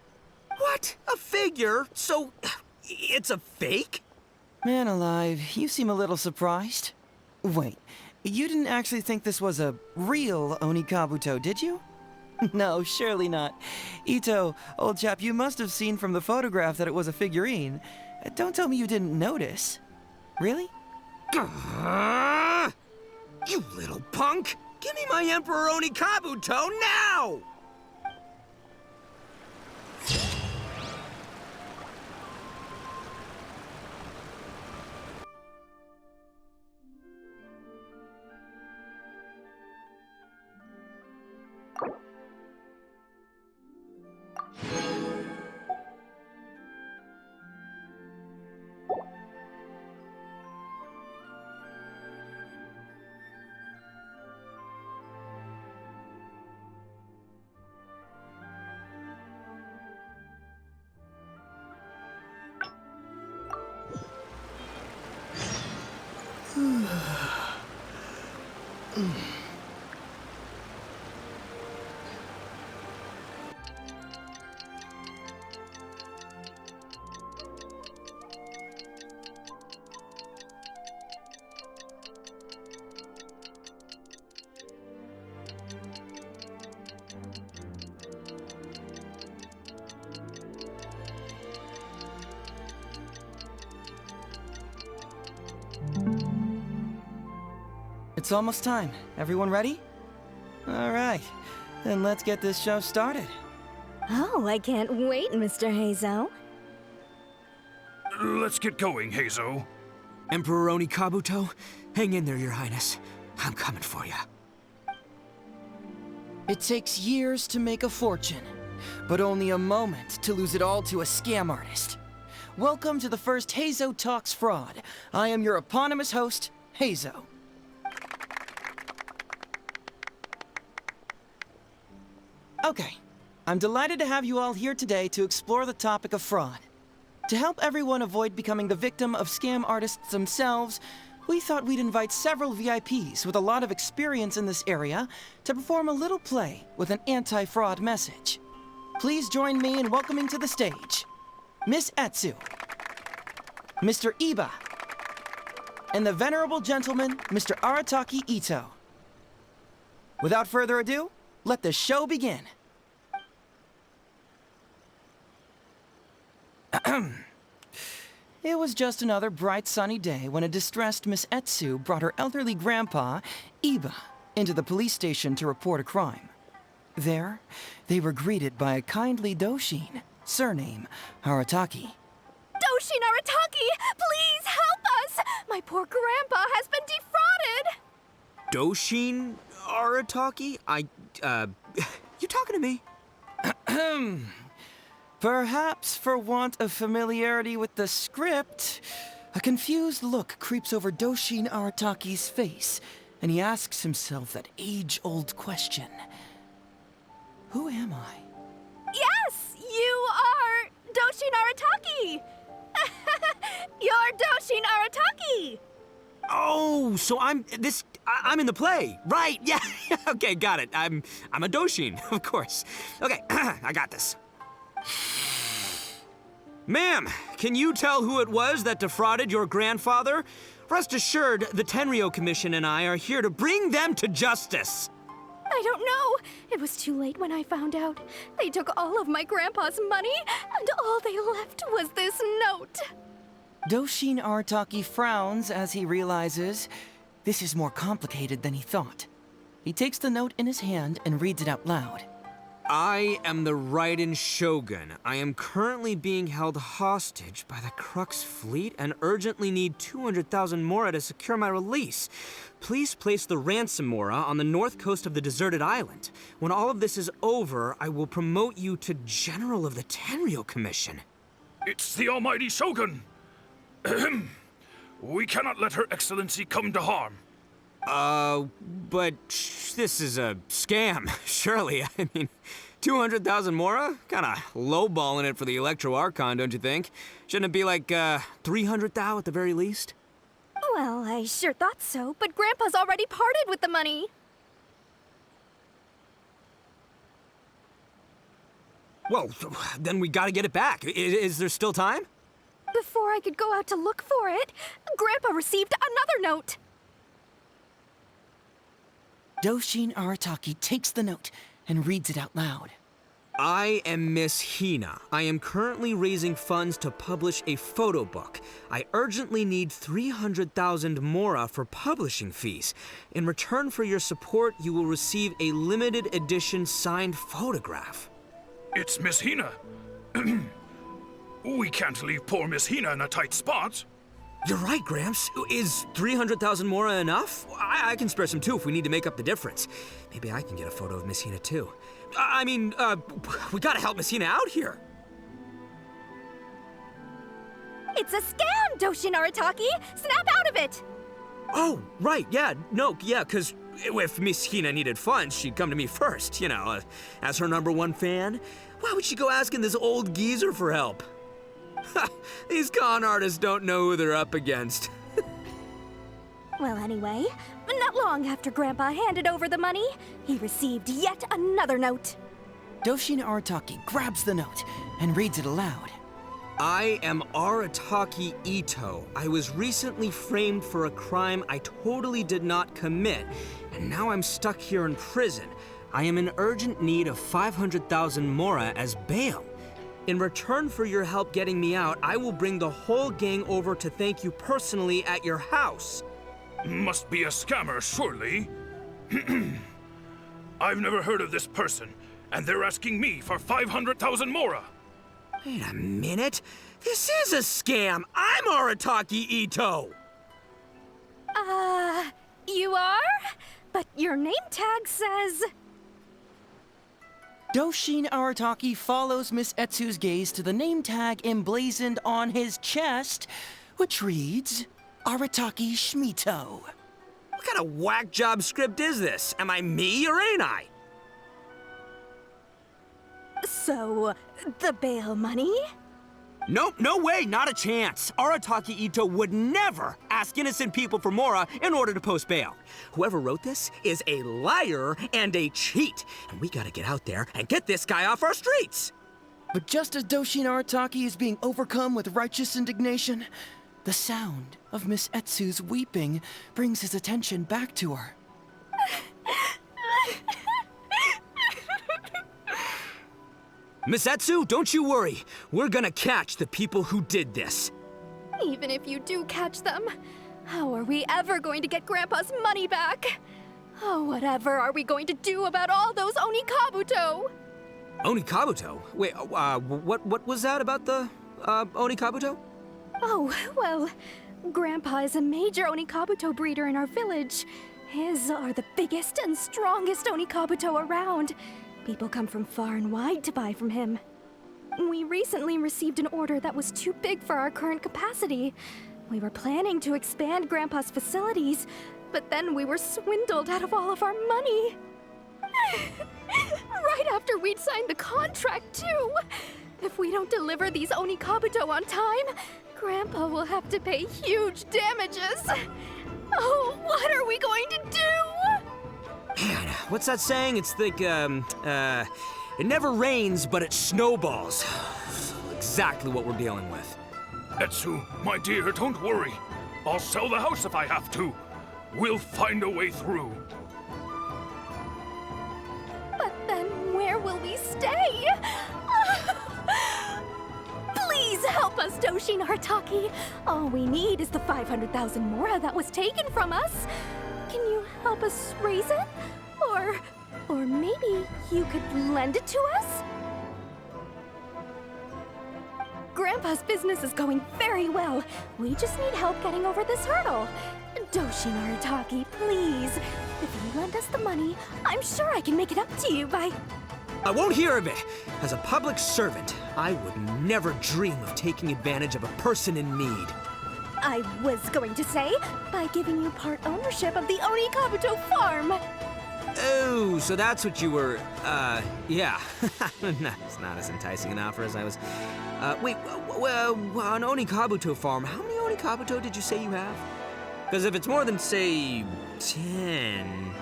What? A figure? So, it's a fake? Man alive, you seem a little surprised. Wait, you didn't actually think this was a real Oni Kabuto, did you? No, surely not. Itto, old chap, you must have seen from the photograph that it was a figurine. Don't tell me you didn't notice. Really? You little punk! Give me my Emperor Oni Kabuto now! It's almost time. Everyone ready? All right, then let's get this show started. Oh, I can't wait, Mr. Heizou. Let's get going, Heizou. Emperor Oni Kabuto, hang in there, Your Highness. I'm coming for you. It takes years to make a fortune, but only a moment to lose it all to a scam artist. Welcome to the first Heizou Talks Fraud. I am your eponymous host, Heizou. Okay, I'm delighted to have you all here today to explore the topic of fraud. To help everyone avoid becoming the victim of scam artists themselves, we thought we'd invite several VIPs with a lot of experience in this area to perform a little play with an anti-fraud message. Please join me in welcoming to the stage Miss Etsu, Mr. Iba, and the venerable gentleman, Mr. Arataki Itto. Without further ado, let the show begin. It was just another bright sunny day when a distressed Miss Etsu brought her elderly grandpa, Iba, into the police station to report a crime. There, they were greeted by a kindly Doshin, surname Arataki. Doshin Arataki, please help us! My poor grandpa has been defrauded! Doshin Arataki? You talking to me? Perhaps for want of familiarity with the script, a confused look creeps over Doshin Arataki's face, and he asks himself that age-old question. Who am I? Yes, you are Doshin Arataki! You're Doshin Arataki! Oh, so I'm in the play. Right, yeah. Okay, got it. I'm a Doshin, of course. Okay, I got this. Ma'am, can you tell who it was that defrauded your grandfather? Rest assured, the Tenryou Commission and I are here to bring them to justice. I don't know. It was too late when I found out. They took all of my grandpa's money, and all they left was this note. Doshin Arataki frowns as he realizes this is more complicated than he thought. He takes the note in his hand and reads it out loud. I am the Raiden Shogun. I am currently being held hostage by the Crux fleet and urgently need 200,000 mora to secure my release. Please place the ransom mora on the north coast of the deserted island. When all of this is over, I will promote you to General of the Tenryou Commission. It's the almighty Shogun. We cannot let Her Excellency come to harm. But this is a scam, surely. I mean, 200,000 mora? Kinda lowballing it for the Electro Archon, don't you think? Shouldn't it be like, 300 thou at the very least? Well, I sure thought so, but Grandpa's already parted with the money. Well, then we gotta get it back. Is there still time? Before I could go out to look for it, Grandpa received another note. Doshin Arataki takes the note and reads it out loud. I am Miss Hina. I am currently raising funds to publish a photo book. I urgently need 300,000 mora for publishing fees. In return for your support, you will receive a limited edition signed photograph. It's Miss Hina. We can't leave poor Miss Hina in a tight spot. You're right, Gramps. Is 300,000 mora enough? I can spare some too if we need to make up the difference. Maybe I can get a photo of Miss Hina too. We gotta help Miss Hina out here. It's a scam, Doshin Arataki! Snap out of it! Oh, right, yeah, because if Miss Hina needed funds, she'd come to me first, as her #1 fan. Why would she go asking this old geezer for help? These con artists don't know who they're up against. Well, anyway, not long after Grandpa handed over the money, he received yet another note. Doshin Arataki grabs the note and reads it aloud. I am Arataki Itto. I was recently framed for a crime I totally did not commit, and now I'm stuck here in prison. I am in urgent need of 500,000 mora as bail. In return for your help getting me out, I will bring the whole gang over to thank you personally at your house. Must be a scammer, surely. I've never heard of this person, and they're asking me for 500,000 mora. Wait a minute. This is a scam. I'm Arataki Itto. You are? But your name tag says... Doshin Arataki follows Miss Etsu's gaze to the name tag emblazoned on his chest, which reads, Arataki Shmito. What kind of whack job script is this? Am I me or ain't I? So, the bail money? Nope, no way, not a chance. Arataki Itto would never ask innocent people for mora in order to post bail. Whoever wrote this is a liar and a cheat, and we gotta get out there and get this guy off our streets. But just as Doshin Arataki is being overcome with righteous indignation, the sound of Miss Etsu's weeping brings his attention back to her. Miss Etsu, don't you worry. We're gonna catch the people who did this. Even if you do catch them, how are we ever going to get Grandpa's money back? Oh, whatever are we going to do about all those Onikabuto? Onikabuto? Wait, what was that about the, Onikabuto? Oh, well, Grandpa is a major Onikabuto breeder in our village. His are the biggest and strongest Onikabuto around. People come from far and wide to buy from him. We recently received an order that was too big for our current capacity. We were planning to expand Grandpa's facilities, but then we were swindled out of all of our money. Right after we'd signed the contract, too. If we don't deliver these Onikabuto on time, Grandpa will have to pay huge damages. Oh, what are we going to do? Man, what's that saying? It's like, it never rains, but it snowballs. Exactly what we're dealing with. Etsu, my dear, don't worry. I'll sell the house if I have to. We'll find a way through. But then where will we stay? Please help us, Doshin Arataki. All we need is the 500,000 mora that was taken from us. Can you help us raise it? Or maybe you could lend it to us? Grandpa's business is going very well. We just need help getting over this hurdle. Doshin Arataki, please. If you lend us the money, I'm sure I can make it up to you by... I won't hear of it. As a public servant, I would never dream of taking advantage of a person in need. I was going to say, by giving you part ownership of the Onikabuto farm. Oh, so that's what you were, yeah. It's not as enticing an offer as I was... wait, on Onikabuto farm, how many Onikabuto did you say you have? Because if it's more than, say, 10...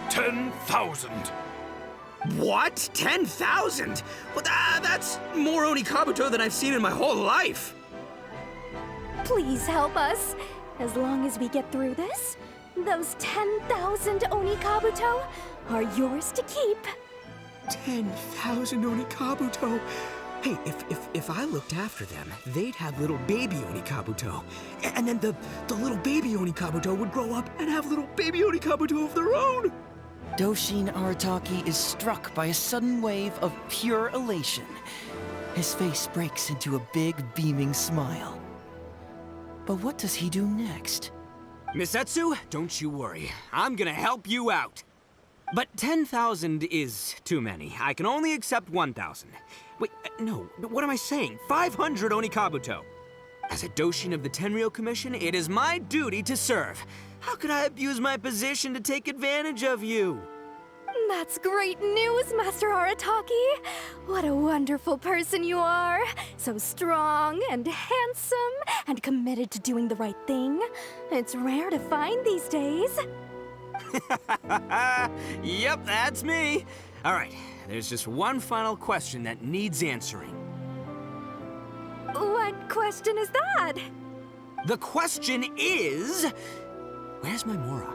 10,000. What? 10,000? Well, that's more Onikabuto than I've seen in my whole life. Please help us. As long as we get through this, those 10,000 Onikabuto are yours to keep. 10,000 Onikabuto? Hey, if I looked after them, they'd have little baby Onikabuto. And then the little baby Onikabuto would grow up and have little baby Onikabuto of their own. Doshin Arataki is struck by a sudden wave of pure elation. His face breaks into a big, beaming smile. But what does he do next? Misetsu, don't you worry. I'm gonna help you out. But 10,000 is too many. I can only accept 1,000. Wait, no, what am I saying? 500 Onikabuto. As a Doshin of the Tenryou Commission, it is my duty to serve. How could I abuse my position to take advantage of you? That's great news, Master Arataki. What a wonderful person you are. So strong and handsome and committed to doing the right thing. It's rare to find these days. Yep, that's me. All right, there's just one final question that needs answering. What question is that? The question is, where's my Mora?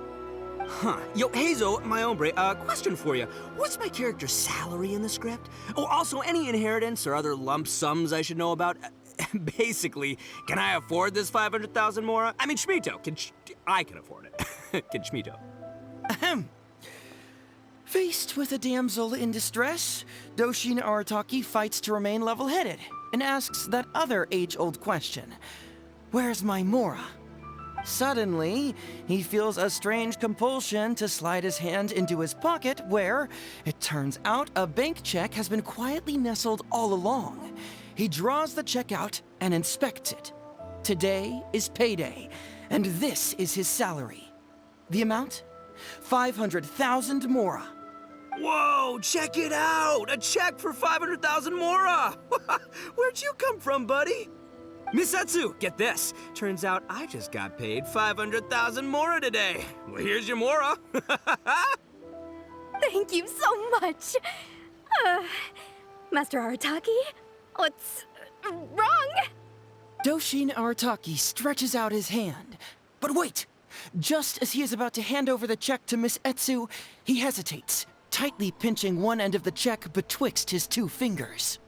Huh. Yo, Heizo, my hombre, question for you. What's my character's salary in the script? Oh, also, any inheritance or other lump sums I should know about? Basically, can I afford this 500,000 Mora? I mean, Shmito, I can afford it. Can Shmito? Ahem. Faced with a damsel in distress, Doshin Arataki fights to remain level-headed and asks that other age-old question. Where's my Mora? Suddenly, he feels a strange compulsion to slide his hand into his pocket where, it turns out, a bank check has been quietly nestled all along. He draws the check out and inspects it. Today is payday, and this is his salary. The amount? 500,000 Mora. Whoa, check it out! A check for 500,000 Mora! Where'd you come from, buddy? Misetsu, get this. Turns out I just got paid 500,000 Mora today. Well, here's your Mora. Thank you so much. Master Arataki, what's wrong? Doshin Arataki stretches out his hand. But wait! Just as he is about to hand over the check to Miss Etsu, he hesitates, tightly pinching one end of the check betwixt his two fingers.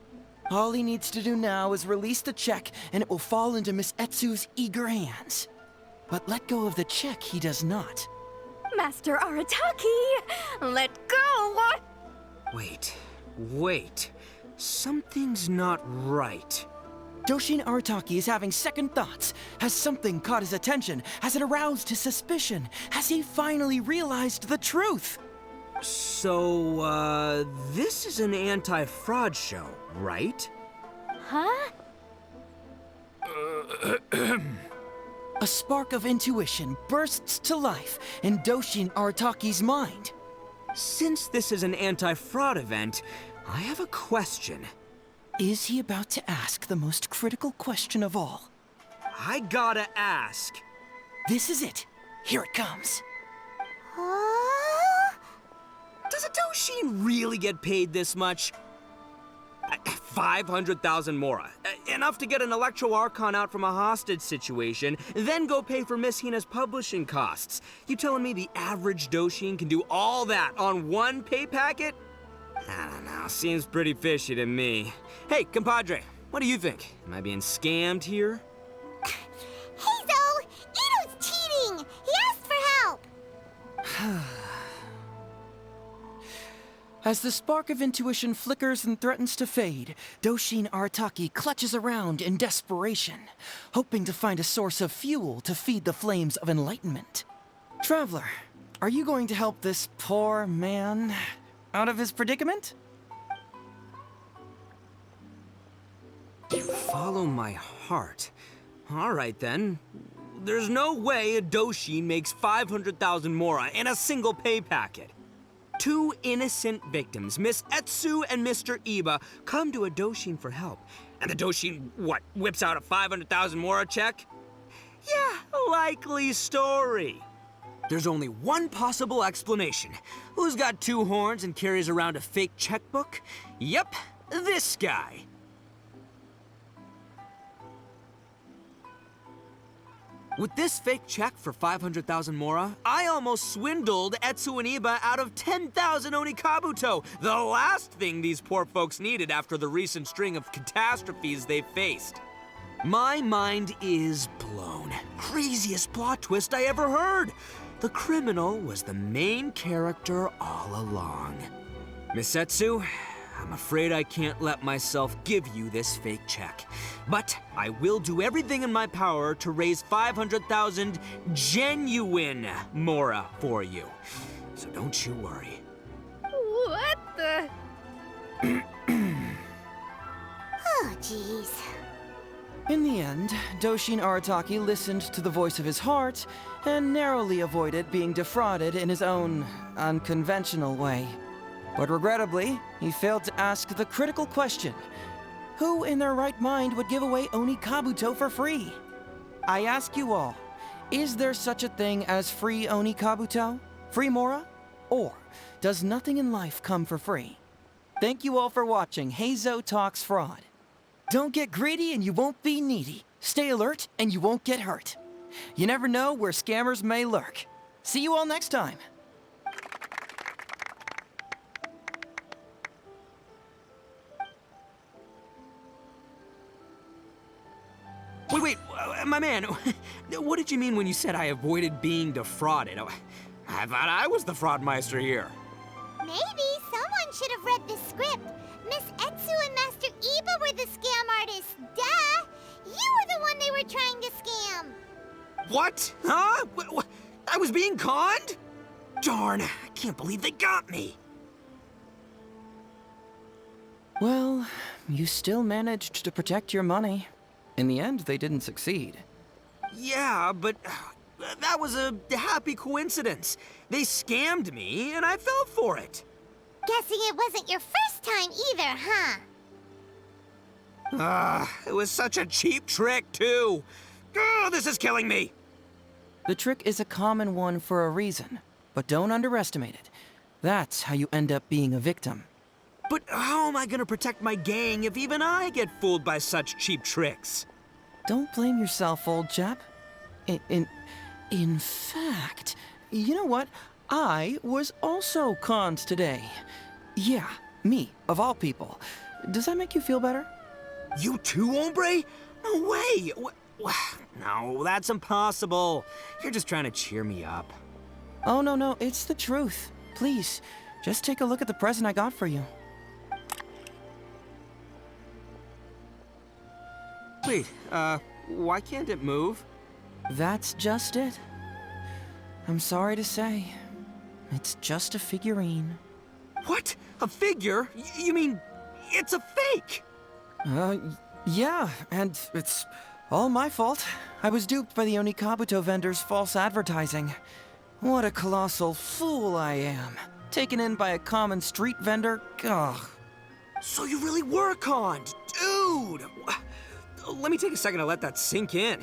All he needs to do now is release the check, and it will fall into Miss Etsu's eager hands. But let go of the check he does not. Master Arataki, let go! Wait. Something's not right. Doshin Arataki is having second thoughts. Has something caught his attention? Has it aroused his suspicion? Has he finally realized the truth? So, this is an anti-fraud show, right? Huh? A spark of intuition bursts to life in Doshin Arataki's mind. Since this is an anti-fraud event, I have a question. Is he about to ask the most critical question of all? I gotta ask. This is it. Here it comes. Does a Doshin really get paid this much? 500,000 Mora. Enough to get an Electro Archon out from a hostage situation, then go pay for Miss Hina's publishing costs. You telling me the average Doshin can do all that on one pay packet? I don't know, seems pretty fishy to me. Hey, compadre, what do you think? Am I being scammed here? Heizo! Itto's cheating! He asked for help! As the spark of intuition flickers and threatens to fade, Doshin Arataki clutches around in desperation, hoping to find a source of fuel to feed the flames of enlightenment. Traveler, are you going to help this poor man out of his predicament? Follow my heart. All right, then. There's no way a Doshin makes 500,000 Mora in a single pay packet. Two innocent victims, Miss Etsu and Mr. Iba, come to a Doshin for help. And the Doshin, whips out a 500,000 Mora check? Yeah, likely story. There's only one possible explanation. Who's got two horns and carries around a fake checkbook? Yep, this guy. With this fake check for 500,000 Mora, I almost swindled Etsu and Iba out of 10,000 Onikabuto, the last thing these poor folks needed after the recent string of catastrophes they faced. My mind is blown. Craziest plot twist I ever heard. The criminal was the main character all along. Miss Etsu, I'm afraid I can't let myself give you this fake check. But I will do everything in my power to raise 500,000 genuine Mora for you. So don't you worry. What the? Oh, jeez. In the end, Doshin Arataki listened to the voice of his heart and narrowly avoided being defrauded in his own unconventional way. But regrettably, he failed to ask the critical question: who in their right mind would give away Oni Kabuto for free? I ask you all, is there such a thing as free Oni Kabuto? Free Mora? Or does nothing in life come for free? Thank you all for watching Heizou Talks Fraud. Don't get greedy and you won't be needy. Stay alert and you won't get hurt. You never know where scammers may lurk. See you all next time. Wait, my man, what did you mean when you said I avoided being defrauded? I thought I was the fraudmeister here. Maybe someone should have read the script. Miss Etsu and Master Iba were the scam artists. Duh! You were the one they were trying to scam. What? Huh? I was being conned? Darn, I can't believe they got me. Well, you still managed to protect your money. In the end, they didn't succeed. Yeah, but that was a happy coincidence. They scammed me, and I fell for it. Guessing it wasn't your first time either, huh? It was such a cheap trick, too. Oh, this is killing me. The trick is a common one for a reason, but don't underestimate it. That's how you end up being a victim. But how am I gonna protect my gang if even I get fooled by such cheap tricks? Don't blame yourself, old chap. In fact, you know what? I was also conned today. Yeah, me, of all people. Does that make you feel better? You too, hombre? No way! No, that's impossible. You're just trying to cheer me up. Oh, no, it's the truth. Please, just take a look at the present I got for you. Wait, why can't it move? That's just it. I'm sorry to say, it's just a figurine. What? A figure? You mean, it's a fake? Yeah, and it's all my fault. I was duped by the Oni Kabuto vendor's false advertising. What a colossal fool I am. Taken in by a common street vendor? Ugh. So you really were conned, dude! Let me take a second to let that sink in.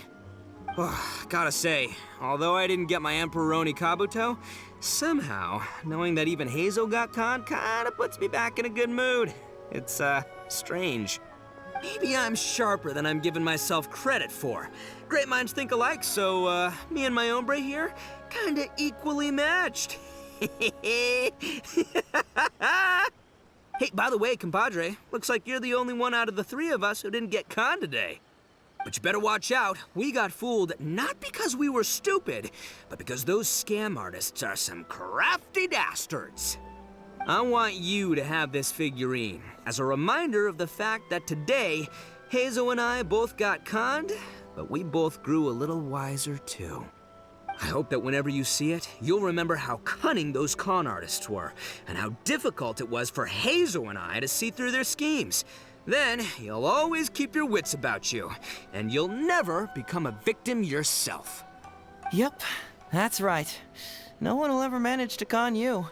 Gotta say, although I didn't get my Emperor Oni Kabuto, somehow, knowing that even Heizou got conned kinda puts me back in a good mood. It's, strange. Maybe I'm sharper than I'm giving myself credit for. Great minds think alike, so, me and my hombre here, kinda equally matched. Hey, by the way, compadre, looks like you're the only one out of the three of us who didn't get conned today. But you better watch out. We got fooled not because we were stupid, but because those scam artists are some crafty dastards. I want you to have this figurine as a reminder of the fact that today, Heizou and I both got conned, but we both grew a little wiser too. I hope that whenever you see it, you'll remember how cunning those con artists were, and how difficult it was for Heizou and I to see through their schemes. Then, you'll always keep your wits about you, and you'll never become a victim yourself. Yep, that's right. No one will ever manage to con you.